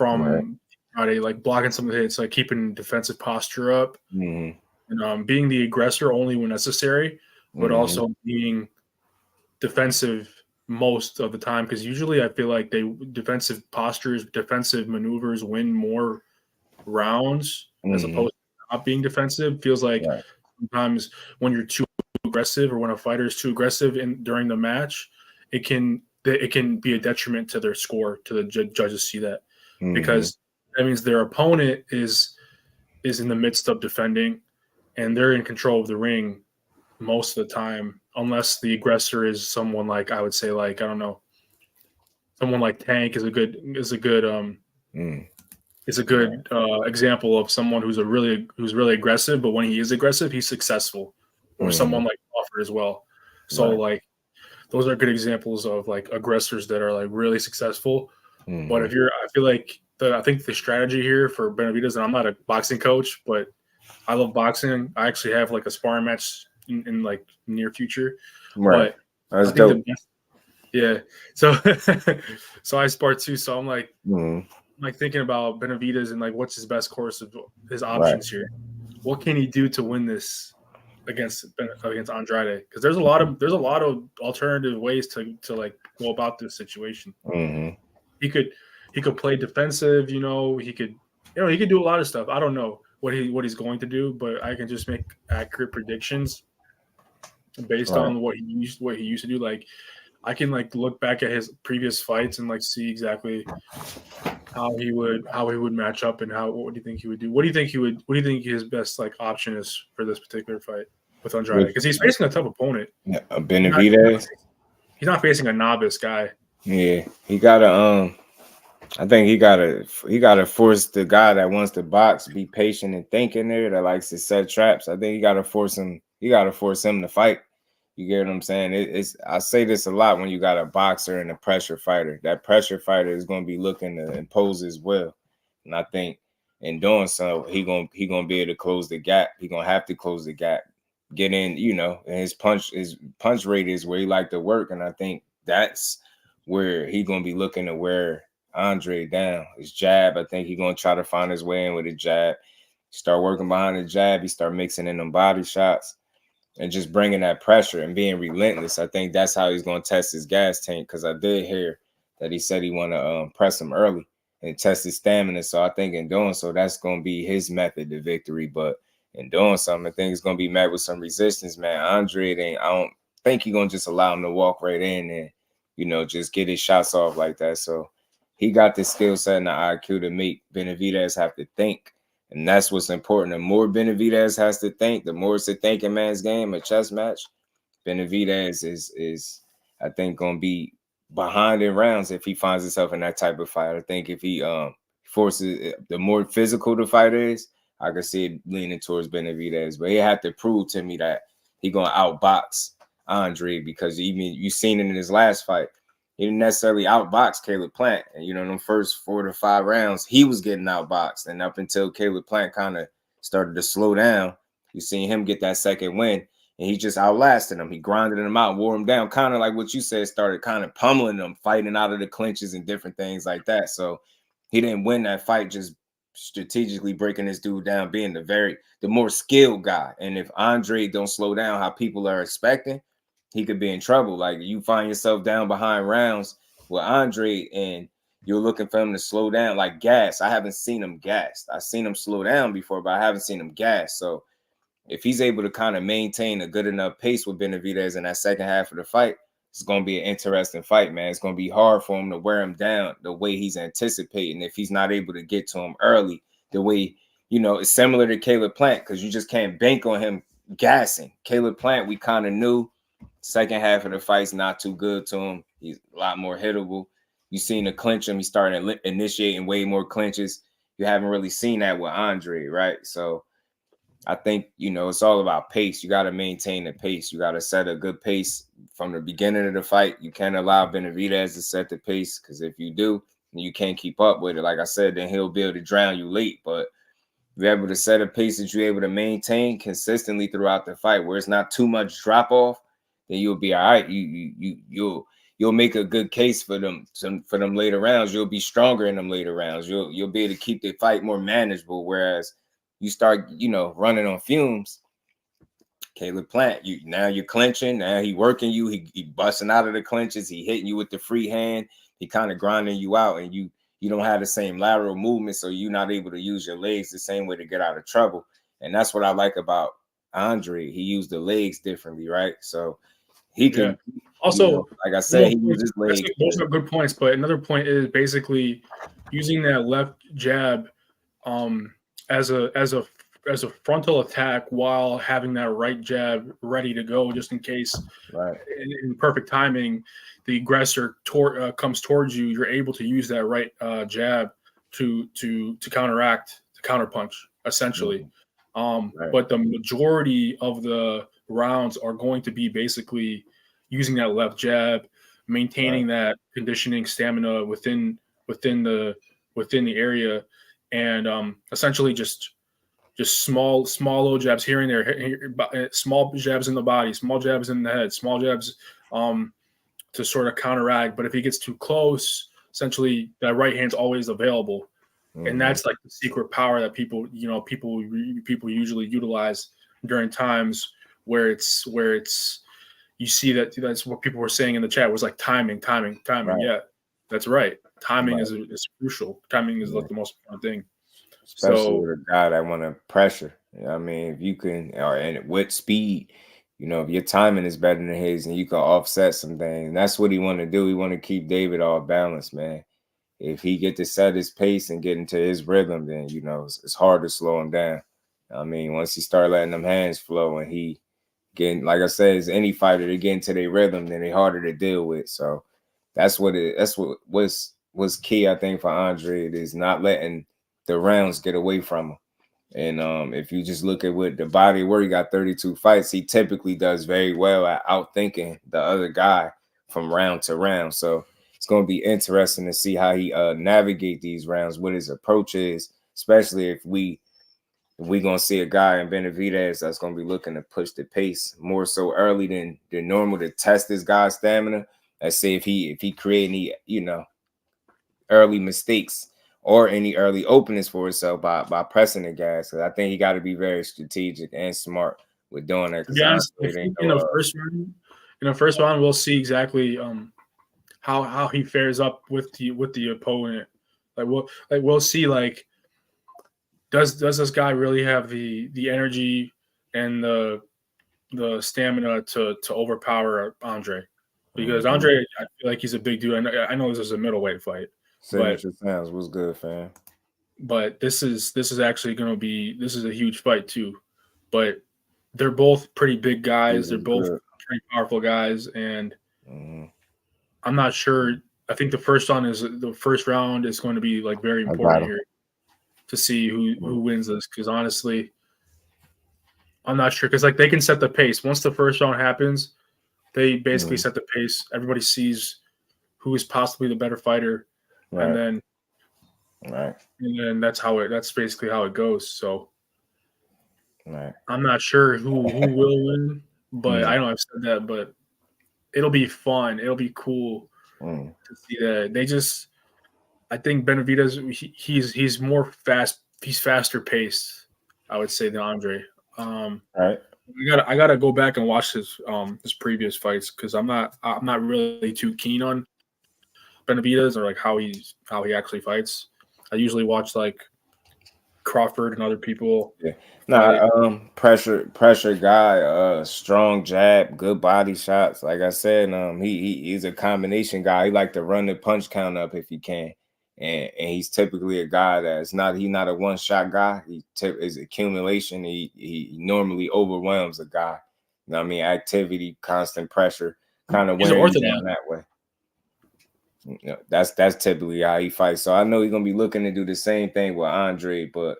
Andrade, like blocking some of the hits, like keeping defensive posture up. And being the aggressor only when necessary, but also being defensive most of the time. Because usually I feel like defensive postures, defensive maneuvers win more rounds as opposed to not being defensive. Feels like sometimes when you're too aggressive or when a fighter is too aggressive during the match, it can be a detriment to their score. To the judges see that because that means their opponent is in the midst of defending. And they're in control of the ring most of the time, unless the aggressor is someone like, I would say, like, I don't know, someone like Tank is a good example of someone who's really aggressive, but when he is aggressive, he's successful. Or someone like Crawford as well. So like those are good examples of like aggressors that are like really successful. But I feel like I think the strategy here for Benavidez, and I'm not a boxing coach, but I love boxing. I actually have like a sparring match in like near future. Right. But that's dope. Yeah. So I spar too. So I'm like, like thinking about Benavidez and like what's his best course of his options here. What can he do to win this against Andrade? Because there's a lot of alternative ways to like go about this situation. He could play defensive. He could do a lot of stuff. I don't know what he's going to do, but I can just make accurate predictions based on what he used to do. Like I can like look back at his previous fights and like see exactly how he would match up and what do you think he would do? What do you think his best like option is for this particular fight with Andrade? Because he's facing a tough opponent. Benavidez. He's not facing a novice guy. Yeah, he got a I think he gotta force the guy that wants to box, be patient and think in there, that likes to set traps. I think he gotta force him. He gotta force him to fight. You get what I'm saying? I say this a lot when you got a boxer and a pressure fighter. That pressure fighter is going to be looking to impose his will, and I think in doing so, he gonna be able to close the gap. He gonna have to close the gap, get in, and his punch rate is where he like to work, and I think that's where he gonna be looking to wear Andre down. His jab, I think he gonna try to find his way in with a jab. Start working behind the jab. He start mixing in them body shots and just bringing that pressure and being relentless. I think that's how he's going to test his gas tank, because I did hear that he said he want to press him early and test his stamina. So I think in doing so, that's going to be his method to victory. But in doing something, I think it's going to be met with some resistance, man. Andre, I don't think he's going to just allow him to walk right in and, just get his shots off like that. So he got the skill set and the IQ to make Benavidez have to think. And that's what's important. The more Benavidez has to think, the more it's a thinking man's game, a chess match. Benavidez is I think, going to be behind in rounds if he finds himself in that type of fight. I think if he forces, the more physical the fight is, I can see it leaning towards Benavidez. But he had to prove to me that he going to outbox Andre, because even you seen it in his last fight. He didn't necessarily outbox Caleb Plant. And, in the first 4 to 5 rounds, he was getting outboxed. And up until Caleb Plant kind of started to slow down, you seen him get that second win. And he just outlasted him. He grinded him out, wore him down, kind of like what you said, started kind of pummeling him, fighting out of the clinches and different things like that. So he didn't win that fight just strategically breaking this dude down, being the more skilled guy. And if Andre don't slow down how people are expecting, he could be in trouble. Like, you find yourself down behind rounds with Andre and you're looking for him to slow down, like gas. I haven't seen him gassed. I've seen him slow down before, but I haven't seen him gas. So if he's able to kind of maintain a good enough pace with Benavidez in that second half of the fight, it's going to be an interesting fight, man. It's going to be hard for him to wear him down the way he's anticipating if he's not able to get to him early, the way, it's similar to Caleb Plant, because you just can't bank on him gassing. Caleb Plant, we kind of knew second half of the fight's not too good to him. He's a lot more hittable. You seen the clinch him. He started initiating way more clinches. You haven't really seen that with Andre, right? So I think, it's all about pace. You got to maintain the pace. You got to set a good pace from the beginning of the fight. You can't allow Benavidez to set the pace, because if you do, and you can't keep up with it, like I said, then he'll be able to drown you late. But if you're able to set a pace that you're able to maintain consistently throughout the fight, where it's not too much drop off, then you'll be all right. You'll make a good case for them later rounds. You'll be stronger in them later rounds. You'll be able to keep the fight more manageable. Whereas you start, running on fumes. Caleb Plant, now you're clinching. Now he working you. He busting out of the clinches. He hitting you with the free hand. He kind of grinding you out, and you don't have the same lateral movement, so you're not able to use your legs the same way to get out of trouble. And that's what I like about Andre. He used the legs differently, right? So he can also, like I said, he uses legs. Those are good points, but another point is basically using that left jab as a frontal attack while having that right jab ready to go, just in case, right, in perfect timing, the aggressor comes towards you. You're able to use that right jab to counteract, to counterpunch, essentially. Right. But the majority of the rounds are going to be basically using that left jab, maintaining that conditioning stamina within the area, and essentially just small little jabs here and there, small jabs in the body, small jabs in the head, small jabs to sort of counteract. But if he gets too close, essentially that right hand's always available. And that's like the secret power that people usually utilize during times where it's you see that's what people were saying in the chat was like timing. Right. Yeah, that's right. Timing is crucial. Timing is like the most important thing. Especially with a guy that want to pressure. I mean, if you can, and with speed, if your timing is better than his and you can offset some things, that's what he want to do. He want to keep David all balanced, man. If he get to set his pace and get into his rhythm, then, it's hard to slow him down. I mean, once he start letting them hands flow and he getting, like I said, as any fighter, they get into their rhythm, then they're harder to deal with. So that's what's was key, I think, for Andrade is not letting the rounds get away from him. And if you just look at what the body where he got 32 fights, he typically does very well at outthinking the other guy from round to round. So it's going to be interesting to see how he navigate these rounds, what his approach is, especially if we're going to see a guy in Benavidez that's going to be looking to push the pace more so early than normal to test this guy's stamina. Let's see if he create any, early mistakes or any early openings for himself by pressing the gas. So I think he got to be very strategic and smart with doing that. Yes, in the first round, we'll see exactly how he fares up with the opponent. We'll see does this guy really have the energy and the stamina to overpower Andre? Because Andre, I feel like he's a big dude. I know this is a middleweight fight. Signature sounds was good, fam. But this is actually going to be – this is a huge fight too. But they're both pretty big guys. They're both pretty powerful guys. And I'm not sure. I think the first round is going to be very important here to see who wins this. Because honestly, I'm not sure. Because they can set the pace. Once the first round happens, they basically set the pace. Everybody sees who is possibly the better fighter. Right. And then that's basically how it goes. So I'm not sure who will win, but I know I've said that, but it'll be fun. It'll be cool to see that. I think Benavidez, he's more fast. He's faster paced, I would say, than Andre. Right. I gotta go back and watch his previous fights because I'm not really too keen on Benavidez or how he actually fights. I usually watch Crawford and other people. Yeah. Pressure guy, strong jab, good body shots. Like I said, he's a combination guy. He like to run the punch count up if he can. And he's typically a guy he's not a one-shot guy. He is accumulation. He normally overwhelms a guy. You know what I mean? Activity, constant pressure, kind of wearing him down that way. That's typically how he fights. So I know he's gonna be looking to do the same thing with Andre. But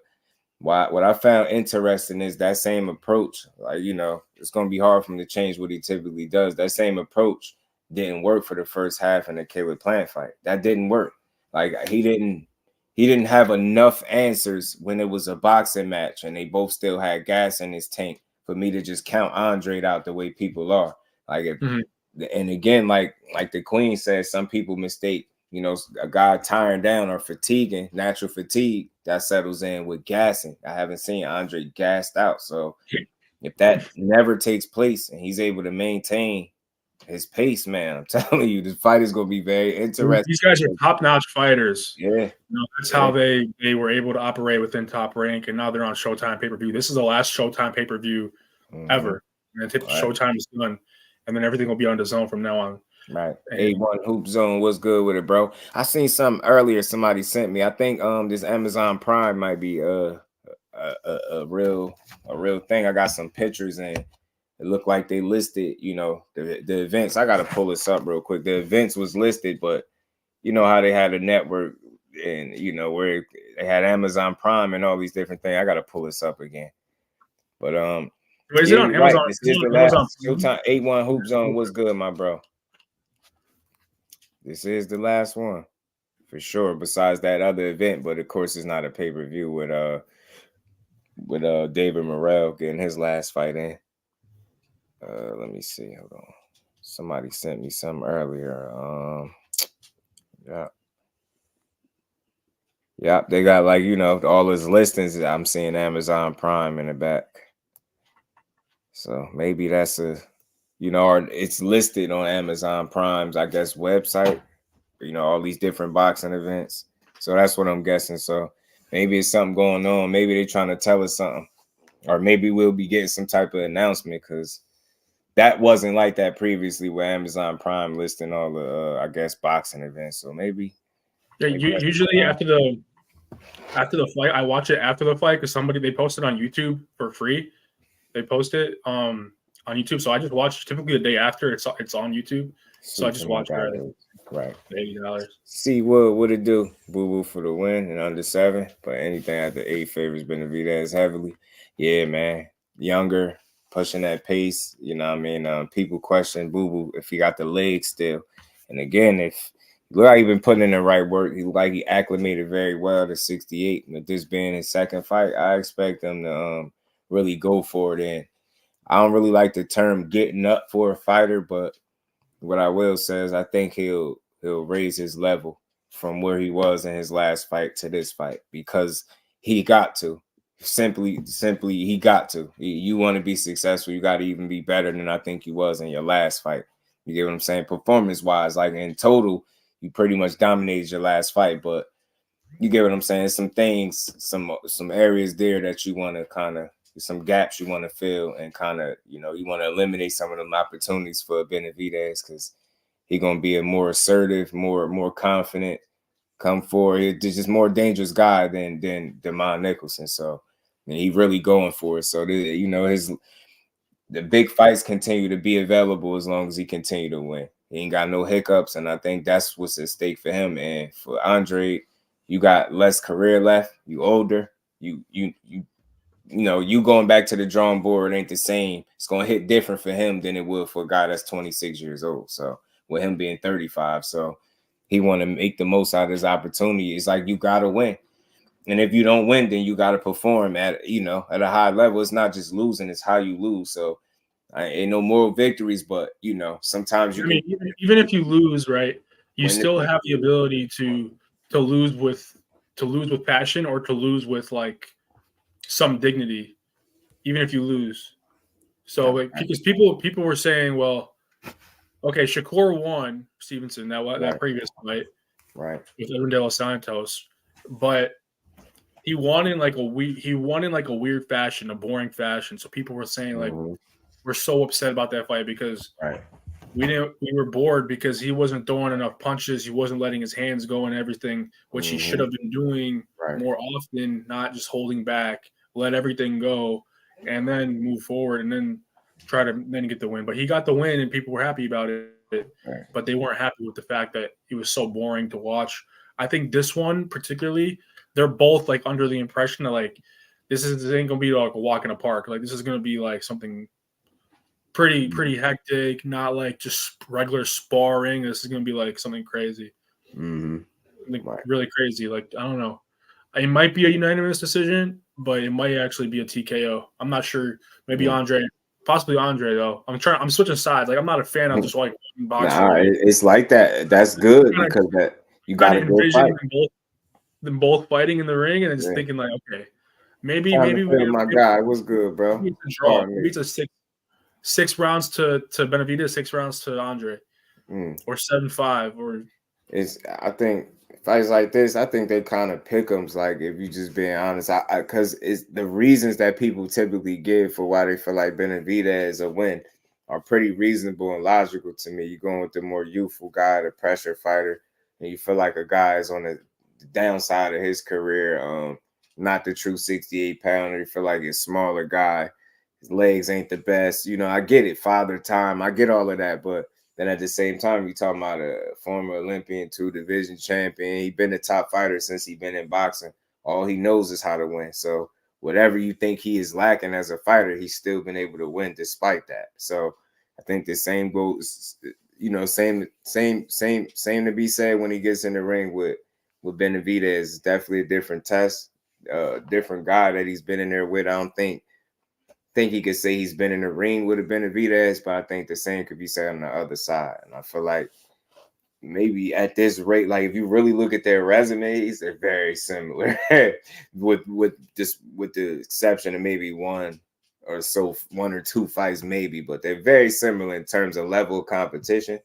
what I found interesting is that same approach. It's gonna be hard for him to change what he typically does. That same approach didn't work for the first half in the Caleb Plant fight. That didn't work. He didn't have enough answers when it was a boxing match and they both still had gas in his tank for me to just count Andre out the way people are. And again, like the Queen said, some people mistake, a guy tiring down or fatiguing, natural fatigue that settles in with gassing. I haven't seen Andre gassed out. So if that never takes place and he's able to maintain his pace, man, I'm telling you, this fight is going to be very interesting. These guys are top-notch fighters. Yeah. That's how they were able to operate within Top Rank, and now they're on Showtime pay-per-view. This is the last Showtime pay-per-view ever. And then Showtime is done, and then everything will be on the Zone from now on. Right. A1 Hoop Zone, what's good with it, bro? I seen something earlier somebody sent me. I think this Amazon Prime might be a real thing. I got some pictures and it looked like they listed, the events. I got to pull this up real quick. The events was listed, but you know how they had a network and, where they had Amazon Prime and all these different things. I got to pull this up again. But is it on Amazon? This is the last Showtime. A1 Hoop Zone, what's good, my bro? This is the last one for sure. Besides that other event, but of course it's not a pay-per-view with David Morrell getting his last fight in. Let me see. Hold on. Somebody sent me some earlier. Yeah, they got all his listings. I'm seeing Amazon Prime in the back. So maybe that's or it's listed on Amazon Prime's, I guess, website. All these different boxing events. So that's what I'm guessing. So maybe it's something going on. Maybe they're trying to tell us something. Or maybe we'll be getting some type of announcement because that wasn't like that previously with Amazon Prime listing all the, I guess, boxing events. So maybe. Yeah, usually after the fight, I watch it after the fight because they posted on YouTube for free. They post it on YouTube. So I just watch typically the day after it's on YouTube. So I just watch it. Right. $80. See what it do? Boo Boo for the win and under 7, but anything after 8 favors Benavidez heavily. Yeah, man. Younger, pushing that pace. You know what I mean? People question Boo Boo if he got the legs still. And again, if look like he been putting in the right work, he look like he acclimated very well to 68. With this being his second fight, I expect him to really go for it. And I don't really like the term getting up for a fighter, but what I will say is I think he'll raise his level from where he was in his last fight to this fight because he got to. Simply he got to. You want to be successful, you got to even be better than I think you was in your last fight. You get what I'm saying? Performance-wise, like in total, you pretty much dominated your last fight, but you get what I'm saying? Some things, some areas there that you want to kind of, some gaps you want to fill and kind of, you want to eliminate some of them opportunities for Benavidez because he's going to be a more assertive, more confident, come forward. He's just more dangerous guy than DeMond Nicholson. So, I mean, he really going for it. So, the big fights continue to be available as long as he continue to win. He ain't got no hiccups, and I think that's what's at stake for him. And for Andre, you got less career left. You older. You going back to the drawing board ain't the same. It's gonna hit different for him than it would for a guy that's 26 years old. So with him being 35, so he want to make the most out of his opportunity. It's like you gotta win, and if you don't win, then you gotta perform at a high level. It's not just losing; it's how you lose. So ain't no moral victories, but sometimes you. Even if you lose, right, you still have the ability to lose with passion or to lose with like some dignity, even if you lose. So like, because people were saying, well, okay, Shakur won Stevenson that previous fight, right, with Edwin De Los Santos, but he won in like a weird fashion, a boring fashion. So people were saying like, we're so upset about that fight because we were bored because he wasn't throwing enough punches, he wasn't letting his hands go and everything, which he should have been doing more often, not just holding back, let everything go, and then move forward and then try to then get the win. But he got the win and people were happy about it, but they weren't happy with the fact that he was so boring to watch. I think this one particularly, they're both like under the impression that like this ain't gonna be like a walk in a park. Like this is gonna be like something pretty hectic, not like just regular sparring. This is gonna be like something crazy, really crazy. Like I don't know, it might be a unanimous decision, but it might actually be a TKO. I'm not sure. Maybe possibly Andre though. I'm switching sides. Like I'm not a fan of just like boxing. Nah, it's like that. That's good because that you got to go fight. Them both fighting in the ring and then just thinking like, okay, maybe my guy, what's good, bro? Maybe it's a draw. Maybe it's a six rounds to Benavidez, 6 rounds to Andre, or 7-5, or I think fights like this, I think they kind of pick 'em. Like if you just being honest, because it's the reasons that people typically give for why they feel like Benavidez a win are pretty reasonable and logical to me. You're going with the more youthful guy, the pressure fighter, and you feel like a guy is on the downside of his career, not the true 68-pounder. You feel like a smaller guy. His legs ain't the best. I get it. Father time. I get all of that. But then at the same time, you're talking about a former Olympian, 2-division champion. He's been a top fighter since he's been in boxing. All he knows is how to win. So whatever you think he is lacking as a fighter, he's still been able to win despite that. So I think the same goes, same to be said when he gets in the ring with Benavidez. It's definitely a different test, different guy that he's been in there with. I don't think he could say he's been in the ring with a Benavidez, but I think the same could be said on the other side. And I feel like maybe at this rate, like if you really look at their resumes, they're very similar, with the exception of maybe one or 2 fights maybe, but they're very similar in terms of level of competition.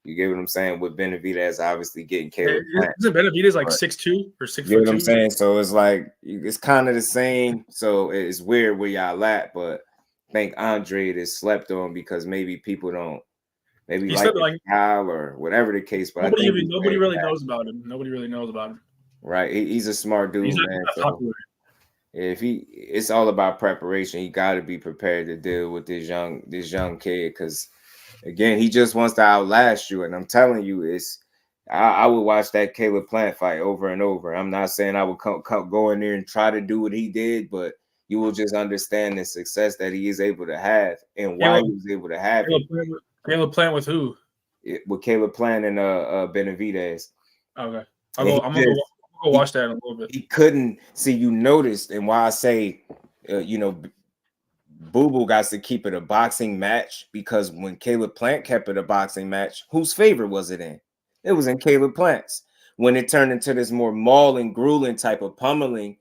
You get what I'm saying? With Benavidez obviously getting Caleb. Isn't Benavidez like 6'2" or 6'2"? You know what I'm saying? So it's like it's kind of the same. So it's weird where y'all at, but I think Andre is slept on because maybe people don't like Kyle or whatever the case. But nobody really knows about him. Nobody really knows about him. Right? He's a smart dude, man. So it's all about preparation. He got to be prepared to deal with this young kid because. Again, he just wants to outlast you, and I'm telling you, I would watch that Caleb Plant fight over and over. I'm not saying I would go in there and try to do what he did, but you will just understand the success that he is able to have and why he was able to have it. Caleb Plant with who? With Caleb Plant and Benavidez. Okay. I'm gonna go watch that in a little bit. He couldn't see, you noticed, and why I say Boo Boo got to keep it a boxing match, because when Caleb Plant kept it a boxing match, whose favor was it in? It was in Caleb Plant's. When it turned into this more mauling, grueling type of pummeling,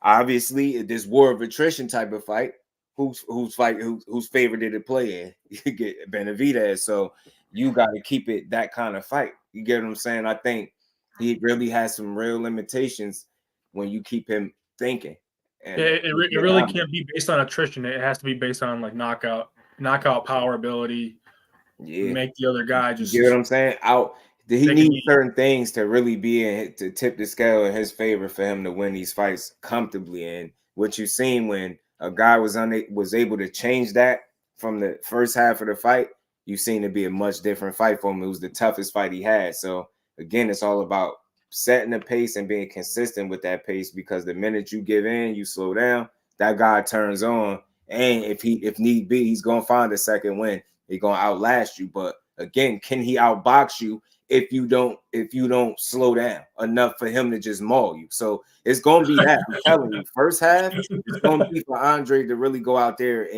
obviously this war of attrition type of fight, whose favor did it play in? You get Benavidez. So you got to keep it that kind of fight. You get what I'm saying? I think he really has some real limitations when you keep him thinking. And it really can't be based on attrition. It has to be based on like knockout power ability. Yeah, make the other guy just. You get what I'm saying? He needs certain things to really be in to tip the scale in his favor for him to win these fights comfortably. And what you've seen when a guy was able to change that from the first half of the fight, you've seen it be a much different fight for him. It was the toughest fight he had. So again, it's all about setting the pace and being consistent with that pace, because the minute you give in, you slow down, that guy turns on. And if need be, he's gonna find a second win. He's gonna outlast you. But again, can he outbox you if you don't slow down enough for him to just maul you? So it's gonna be that. I'm telling you, first half, it's gonna be for Andre to really go out there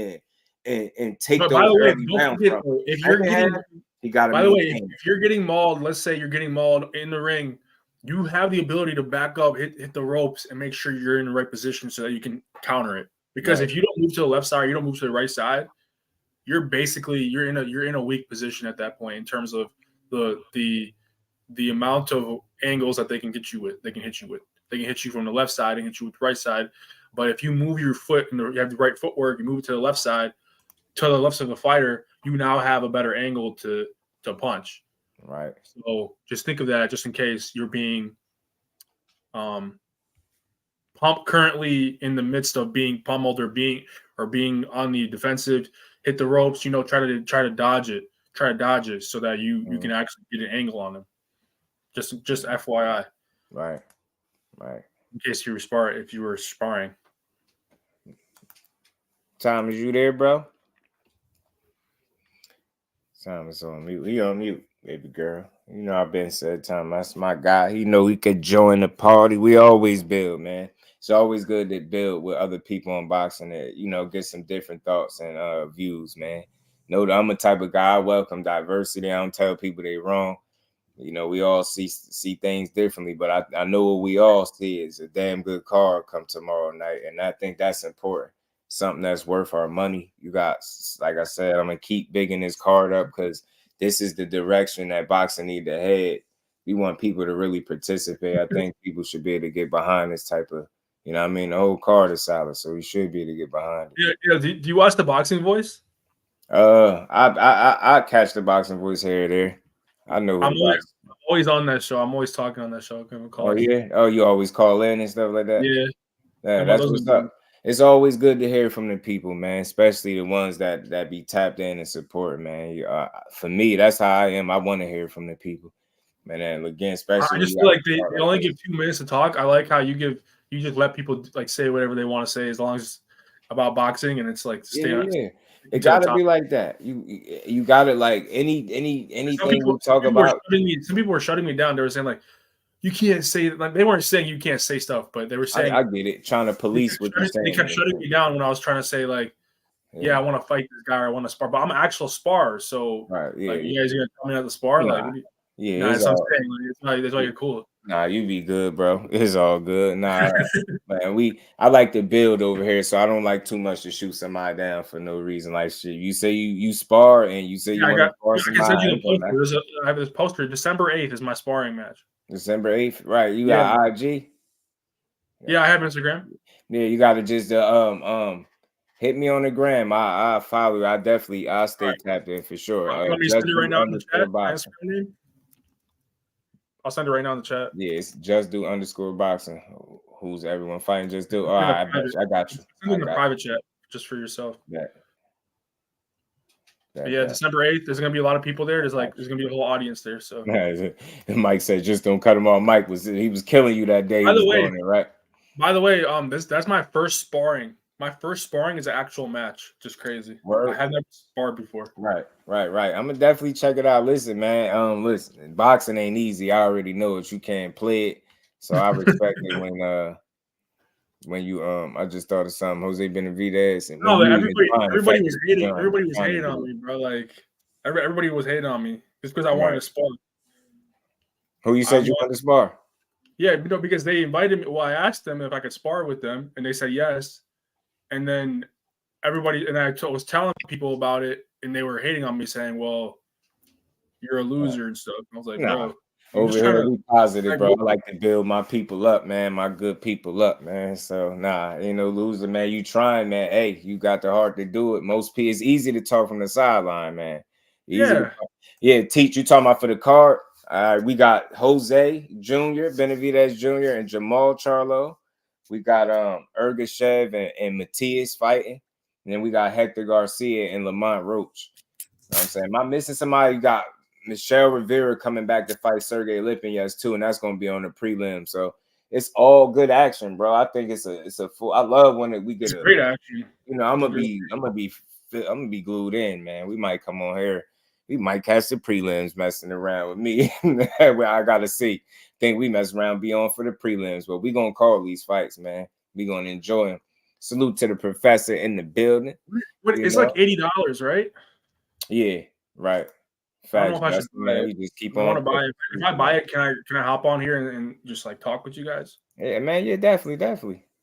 and take those early rounds from him. If you're getting mauled, let's say you're getting mauled in the ring, you have the ability to back up, hit the ropes, and make sure you're in the right position so that you can counter it. Because if you don't move to the left side, you don't move to the right side, you're in a weak position at that point in terms of the amount of angles that they can get you with. They can hit you with. They can hit you from the left side and hit you with the right side. But if you move your foot and you have the right footwork, you move it to the left side, to the left side of the fighter, you now have a better angle to punch. Right. So just think of that just in case you're being pumped currently in the midst of being pummeled or being on the defensive. Hit the ropes, try to dodge it. Try to dodge it so that you can actually get an angle on them. Just FYI. Right. In case you were sparring. Tom, is you there, bro? Tom is on mute. He on mute, baby girl. I've been said, Tom, that's my guy. He could join the party. We always build, man. It's always good to build with other people on boxing that, get some different thoughts and views, man. I'm a type of guy. I welcome diversity. I don't tell people they're wrong. We all see things differently, but I know what we all see is a damn good card come tomorrow night, and I think that's important. Something that's worth our money. You got, like I said, I'm gonna keep bigging this card up because this is the direction that boxing need to head. We want people to really participate. I think people should be able to get behind this type of, the whole card is solid, so we should be able to get behind it. Yeah. Do you watch The Boxing Voice? I catch The Boxing Voice here or there. I know. I'm always on that show. I'm always talking on that show. Oh yeah. Oh, you always call in and stuff like that. Yeah. That's what's up. It's always good to hear from the people, man, especially the ones that be tapped in and support, man. For me, that's how I am. I want to hear from the people, man. And again, especially I just feel like they only give 2 minutes to talk. I like how you just let people like say whatever they want to say as long as it's about boxing, and it's like stay on. Yeah. It gotta be like that. You gotta like anything we talk about. Some people were shutting me down. They were saying like, you can't say, like, they weren't saying you can't say stuff, but they were saying I get it, trying to police what you're saying. They kept shutting me down when I was trying to say like, yeah, I want to fight this guy or I want to spar, but I'm an actual sparer. So like, you guys are gonna tell me not to spar? Like, that's what I'm saying. That's why you're cool. Nah, you be good, bro. It's all good. Nah, man, I like to build over here, so I don't like too much to shoot somebody down for no reason. Like shit, you say you spar and you say you want to spar somebody. I have this poster. December 8th is my sparring match. December 8th, right? You got IG? Yeah, I have Instagram. Yeah, you got to just hit me on the gram. I follow you. I'll stay tapped in for sure. Let me send it right now in the chat. I'll send it right now in the chat. Yeah, it's JusDueBoxing. Who's everyone fighting? Just do. All right, I got you. Send it in the private chat just for yourself. Yeah. Yeah, December 8th. There's gonna be a lot of people there. There's gonna be a whole audience there. So and Mike said, just don't cut him off. Mike was killing you that day. By the way, that's my first sparring. My first sparring is an actual match. Just crazy. I have never sparred before. Right. I'm gonna definitely check it out. Listen, man. Listen, boxing ain't easy. I already know it. You can't play it, so I respect it when you I just thought of something. Jose Benavidez and everybody was hating. Everybody was hating on me, bro. Like everybody was hating on me just because I wanted to spar. Who you said you wanted to spar? Yeah, because they invited me. Well, I asked them if I could spar with them, and they said yes. And then I was telling people about it, and they were hating on me, saying, "Well, you're a loser and stuff." And I was like, "No, over here, we positive, bro. I like to build my people up, man. My good people up, man. So ain't no loser, man. You trying, man. Hey, you got the heart to do it. Most people, it's easy to talk from the sideline, man. Teach you talking about for the card. We got Jose Jr., Benavidez Jr., and Jermall Charlo. We got Ergashev and Matias fighting. And then we got Hector Garcia and Lamont Roach. You know what I'm saying? Am I missing somebody? You got Michelle Rivera coming back to fight Sergey Lipinets too, and that's going to be on the prelim. So it's all good action, bro. I think it's a full. I love when we get great action. You know, I'm gonna be glued in, man. We might come on here. We might catch the prelims messing around with me. I gotta see. Think we mess around, be on for the prelims, but we gonna call these fights, man. We gonna enjoy them. Salute to the professor in the building. It's like $80, right? Yeah, right. Facts. I just keep on. I want to buy it. If I buy it, can I hop on here and just like talk with you guys? Yeah, man. Yeah, definitely.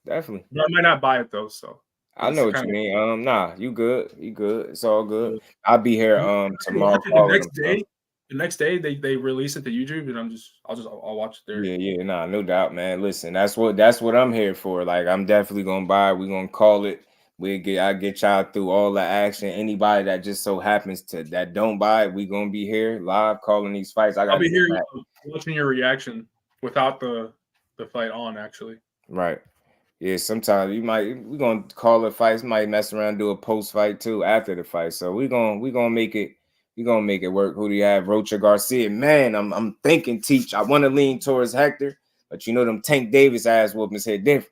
But I might not buy it though, so. I know what you mean. You good. It's all good. I'll be here tomorrow. The next day they release it to YouTube, and I'll watch it there. Yeah, no doubt, man. Listen, that's what I'm here for. Like, I'm definitely gonna buy it. We're gonna call it. I'll get y'all through all the action. Anybody that just so happens that don't buy it, we gonna be here live calling these fights. I'll be here watching your reaction without the fight on, actually. Right. Yeah, sometimes we're gonna call it fights, might mess around, do a post fight too after the fight. So we're gonna make it work. Who do you have? Rocha Garcia. Man, I'm thinking Teach. I want to lean towards Hector, but you know them Tank Davis ass whoopings hit different.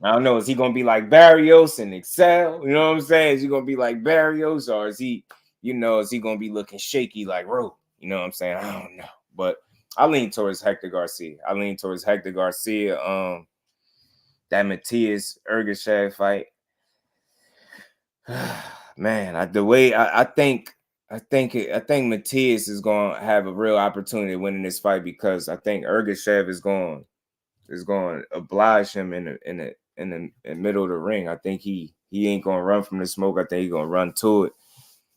I don't know, is he gonna be like Barrios and Excel? You know what I'm saying? Is he gonna be like Barrios, or is he gonna be looking shaky like Ro? You know what I'm saying? I don't know. But I lean towards Hector Garcia. That Matias Ergashev fight, man. I think Matias is going to have a real opportunity of winning this fight because I think Ergashev is going to oblige him in the middle of the ring. I think he ain't going to run from the smoke. I think he's going to run to it.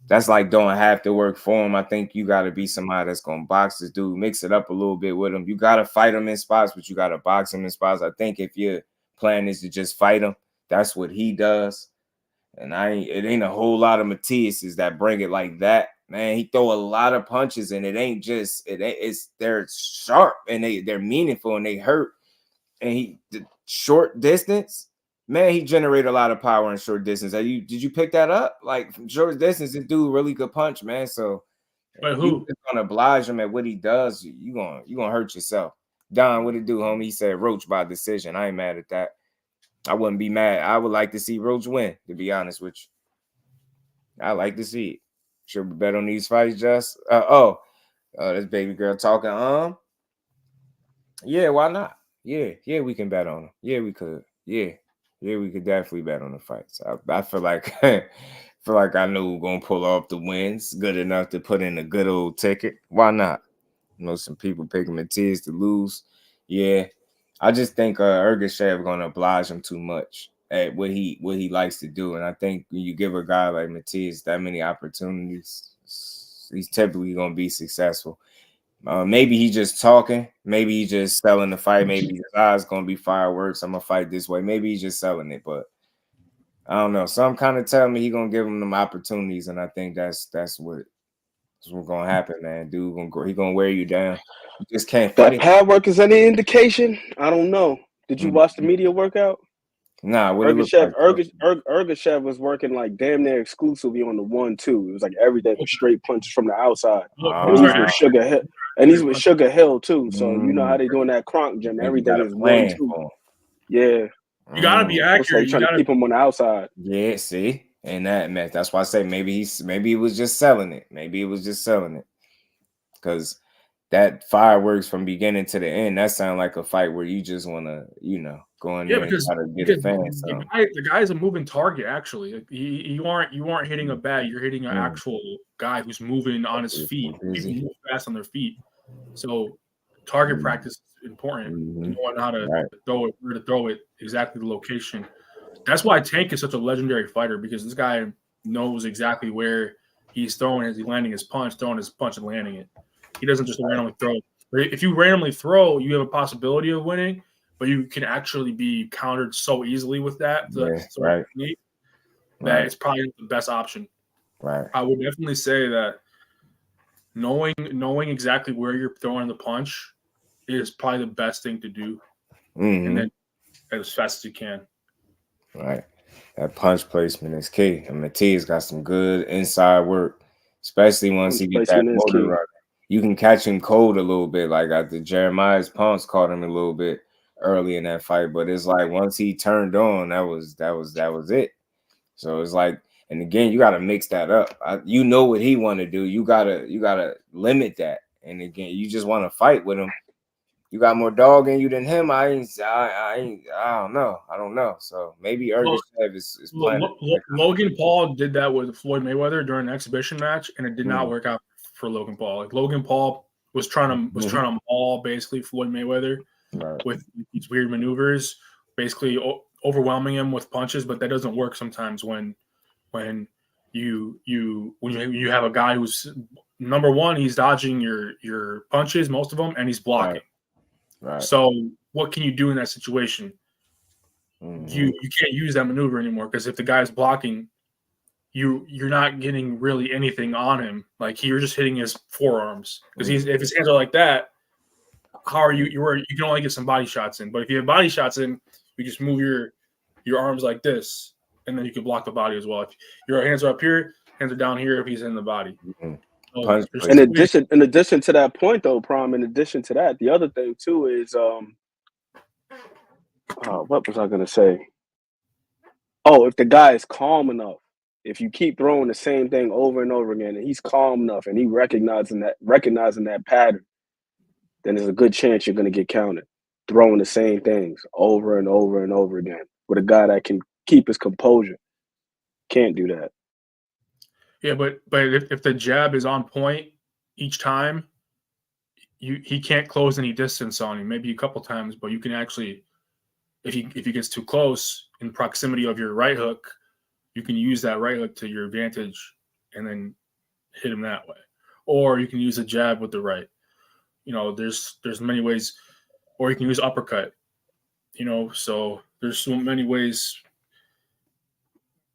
That's like don't have to work for him. I think you got to be somebody that's going to box this dude, mix it up a little bit with him. You got to fight him in spots, but you got to box him in spots. I think if your plan is to just fight him, that's what he does. And it ain't a whole lot of Matias's that bring it like that. Man, he throw a lot of punches, and they're sharp and they're meaningful and they hurt. And the short distance, man, he generated a lot of power in short distance. Did you pick that up? Like from short distance, this dude really good punch, man. So but who is gonna oblige him at what he does? You gonna hurt yourself. Don, what it do, homie? He said Roach by decision. I ain't mad at that. I wouldn't be mad. I would like to see Roach win, to be honest with you. I like to see it. Should we bet on these fights, Just? This baby girl talking. Yeah, why not? Yeah, we can bet on them. Yeah, we could. Yeah, we could definitely bet on the fights. I feel like I know we're gonna pull off the wins good enough to put in a good old ticket. Why not? You know, some people picking Matias to lose. Yeah, I just think Ergashev gonna oblige him too much at what he likes to do, and I think when you give a guy like Matias that many opportunities, he's typically gonna be successful. Maybe he's just talking. Maybe he's just selling the fight. Maybe his eyes gonna be fireworks. I'm gonna fight this way. Maybe he's just selling it, but I don't know. Some kind of tell me he gonna give him them opportunities, and I think that's what's gonna happen, man. Dude, he gonna wear you down. You just can't fight. That pad work is any indication? I don't know. Did you watch the media workout? Nah, what Ergashev was working like damn near exclusively on the 1-2. It was like everything was straight punches from the outside. And he's with Sugar Hill. And he's with Sugar Hill too. So you know how they doing that Kronk gym. Everything is 1-2. Yeah. You gotta be accurate. You gotta keep him on the outside. Yeah, see? And that man, that's why I say maybe he was just selling it. Maybe he was just selling it. Because that fireworks from beginning to the end, that sounds like a fight where you just want to, go in there and try to get a fan. The guy is a moving target, actually. You aren't hitting a bat. You're hitting an actual guy who's moving on his feet. People move fast on their feet. So target practice is important. Knowing how to throw it, where to throw it, exactly the location. That's why Tank is such a legendary fighter, because this guy knows exactly where he's throwing as he's landing his punch, throwing his punch and landing it. He doesn't just randomly throw. If you randomly throw, you have a possibility of winning, but you can actually be countered so easily with that. That it's probably the best option. Right. I would definitely say that knowing exactly where you're throwing the punch is probably the best thing to do, and then as fast as you can. Right. That punch placement is key. And Matisse got some good inside work, especially once he gets that motor running. You can catch him cold a little bit. Like the Jeremiah's punch caught him a little bit early in that fight, but it's like once he turned on, that was it. So it's like, and again, you got to mix that up. You know what he want to do. You gotta limit that. And again, you just want to fight with him. You got more dog in you than him. I don't know. So maybe Ergashev is playing. Logan Paul did that with Floyd Mayweather during an exhibition match, and it did not work out for Logan Paul. Like Logan Paul was trying to maul basically Floyd Mayweather with these weird maneuvers, basically overwhelming him with punches. But that doesn't work sometimes when you have a guy who's number one, he's dodging your punches, most of them, and he's blocking. Right. So what can you do in that situation? You can't use that maneuver anymore, because if the guy's blocking, you're not getting really anything on him. Like you're just hitting his forearms, because if his hands are like that, how are you? You can only get some body shots in. But if you have body shots in, you just move your arms like this, and then you can block the body as well. If your hands are up here, hands are down here if he's in the body. So in addition to that point, though, Prom, in addition to that, the other thing too is what was I gonna say? Oh, if the guy is calm enough, if you keep throwing the same thing over and over again, and he's calm enough and he recognizing that pattern, then there's a good chance you're gonna get counted. Throwing the same things over and over and over again with a guy that can keep his composure. Can't do that. Yeah, but if the jab is on point each time, he can't close any distance on you. Maybe a couple times, but you can actually, if he gets too close in proximity of your right hook, you can use that right hook to your advantage and then hit him that way. Or you can use a jab with the right. There's many ways, or you can use uppercut. So there's so many ways.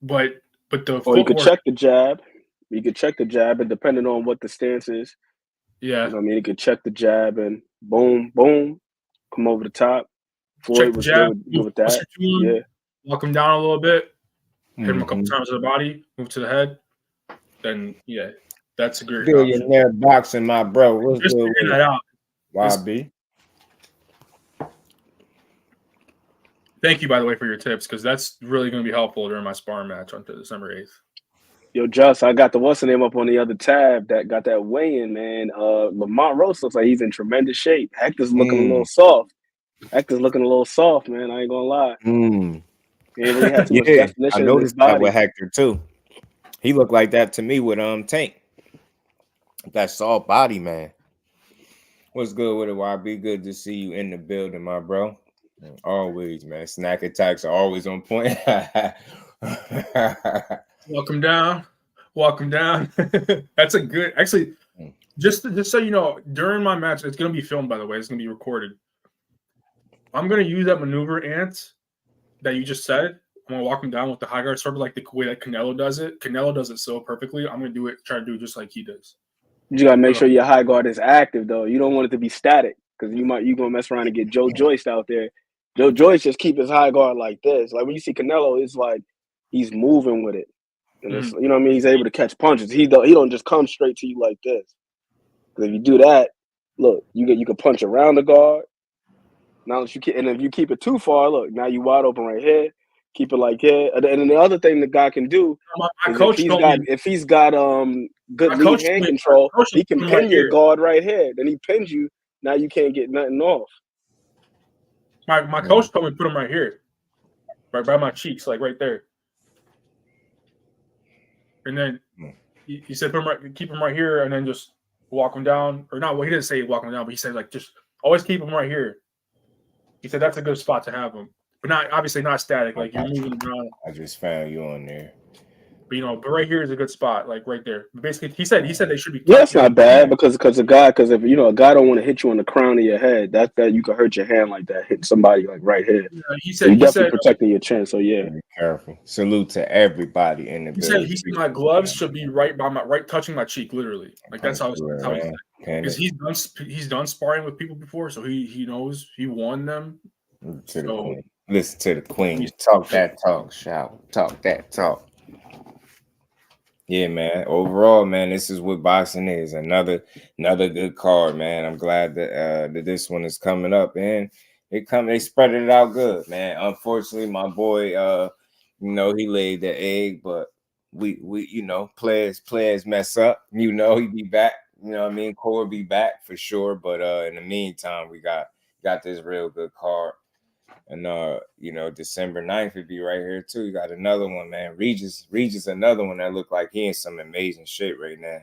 But you could check the jab. You could check the jab, and depending on what the stance is, you could check the jab and boom, boom, come over the top. Floyd was good with that. Yeah, walk him down a little bit, hit him a couple times to the body, move to the head. Then that's a great billionaire boxing, my bro. What's just figuring that out. YB. Thank you, by the way, for your tips, because that's really going to be helpful during my sparring match on December 8th. Yo, Just, I got the what's the name up on the other tab that got that weigh-in, man. Lamont Rose looks like he's in tremendous shape. Hector's looking a little soft. Man. I ain't gonna lie. He really had too much definition. I noticed that with Hector too. He looked like that to me with Tank. That soft body, man. What's good with it, YB? Good to see you in the building, my bro. Always, man. Snack attacks are always on point. Welcome down. That's a good, actually, just so you know, during my match, it's going to be filmed, by the way. It's going to be recorded. I'm going to use that maneuver, Ant, that you just said. I'm going to walk him down with the high guard, sort of like the way that Canelo does it. Canelo does it so perfectly. I'm going to try to do it just like he does. You got to make sure your high guard is active, though. You don't want it to be static, because you're going to mess around and get Joe Joyce out there. Joyce just keep his high guard like this. Like when you see Canelo, it's like he's moving with it, and it's you know what I mean. He's able to catch punches. He don't just come straight to you like this. Because if you do that, look, you can punch around the guard. Now that you can, and if you keep it too far, look, now you wide open right here. Keep it like here, and then the other thing the guy can do is if he's got good lead hand control, he can pin your guard right here. Then he pins you. Now you can't get nothing off. My coach told me to put him right here, right by my cheeks, like right there. And then he said, keep him right here, and then just walk him down. Or not, well, he didn't say walk him down, but he said like just always keep him right here. He said that's a good spot to have him. But not obviously not static, like you're moving around. I just found you on there. But but right here is a good spot, like right there. But basically, he said they should be. Yeah, that's not bad because if a guy don't want to hit you on the crown of your head, that you could hurt your hand like that, hit somebody like right here. Yeah, he said you're definitely protecting your chin. So yeah, be careful. Salute to everybody in the building. He said my gloves should be right touching my cheek, literally. Like that's how he said. Because he's done sparring with people before, so he knows he won them. To the queen. Listen to the queen. You talk that talk, shout. Talk that talk. Yeah, man. Overall, man, this is what boxing is. Another good card, man. I'm glad that this one is coming up, and they spread it out good, man. Unfortunately, my boy, he laid the egg, but we players mess up. He be back. You know what I mean? Core be back for sure, but in the meantime, we got this real good card. And December 9th would be right here too. You got another one, man. Regis, another one that look like he in some amazing shit right now.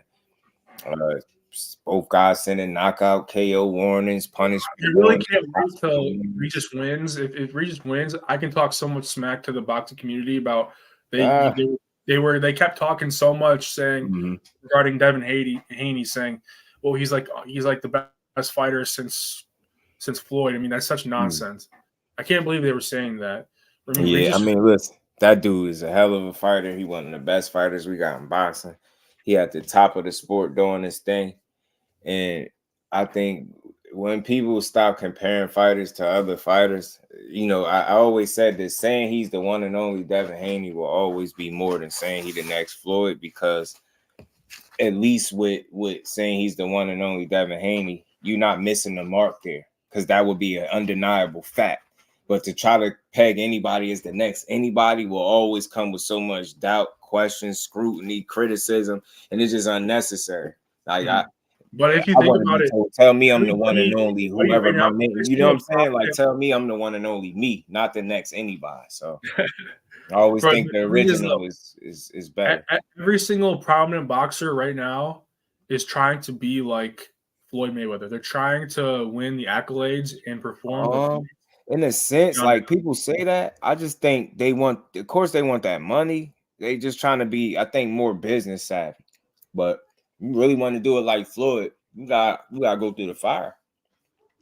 Both guys sending knockout, KO warnings, punishment. I really can't wait till Regis wins. If Regis wins, I can talk so much smack to the boxing community about they kept talking so much saying regarding Devin Haney saying, well, he's like the best fighter since Floyd. I mean, that's such nonsense. I can't believe they were saying that. Listen, that dude is a hell of a fighter. He one of the best fighters we got in boxing. He at the top of the sport doing his thing. And I think when people stop comparing fighters to other fighters, I always said this, saying he's the one and only Devin Haney will always be more than saying he's the next Floyd, because at least with saying he's the one and only Devin Haney, you're not missing the mark there, because that would be an undeniable fact. But to try to peg anybody as the next anybody will always come with so much doubt, questions, scrutiny, criticism, and it's just unnecessary. Like but if you think about it, tell me I'm the one and only whoever my name. You know what I'm saying? Like, tell me I'm the one and only me, not the next anybody. So I always think the original is better. Every single prominent boxer right now is trying to be like Floyd Mayweather. They're trying to win the accolades and perform. In a sense, like people say that, I just think of course they want that money. They just trying to be, I think, more business savvy. But you really want to do it like Floyd, you got to go through the fire.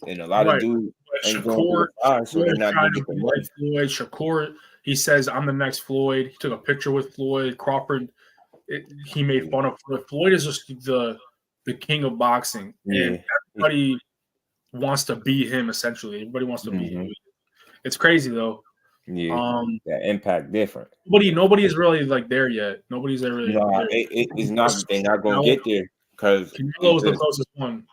And a lot of dudes ain't going through the fire, so they're not going to get the money. Floyd, Shakur, he says, I'm the next Floyd. He took a picture with Floyd. Crawford, he made fun of Floyd. Floyd is just the king of boxing. Yeah. And everybody wants to be him, essentially. Everybody wants to be him. It's crazy though. Yeah, that impact different. Nobody is really like there yet. Nobody's there really. No, it's not. They're not gonna get there because Canelo was the closest one.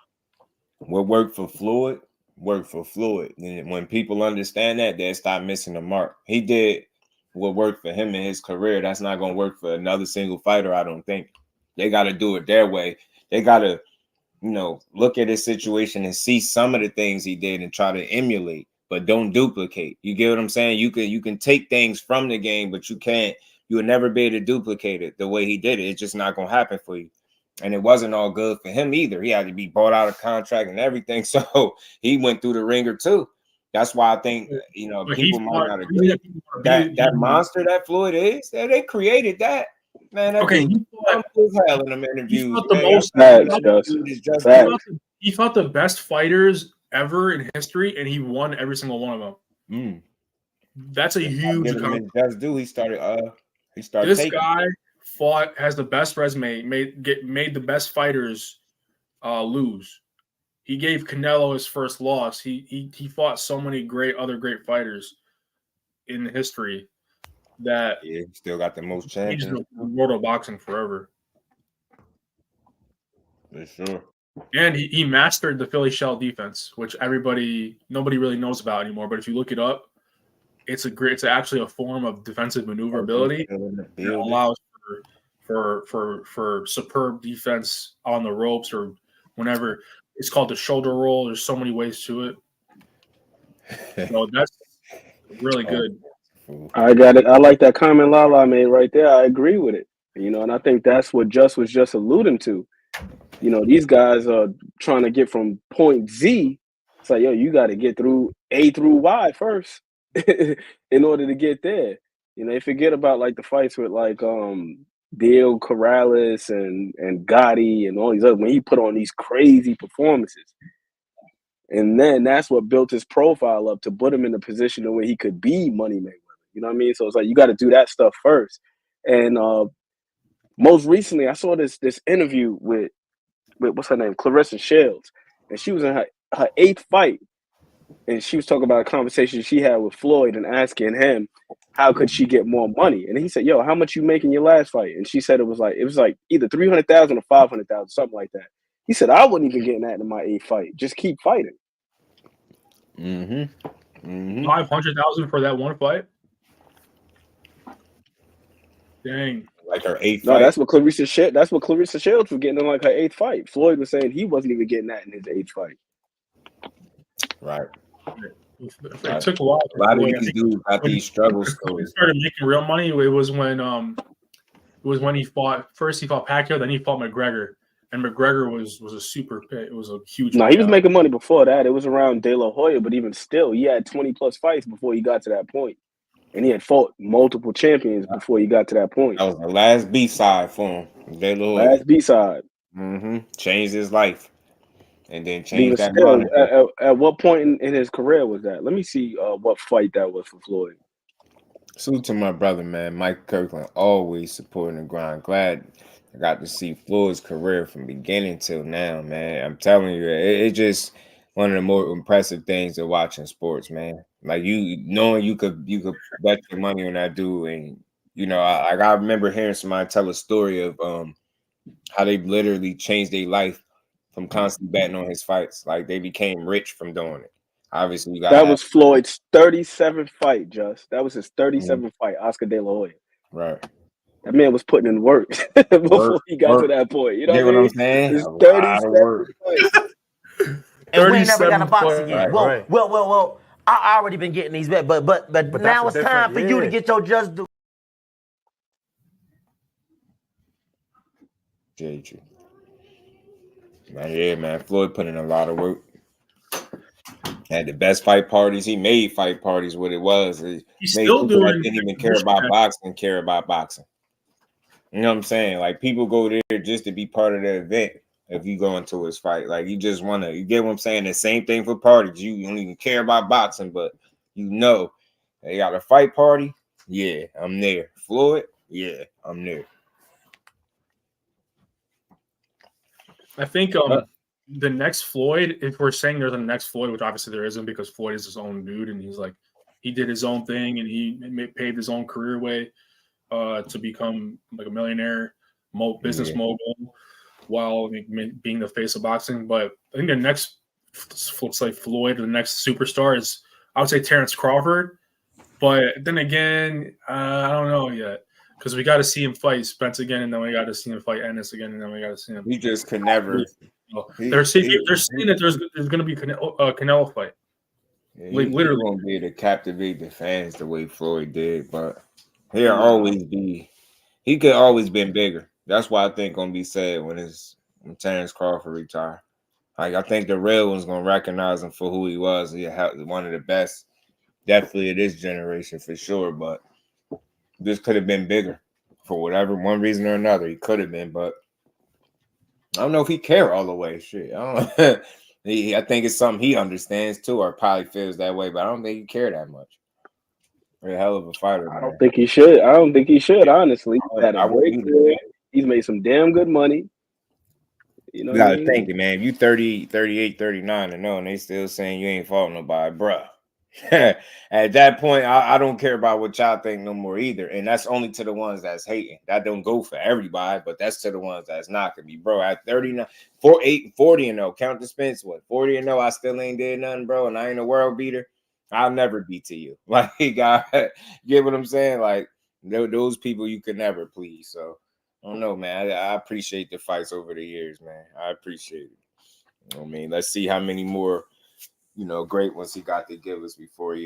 What worked for Floyd worked for Floyd. And when people understand that, they stop missing the mark. He did what worked for him in his career. That's not gonna work for another single fighter. I don't think. They got to do it their way. They got to, look at his situation and see some of the things he did and try to emulate, but don't duplicate. You get what I'm saying? You can take things from the game, but you'll never be able to duplicate it the way he did it. It's just not going to happen for you. And it wasn't all good for him either. He had to be bought out of contract and everything. So he went through the ringer too. That's why I think, people might not agree. That monster that Floyd is, they created that. Man, he fought the best fighters ever in history, and he won every single one of them. That's a huge accomplishment. He started. This guy has the best resume. Made the best fighters lose. he gave Canelo his first loss. He fought so many other great fighters in history that he still got the most champions. He's the world of boxing forever. For sure. And he mastered the Philly shell defense, which nobody really knows about anymore. But if you look it up, it's actually a form of defensive maneuverability that allows for superb defense on the ropes or whenever. It's called the shoulder roll. There's so many ways to it. So that's really good. I got it. I like that comment Lala made right there. I agree with it. And I think that's what Just was just alluding to. These guys are trying to get from point Z. It's like, yo, you got to get through A through Y first in order to get there. They forget about like the fights with like Diego Corrales and Gotti and all these others when he put on these crazy performances. And then that's what built his profile up to put him in the position where he could be Money Mayweather. You know what I mean? So it's like you got to do that stuff first. And most recently, I saw this interview with what's her name, Clarissa Shields, and she was in her 8th fight, and she was talking about a conversation she had with Floyd and asking him how could she get more money. And he said, "Yo, how much you make in your last fight?" And she said it was like either 300,000 or 500,000, something like that. He said, "I wouldn't even get that in my 8th fight. Just keep fighting." 500,000 for that one fight. Dang. Like her 8th No, fight. that's what Clarissa Shields was getting in like her 8th fight. Floyd was saying he wasn't even getting that in his 8th fight. Right. It took a while. A lot of these dudes got these struggle stories. He started making real money. It was when he fought Pacquiao, then he fought McGregor, and McGregor was a super pit. It was a huge. No, he was making money before that. It was around De La Hoya, but even still, he had 20 plus fights before he got to that point. And he had fought multiple champions before he got to that point. That was the last B-side for him. Last B-side. Changed his life. And then changed that money. At what point in his career was that? Let me see what fight that was for Floyd. Salute to my brother, man. Mike Kirkland, always supporting the grind. Glad I got to see Floyd's career from beginning till now, man. I'm telling you, it's just one of the more impressive things of watching sports, man. Like knowing you could bet your money on that dude, and I remember hearing somebody tell a story of how they literally changed their life from constantly betting on his fights. Like they became rich from doing it. Obviously, that was Floyd's 37th fight, Just. That was his 37th fight, Oscar De La Hoya. Right. That man was putting in work before he got to that point. You know what I'm saying? His 37th fight. And we ain't never got a box again. Well, I already been getting these bets, but now it's time for you to get your just do. JG. Yeah, man. Floyd put in a lot of work. Had the best fight parties. He made fight parties what it was. He's still doing. Didn't even care about boxing. Care about boxing. You know what I'm saying? Like people go there just to be part of the event. If you go into his fight, like you just want to, you get what I'm saying? The same thing for parties. You don't even care about boxing, but they got a fight party. Yeah, I'm there. Floyd, yeah, I'm there. I think the next Floyd, if we're saying there's a next Floyd, which obviously there isn't because Floyd is his own dude and he did his own thing and he paved his own career way to become like a millionaire, business mogul, while being the face of boxing. But I think the next, looks like Floyd, the next superstar is, I would say, Terrence Crawford. But then again, I don't know yet because we got to see him fight Spence again, and then we got to see him fight Ennis again, and then we got to see him. He just could never. They're saying that there's going to be a Canelo fight. Yeah, literally won't be able to captivate the fans the way Floyd did, but he'll always be. He could always been bigger. That's why I think gonna be sad when Terrence Crawford retire. Like I think the real one's gonna recognize him for who he was. He had one of the best, definitely of this generation for sure. But this could have been bigger for whatever one reason or another. He could have been, but I don't know if he care all the way. Shit, I don't know. I think it's something he understands too, or probably feels that way. But I don't think he care that much. He's a hell of a fighter. I don't think he should. Honestly, he's made some damn good money. You know You what I gotta mean? think it, man. If you 30, 38, 39 and no, and they still saying you ain't fought nobody, bruh. At that point, I don't care about what y'all think no more either. And that's only to the ones that's hating. That don't go for everybody, but that's to the ones that's knocking me, bro. At 39, 40 and 0, count the Spence, what, 40 and 0, I still ain't did nothing, bro, and I ain't a world beater. I'll never beat to you. Like, God, get what I'm saying? Like, those people you could never please. So, I don't know, man. I appreciate the fights over the years, man. I appreciate it. You know what I mean? Let's see how many more, great ones he got to give us before he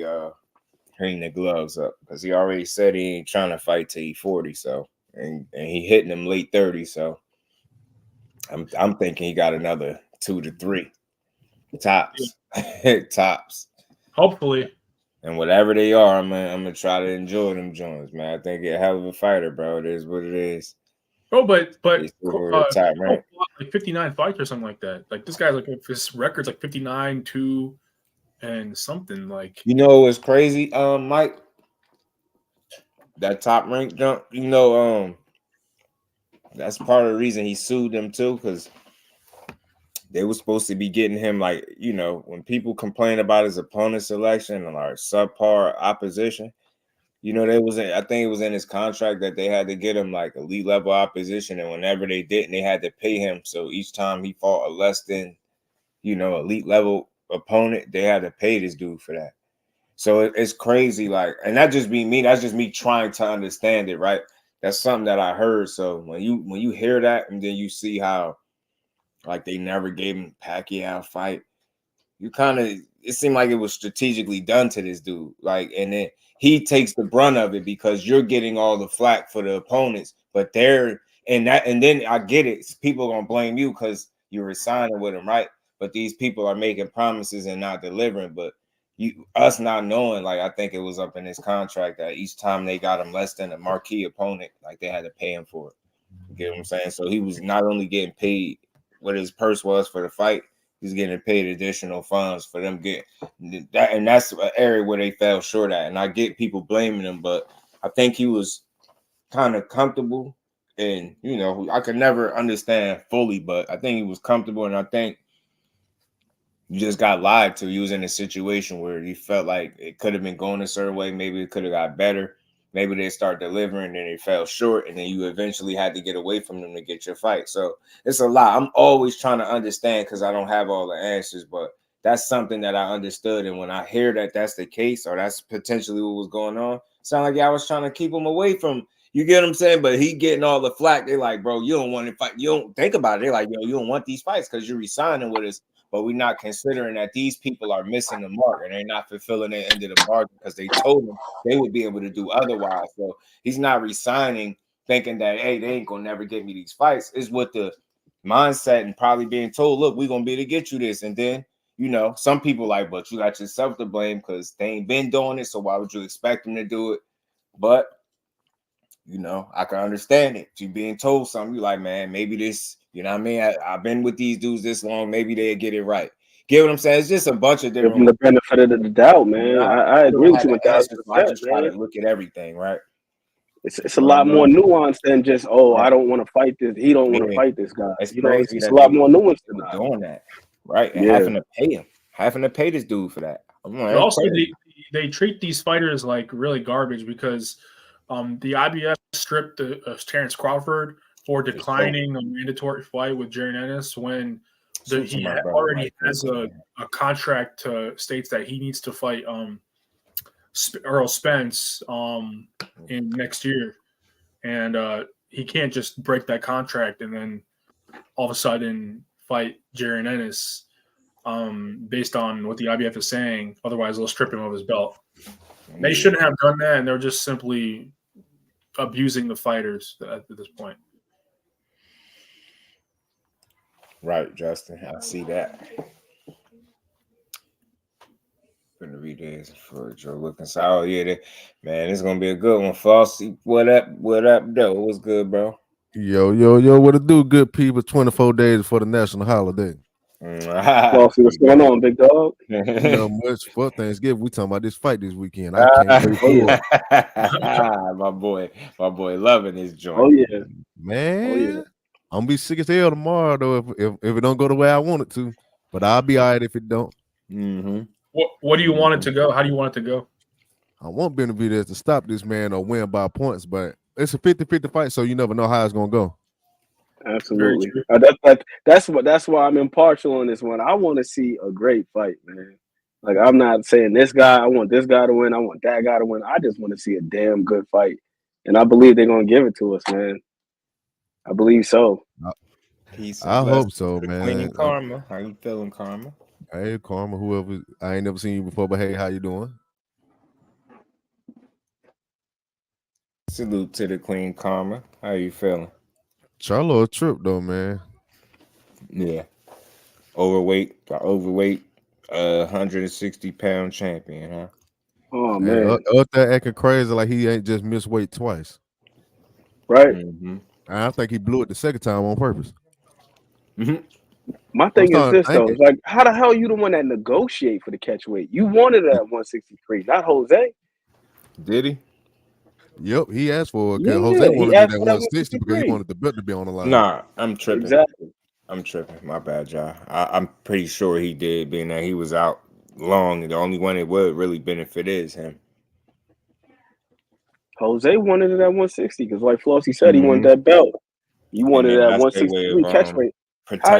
hang the gloves up. Because he already said he ain't trying to fight till he 40. So, and he hitting him late 30. So, I'm thinking he got another 2 to 3 tops. Tops. Hopefully. And whatever they are, I'm gonna try to enjoy them joints, man. I think he's a hell of a fighter, bro. It is what it is. Bro, but top, right? like 59 fights or something like that. Like this guy's like his record's like 59, 2, and something like. You know what's crazy, Mike? That top rank jump. That's part of the reason he sued them too, because they were supposed to be getting him like, when people complain about his opponent selection and like subpar opposition. I think it was in his contract that they had to get him like elite level opposition, and whenever they didn't, they had to pay him. So each time he fought a less than, elite level opponent, they had to pay this dude for that. So it's crazy, like, and that just be me. That's just me trying to understand it, right? That's something that I heard. So when you hear that, and then you see how, like, they never gave him Pacquiao fight, it seemed like it was strategically done to this dude, like, and then he takes the brunt of it because you're getting all the flack for the opponents, but and then I get it. People are gonna blame you because you're resigning with him, right? But these people are making promises and not delivering. But us not knowing, like, I think it was up in his contract that each time they got him less than a marquee opponent, like, they had to pay him for it. You get what I'm saying? So he was not only getting paid what his purse was for the fight, he's getting paid additional funds for them getting that, and that's an area where they fell short at. And I get people blaming him, but I think he was kind of comfortable, and I could never understand fully, but I think he was comfortable, and I think you just got lied to. He was in a situation where he felt like it could have been going a certain way. Maybe it could have got better. Maybe they start delivering and they fell short, and then you eventually had to get away from them to get your fight. So it's a lot. I'm always trying to understand because I don't have all the answers, but that's something that I understood. And when I hear that that's the case, or that's potentially what was going on, sound like I was trying to keep him away from, you get what I'm saying? But he getting all the flack. They're like, bro, you don't want to fight. You don't think about it. They're like, yo, you don't want these fights because you're resigning with us. But we're not considering that these people are missing the mark and they're not fulfilling the end of the bargain because they told him they would be able to do otherwise. So he's not resigning thinking that, hey, they ain't gonna never get me these fights. It's with the mindset and probably being told, look, we're gonna be able to get you this. And then, some people like, but you got yourself to blame because they ain't been doing it. So why would you expect them to do it? But I can understand it. You being told something, you like, man, maybe this, what I mean? I've been with these dudes this long. Maybe they'll get it right. Get what I'm saying? It's just a bunch of different. Give them the benefit of the doubt, man. I agree with you 1,000%. I just try to look at everything, right? It's a lot more nuanced than just, I don't want to fight this. He don't want to fight this guy. It's crazy. It's a lot more nuanced than that. Doing that, right? And having to pay this dude for that. But also, they treat these fighters like really garbage because the IBF stripped Terrence Crawford for declining a mandatory fight with Jaron Ennis when he already has a contract states that he needs to fight Earl Spence in next year, and he can't just break that contract and then all of a sudden fight Jaron Ennis based on what the IBF is saying. Otherwise, they'll strip him of his belt. They shouldn't have done that, and they're just simply abusing the fighters at this point. Right, Justin. I see that. Benavidez for Joe looking so. Oh, yeah, man, it's gonna be a good one. Fossey, what up, though? What's good, bro? Yo, what it do, good people? 24 days before the national holiday. Fossey, what's going on, big dog? Much for Thanksgiving. We talking about this fight this weekend. I can't wait for my boy loving his joint. Oh yeah, man. Oh yeah. I'm gonna be sick as hell tomorrow though if it don't go the way I want it to. But I'll be all right if it don't. What do you want it to go? How do you want it to go? I want Benavidez to stop this man or win by points, but it's a 50-50 fight, so you never know how it's gonna go. Absolutely. That's why I'm impartial on this one. I want to see a great fight, man. Like, I'm not saying this guy, I want this guy to win, I want that guy to win. I just want to see a damn good fight. And I believe they're gonna give it to us, man. I believe so. I hope so, man. Queen Karma. How you feeling, Karma? Hey, Karma, whoever. I ain't never seen you before, but hey, how you doing? Salute to the Queen Karma. How you feeling? Charlo a trip though, man. Yeah. Overweight, 160-pound champion, huh? Oh, man. Up there acting crazy like he ain't just missed weight twice. Right? I think he blew it the second time on purpose. My thing is this, though. It's like, how the hell you the one that negotiate for the catch weight? You wanted it at 163, not Jose. Did he? Yep, he asked for it because Jose wanted to do that 160 because he wanted the belt to be on the line. Nah, I'm tripping. Exactly. I'm tripping. My bad, y'all. I'm pretty sure he did, being that he was out long. The only one it would really benefit is him. Jose wanted it at 160 because, like Flossie said, he wanted that belt. You wanted it at 163 catch weight. How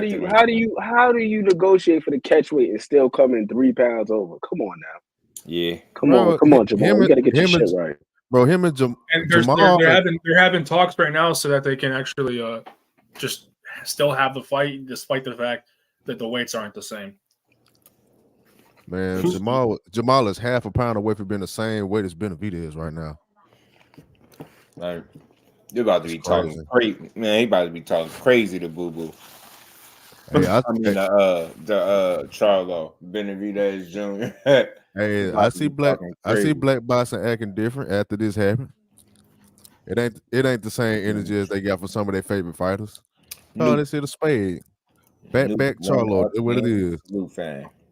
do you negotiate for the catch weight and still come in 3 pounds over? Come on now. Yeah. Come on, Jermall. You got to get your shit right. Bro, him and Jermall, they're having talks right now so that they can actually just still have the fight, despite the fact that the weights aren't the same. Man, Jermall is half a pound away from being the same weight as Benavidez right now. Like, you're about to be talking crazy, man. He about to be talking crazy to Boo Boo. Hey, I mean the Charlo Benavidez Jr. Hey, I see black boxing acting different after this happened. It ain't the same energy as they got for some of their favorite fighters. Oh, let's hit a spade. Back Charlo. That's what it is.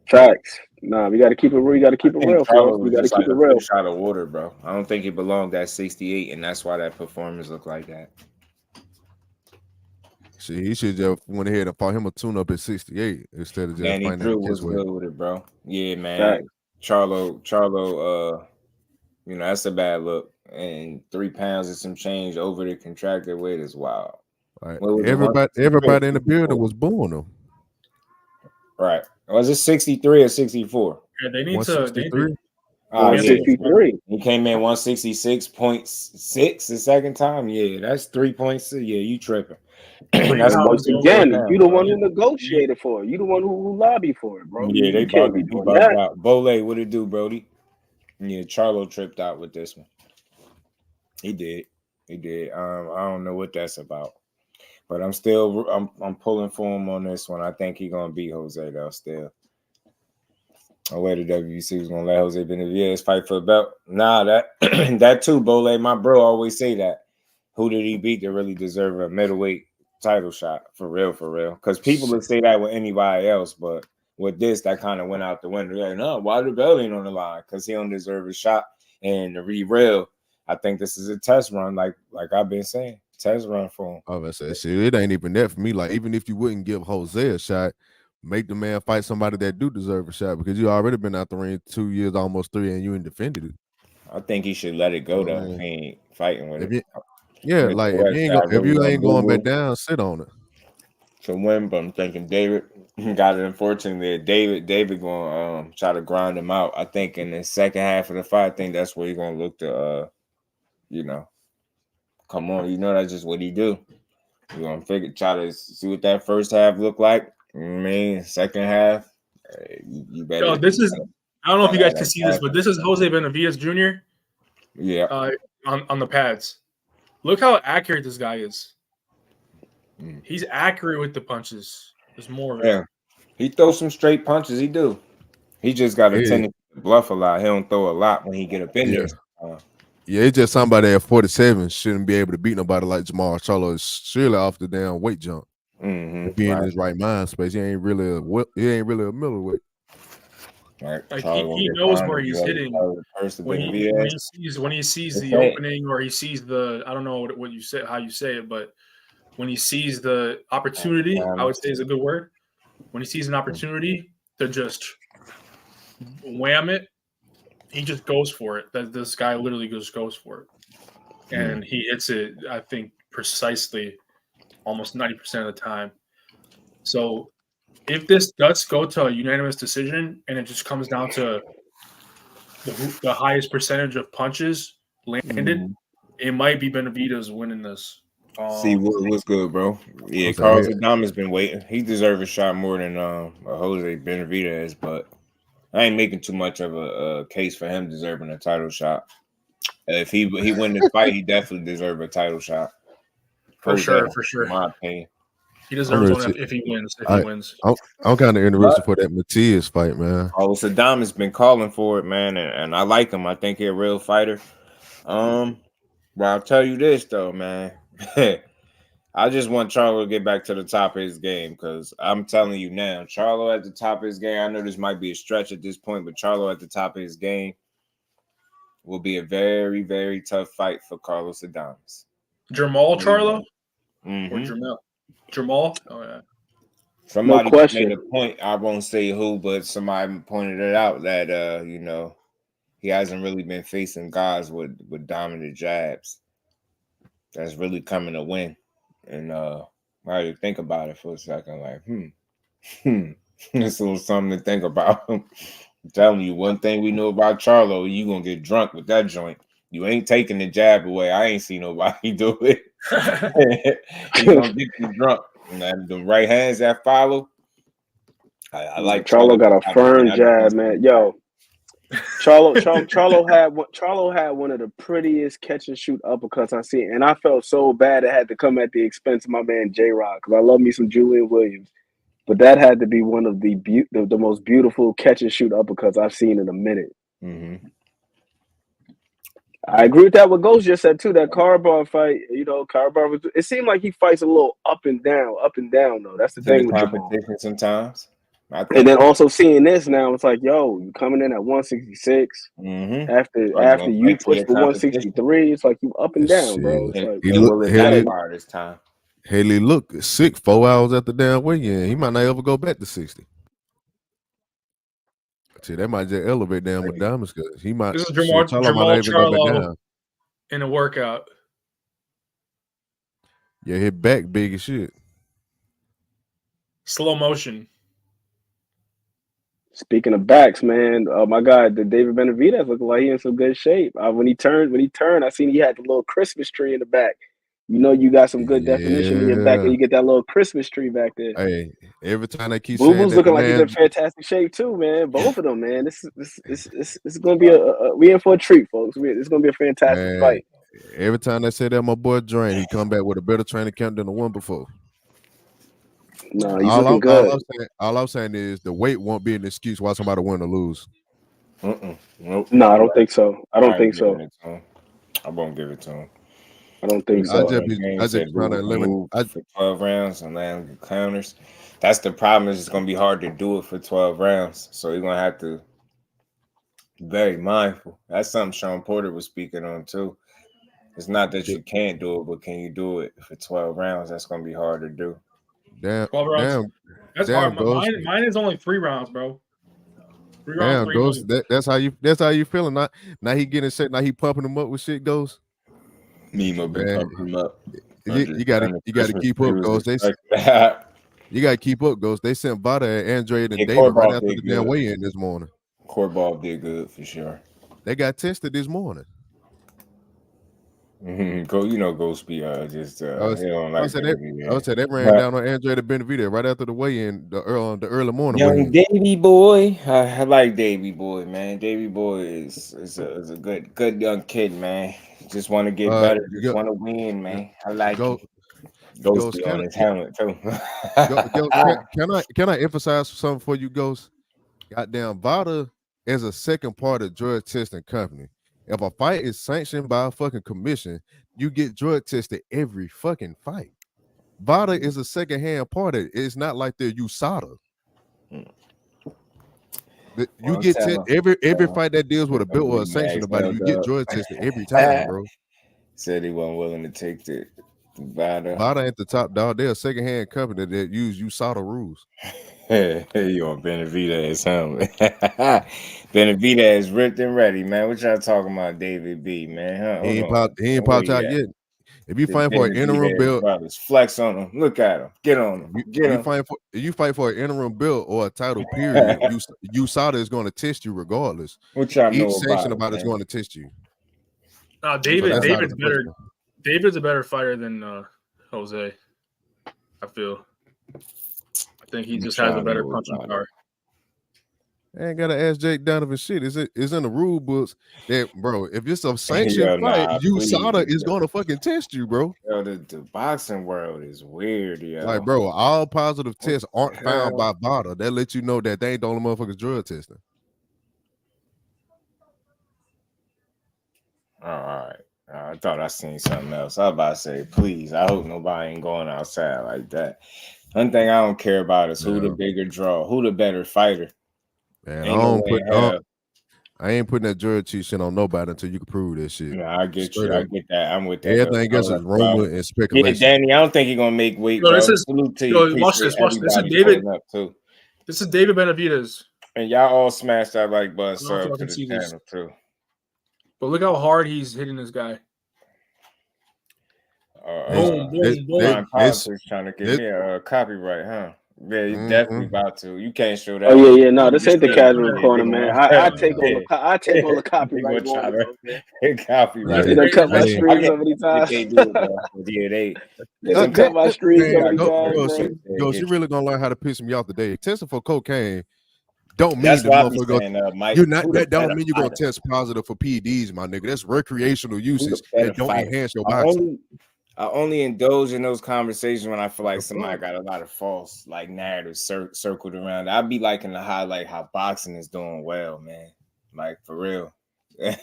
Facts. Nah, we gotta keep it real. We gotta keep it real, bro. We gotta keep it real. Shot of water, bro. I don't think he belonged at 68, and that's why that performance looked like that. See, he should just went ahead and fought him a tune-up at 68 instead of just fighting. Drew was good with it, bro. Yeah, man. Charlo, you know, that's a bad look. And 3 pounds and some change over the contracted weight is wild. Right. Everybody in the building was booing him. Right. Was it 63 or 64? Yeah, they need 163. 163. He came in 166.6 the second time. Yeah, that's 3.6. Yeah, you tripping. That's once again, you the one who negotiated for it. You the one who lobbied for it, bro. Yeah, they can't be doing that. Bole, what it do, Brody? Yeah, Charlo tripped out with this one. He did. I don't know what that's about. But I'm pulling for him on this one. I think he's gonna beat Jose though. Still, I way the WBC was gonna let Jose Benavidez fight for the belt. Nah, that too, Bole. My bro always say that. Who did he beat that really deserve a middleweight title shot? For real. Because people would say that with anybody else, but with this, that kind of went out the window. Like, no, why the belt ain't on the line? Because he don't deserve a shot. And to be real, I think this is a test run, like I've been saying. Test run for him. I was saying, shit, it ain't even that for me. Like, even if you wouldn't give Jose a shot, make the man fight somebody that do deserve a shot because you already been out the ring 2 years, almost 3, and you ain't defended it. I think he should let it go though. He ain't fighting with it. Yeah, like if you ain't going back down, sit on it. To win, but I'm thinking David got it. Unfortunately, David going to try to grind him out. I think in the second half of the fight, I think that's where he's going to look to, come on. You know, that's just what he do. You're going to try to see what that first half look like. I mean, second half, you better. Yo, this is, I don't know if you guys can see this, but this is Jose Benavidez Jr. Yeah. On the pads. Look how accurate this guy is. He's accurate with the punches. There's more of it. Yeah. He throws some straight punches. He do. He just got a tendency to bluff a lot. He don't throw a lot when he get up in there. Yeah, it's just somebody at 47 shouldn't be able to beat nobody like Jermall Charlo. Is surely off the damn weight jump. Being in his right mind space, he ain't really a middleweight. Right. Like he knows where he's hitting when he sees the opening, or he sees the, I don't know what you say, how you say it, but when he sees the opportunity, I would say is a good word. When he sees an opportunity to just wham it, he just goes for it. This guy literally just goes for it. And he hits it, I think, precisely almost 90% of the time. So if this does go to a unanimous decision and it just comes down to the highest percentage of punches landed, it might be Benavidez winning this. See what's good, bro. Yeah, Carlos Adames been waiting. He deserves a shot more than Jose Benavidez, but I ain't making too much of a case for him deserving a title shot. If he win this fight, he definitely deserves a title shot. For sure. In my opinion. He deserves one if he wins. I'm kind of interested for that Matias fight, man. Saddam has been calling for it, man, and I like him. I think he's a real fighter. But I'll tell you this though, man. I just want Charlo to get back to the top of his game because I'm telling you now, Charlo at the top of his game. I know this might be a stretch at this point, but Charlo at the top of his game will be a very, very tough fight for Carlos Adames. Jermall Charlo? Or Jermall? Oh, yeah. Somebody made a point. I won't say who, but somebody pointed it out that, he hasn't really been facing guys with dominant jabs. That's really coming to win. And I had to think about it for a second, like, it's a little something to think about. I'm telling you, one thing we know about Charlo, you gonna get drunk with that joint. You ain't taking the jab away. I ain't seen nobody do it. You gonna get you drunk. And the right hands that follow. I like Charlo got a firm jab, man. Yo, Charlo had one of the prettiest catch and shoot uppercuts I seen, and I felt so bad it had to come at the expense of my man J-Rock because I love me some Julian Williams, but that had to be one of the most beautiful catch and shoot uppercuts I've seen in a minute. I agree with that. What Ghost just said too. That Carabar fight, Carabar was. It seemed like he fights a little up and down though. That's the thing with competition sometimes. And then also seeing this now, it's like, yo, you coming in at 166 after you pushed to 163. It's like you up and down, bro. It's like, this time. Haley looked sick 4 hours after damn weekend. He might not ever go back to 60. See, that might just elevate down with Diamonds because he might. This is Jermall Charlo in a workout. Yeah, his back big as shit. Slow motion. Speaking of backs, man, my guy, the David Benavidez looked like he in some good shape. When he turned, I seen he had the little Christmas tree in the back. You got some good definition in your back, and you get that little Christmas tree back there. Hey, every time they keep saying Boo-Boo's looking like he's in fantastic shape too, man. Both of them, man. This is gonna be we in for a treat, folks. It's gonna be a fantastic fight. Every time they say that, my boy Drain, he come back with a better training camp than the one before. No, he's looking good. All I'm saying is the weight won't be an excuse why somebody win or lose. Nope. No, I don't think so. I think so. I won't give it to him. I don't think so. I just trying to limit for 12 rounds and land counters. That's the problem. Is it's going to be hard to do it for 12 rounds. So you're going to have to be very mindful. That's something Sean Porter was speaking on too. It's not that you can't do it, but can you do it for 12 rounds? That's going to be hard to do. Damn. 12 rounds. That's hard. Mine is only 3 rounds, bro. 3 rounds. Damn, Ghost. That's how you feeling. Now he getting set. Now he pumping them up with shit, Ghost. Nemo been pumping him up. You gotta keep up, Ghost. You gotta keep up, Ghost. They sent Vada, Andrade, and David right after the damn weigh-in this morning. Corball did good for sure. They got tested this morning. Ghost be just I would say that ran down on Andrade Benavidez right after the weigh-in, the early morning. Young Davy boy, I like Davy boy, man. Davy boy is a good young kid, man. Just want to get better, just want to win, man. I like it. Ghost be on his helmet too. Can I emphasize something for you, Ghost? Goddamn, Vada is a second part of drug testing company. If a fight is sanctioned by a fucking commission, you get drug tested every fucking fight. Vada is a second-hand part of it. It's not like they're USADA. You get every fight that deals with a bill or a sanction about it, you get drug tested every time, bro. Said he wasn't willing to take Vada ain't the top dog. They're a secondhand company that use USADA rules. Hey, you on Benavidez, huh? Benavidez ripped and ready, man. What y'all talking about, David B, man? Huh? He ain't popped out yet. If you fight for an interim belt, brothers, flex on them. Look at him. Get on him. If you fight for an interim belt or a title, period, USADA is going to test you regardless. What y'all know Each sanction about it is going to test you. No, David's better. David's a better fighter than Jose. I feel. I think he just has a better punching power. I ain't gotta ask Jake Donovan shit. It's in the rule books that, bro, if it's a sanctioned fight, USADA is gonna fucking test you, bro. Yo, the boxing world is weird, yo. Like, bro, all positive tests aren't found by VADA. That lets you know that they ain't the only motherfuckers drug testing. All right. I thought I seen something else. I was about to say, please, I hope nobody ain't going outside like that. One thing I don't care about is who the bigger draw, who the better fighter. Man, I ain't putting that drug cheat shit on nobody until you can prove that shit. Yeah, I get you. I get that. I'm with that. Everything else is rumor and speculation. Yeah, Danny, I don't think he's gonna make weight. Watch this. Watch this. This is David. This is David Benavidez. And y'all all smashed that like button sub to the channel too. But look how hard he's hitting this guy. Boom. Politics trying to get me a copyright, huh? Yeah, you definitely about to. You can't show that. Oh yeah, no, this ain't the casual corner, man. I take all the copyright. Copyright. They done cut my screen so many times. They do, yeah, they done cut my screen so many times. Yo, she really gonna learn how to piss me off today. Testing for cocaine don't mean that's the motherfucker. You're not. That don't mean you're gonna test positive for PEDs, my nigga. That's recreational usage that don't enhance your boxing. I only indulge in those conversations when I feel like somebody got a lot of false like narratives circled around. I'd be liking to highlight how boxing is doing well, man. Like for real.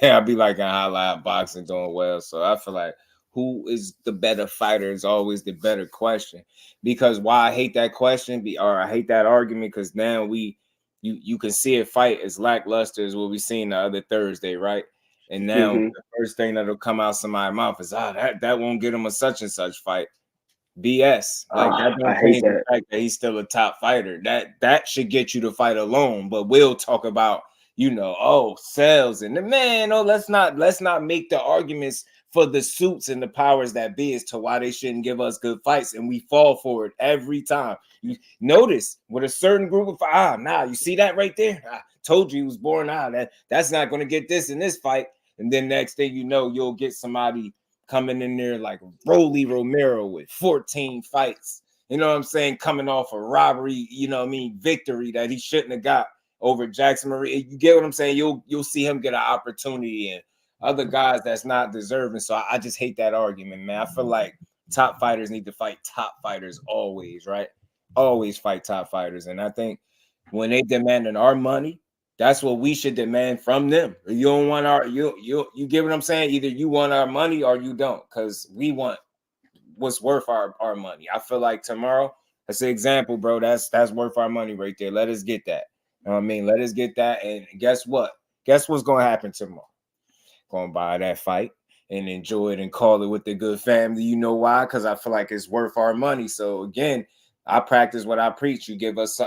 I'd be liking to highlight how boxing doing well. So I feel like who is the better fighter is always the better question. Because why I hate that question, or I hate that argument, because now you can see a fight as lackluster as what we seen the other Thursday, right? And now the first thing that'll come out somebody's mouth is, that won't get him a such and such fight. BS. Like that don't change the fact that he's still a top fighter. That should get you to fight alone. But we'll talk about, sales and the man. Let's not make the arguments for the suits and the powers that be as to why they shouldn't give us good fights, and we fall for it every time. You notice with a certain group of you see that right there. I told you he was born that's not going to get this in this fight. And then next thing you know, you'll get somebody coming in there like Rolly Romero with 14 fights. You know what I'm saying? Coming off a robbery, victory that he shouldn't have got over Jackson Marie. You get what I'm saying? You'll see him get an opportunity and other guys that's not deserving. So I just hate that argument, man. I feel like top fighters need to fight top fighters always, right? Always fight top fighters. And I think when they demanding our money, that's what we should demand from them. You don't want you get what I'm saying? Either you want our money or you don't, because we want what's worth our money. I feel like tomorrow, that's an example, bro. That's worth our money right there. Let us get that. You know what I mean? Let us get that. And guess what? Guess what's going to happen tomorrow? Going to buy that fight and enjoy it and call it with the good family. You know why? Because I feel like it's worth our money. So again, I practice what I preach. You give us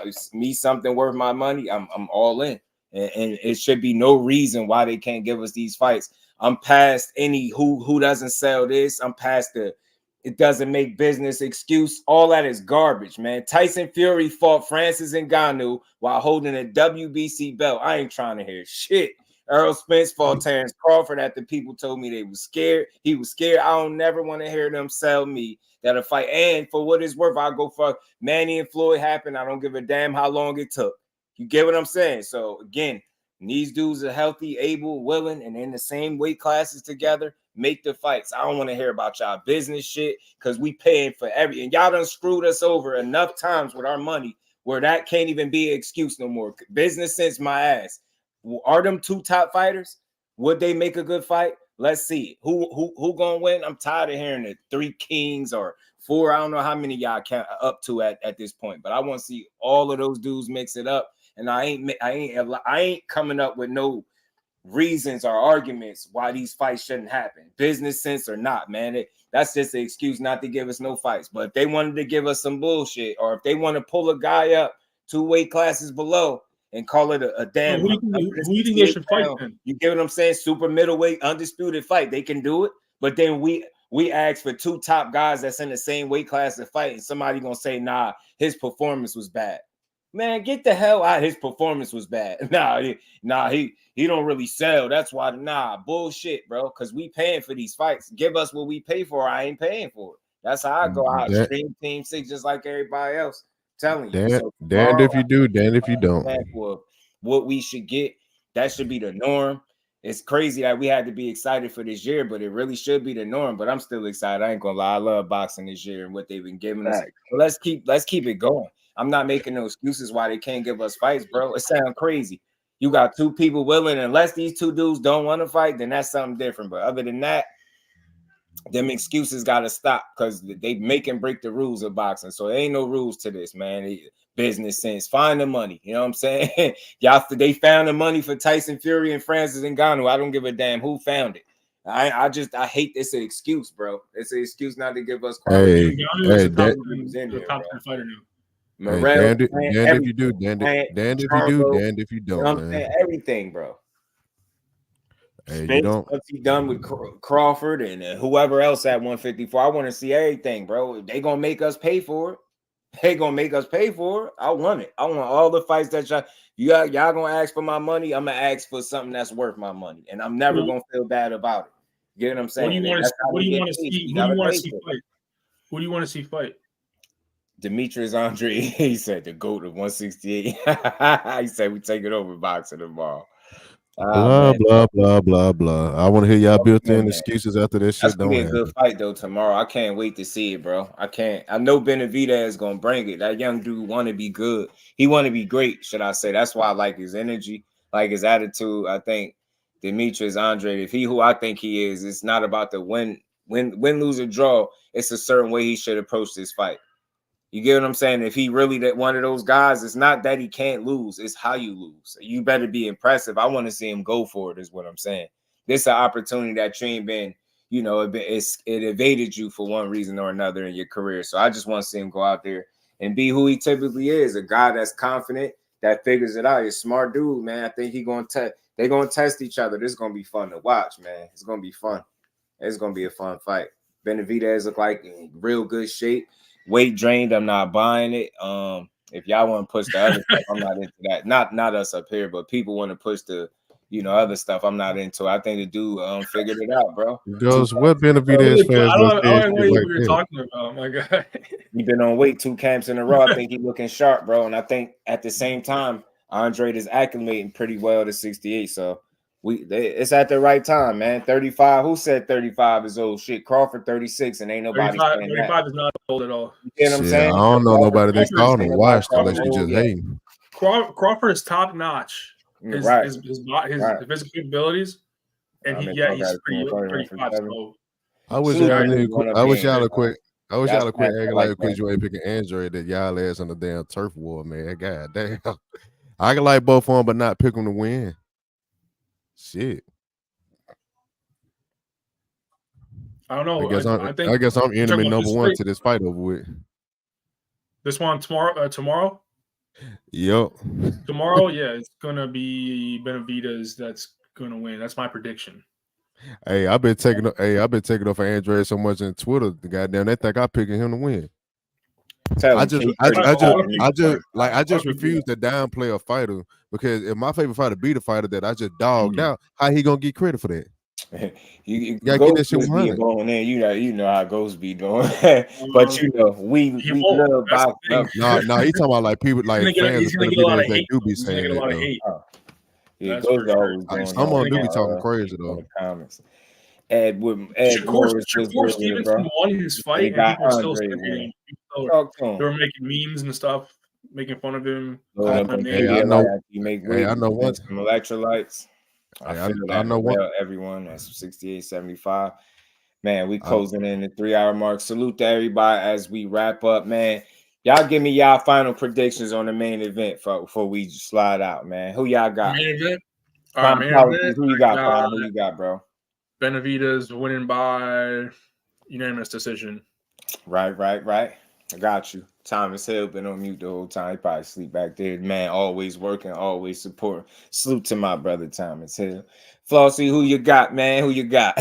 something worth my money, I'm all in. And it should be no reason why they can't give us these fights. I'm past any who doesn't sell this. I'm past it doesn't make business excuse. All that is garbage, man. Tyson Fury fought Francis Ngannou while holding a WBC belt. I ain't trying to hear shit. Errol Spence fought Terrence Crawford after people told me they was scared. He was scared. I don't never want to hear them sell me that a fight. And for what it's worth, I'll go for Manny and Floyd happen. I don't give a damn how long it took. You get what I'm saying? So again, these dudes are healthy, able, willing, and in the same weight classes together, make the fights. I don't want to hear about y'all business shit, because we paying for every, and y'all done screwed us over enough times with our money where that can't even be an excuse no more. Business sense, my ass. Are them two top fighters? Would they make a good fight? Let's see. Who gonna win? I'm tired of hearing the 3 kings or 4. I don't know how many y'all count up to at this point, but I want to see all of those dudes mix it up. And I ain't coming up with no reasons or arguments why these fights shouldn't happen, business sense or not, man. that's just an excuse not to give us no fights. But if they wanted to give us some bullshit, or if they want to pull a guy up 2 weight classes below and call it a damn, who do you think they should fight then? You get what I'm saying? Super middleweight, undisputed fight. They can do it, but then we ask for 2 top guys that's in the same weight class to fight, and somebody gonna say, nah, his performance was bad. Man, get the hell out. His performance was bad. He don't really sell. That's why, bullshit, bro. Because we paying for these fights. Give us what we pay for. I ain't paying for it. That's how I go out. Stream Team 6 just like everybody else. Telling you. Damned if you do, damned if you don't. What we should get, that should be the norm. It's crazy that we had to be excited for this year, but it really should be the norm. But I'm still excited. I ain't gonna lie. I love boxing this year and what they've been giving us. So let's keep it going. I'm not making no excuses why they can't give us fights, bro. It sounds crazy. You got 2 people willing, unless these 2 dudes don't want to fight, then that's something different. But other than that, them excuses got to stop because they make and break the rules of boxing. So there ain't no rules to this, man. Business sense. Find the money. You know what I'm saying? They found the money for Tyson Fury and Francis Ngannou. I don't give a damn who found it. I hate this an excuse, bro. It's an excuse not to give us quality. Top 10 fighter now. Morel, damned if you do, damned if you do, damned if you don't. You know what I'm saying? Everything, bro. Hey, you don't. What's he done with Crawford and whoever else at 154? I want to see everything, bro. They gonna make us pay for it. I want it. I want all the fights that y'all gonna ask for my money. I'm gonna ask for something that's worth my money, and I'm never gonna feel bad about it. You get what I'm saying? What do you want to see? Who do you want to see fight? Who do you want to see fight? Demetrius Andre, he said the GOAT of 168. He said we take it over boxing tomorrow. Blah, blah, blah, blah. I want to hear y'all built-in excuses after this shit. That's gonna be a good fight though tomorrow. I can't wait to see it, bro. I know Benavidez is gonna bring it. That young dude want to be good. He want to be great, should I say? That's why I like his energy, like his attitude. I think Demetrius Andre, if he who I think he is, it's not about the win, lose, or draw. It's a certain way he should approach this fight. You get what I'm saying? If he really one of those guys, it's not that he can't lose, it's how you lose. You better be impressive. I want to see him go for it, is what I'm saying. This is an opportunity that you ain't been, it evaded you for one reason or another in your career. So I just want to see him go out there and be who he typically is, a guy that's confident, that figures it out. He's a smart dude, man. I think they're going to test each other. This is going to be fun to watch, man. It's going to be fun. It's going to be a fun fight. Benavidez look like in real good shape. Weight drained, I'm not buying it. If y'all want to push the other stuff, I'm not into that. Not us up here, but people want to push the other stuff. I'm not into it. I think the dude figured it out, bro. Goes what Benavidez fans? I don't know what you're talking about, my guy. He been on weight 2 camps in a row. I think he's looking sharp, bro. And I think at the same time, Andrade is acclimating pretty well to 68. So it's at the right time, man. 35. Who said 35 is old? Shit, Crawford 36, and ain't nobody 35 is not old at all. You know what I'm saying? I don't know nobody that's calling him washed unless you just hating. Crawford is top notch. His physical capabilities, and he's pretty 35. So I wish y'all a quick. I wish y'all a quick acting like because you ain't picking Android that y'all ass on the damn turf war, man. God damn. I can like both of them, but not pick them to win. Shit. I don't know. I guess I'm enemy number 1 to this fight over with. This one tomorrow? Yep. Tomorrow, yeah, it's gonna be Benavidez that's gonna win. That's my prediction. Hey, I've been taking off for Android so much on Twitter. The goddamn, they think I'm picking him to win. I just refuse to downplay a fighter because if my favorite fighter beat a fighter that I just dogged out, how he gonna get credit for that? you gotta get that shit going in. You know how Ghost be doing, but we love boxing. No, he talking about like people like fans that do be saying that. Yeah, Ghost always doing. Someone do be talking crazy though. Comments. Ed Shakur Stevenson won his fight, and people still saying they were making memes and stuff, making fun of him. I know once some electrolytes. I know what everyone. That's 68.75. Man, we closing in the 3-hour mark. Salute to everybody as we wrap up, man. Y'all give me y'all final predictions on the main event before we slide out, man. Who y'all got? Main event? Who you got, bro? Benavidez winning by unanimous decision. Right. I got you. Thomas Hill been on mute the whole time. He probably sleep back there. Man, always working, always supporting. Salute to my brother Thomas Hill. Flossie, who you got, man? Who you got?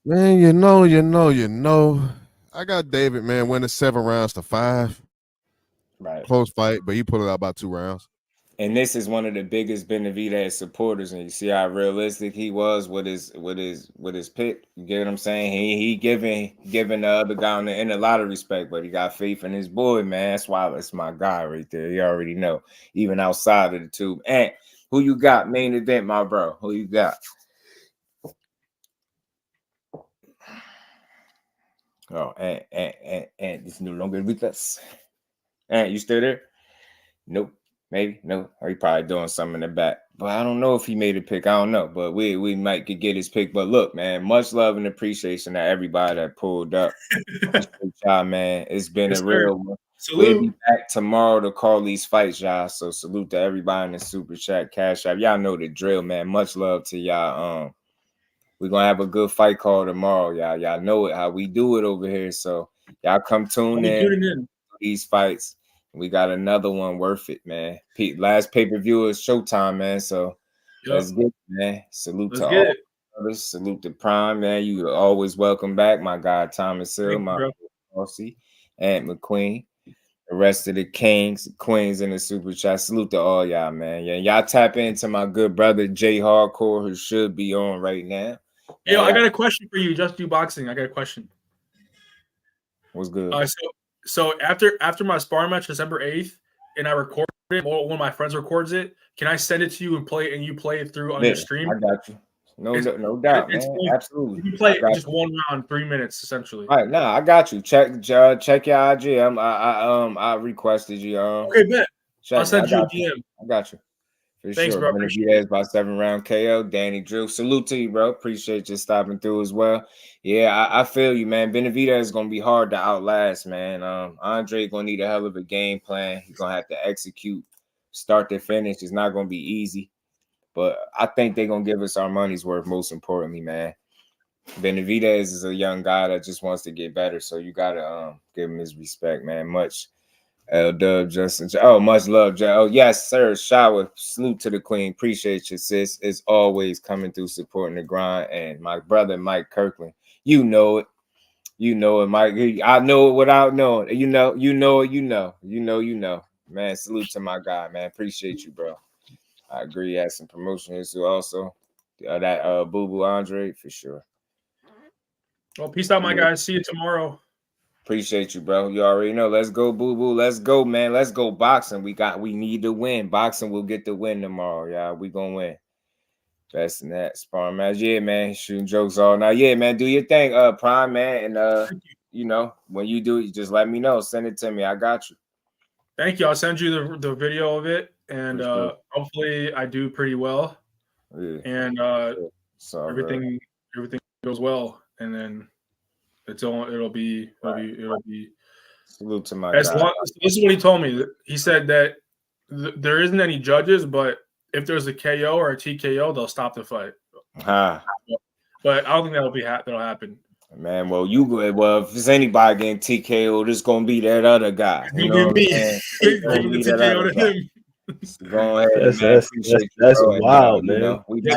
Man, you know. I got David, man, winning 7 rounds to 5. Right. Close fight, but he pulled it out about 2 rounds. And this is one of the biggest Benavidez supporters, and you see how realistic he was with his pick. You get what I'm saying? He giving the other guy on the end a lot of respect, but he got faith in his boy, man. That's why that's my guy right there. You already know, even outside of the tube. And who you got? Main event, my bro. Who you got? Oh, and it's no longer with us. And you still there? Nope. Maybe no, or he probably doing something in the back. But I don't know if he made a pick. I don't know, but we might could get his pick. But look, man, much love and appreciation to everybody that pulled up. Y'all, man, it's been a real one. We'll be back tomorrow to call these fights, y'all. So salute to everybody in the super chat, cash app. Y'all know the drill, man. Much love to y'all. We're gonna have a good fight call tomorrow, y'all. Y'all know it how we do it over here. So y'all come tune in these fights. We got another one worth it, man. Last pay-per-view is Showtime, man. So let's get it, man. Salute to all others. Salute to Prime, man. You are always welcome back. My guy Thomas Hill, my Aussie, Aunt McQueen, the rest of the kings, queens in the super chat. Salute to all y'all, man. Yeah, y'all tap into my good brother Jay Hardcore, who should be on right now. Yo, I got a question for you. Just do boxing. I got a question. What's good? So after my sparring match December 8th, and I record it, or one of my friends records it, can I send it to you and you play it through on your stream? I got you. No doubt, man. Absolutely. You play it just 1 round, 3 minutes, essentially. All right, I got you. Check your IG. I requested you. Okay, bet. I'll send you a DM. I got you. For Thanks, sure. bro. Benavidez by 7-round KO. Danny Drew. Salute to you, bro. Appreciate you stopping through as well. Yeah, I feel you, man. Benavidez is gonna be hard to outlast, man. Andre gonna need a hell of a game plan. He's gonna have to execute, start to finish. It's not gonna be easy, but I think they're gonna give us our money's worth. Most importantly, man. Benavidez is a young guy that just wants to get better, so you gotta give him his respect, man. Much. Dub Justin. Oh, much love, Joe. Oh, yes, sir. Shower. Salute to the queen. Appreciate you, sis. It's always coming through supporting the grind. And my brother Mike Kirkland. You know it. You know it, Mike. I know it without knowing. You know it. Man, salute to my guy, man. Appreciate you, bro. I agree. He had some promotion here too, also. That Boo Boo Andre, for sure. Well, peace out, my guys. See you tomorrow. Appreciate you, bro. You already know. Let's go, Boo Boo. Let's go, man. Let's go boxing. We need to win. Boxing will get the win tomorrow, y'all. We gonna win. Best in that sparring match. Yeah, man. Shooting jokes all night. Yeah, man. Do your thing, Prime, man. And you know, when you do it, you just let me know. Send it to me. I got you. Thank you. I'll send you the video of it, and hopefully I do pretty well. Yeah. And everything goes well, and then it'll be salute to my guy. This is what he told me. He said that there isn't any judges, but if there's a KO or a TKO, they'll stop the fight. But I don't think that'll happen. Man, well, if there's anybody getting TKO, it's gonna be that other guy. You know what I'm saying? Go ahead, that's wild, man. You know, if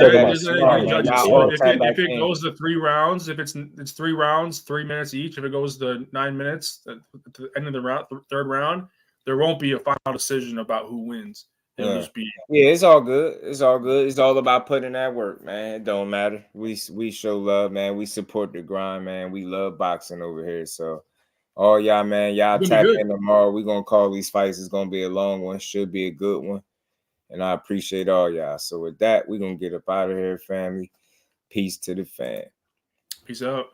it goes to 3 rounds, if it's 3 rounds, 3 minutes each. If it goes to 9 minutes at the end of the third round, there won't be a final decision about who wins. It'll just be it's all good. It's all good. It's all about putting that work, man. It don't matter. We show love, man. We support the grind, man. We love boxing over here, so. Oh, y'all, man. Y'all tap in tomorrow. We're going to call these fights. It's going to be a long one. Should be a good one. And I appreciate all y'all. So with that, we're going to get up out of here, family. Peace to the fan. Peace out.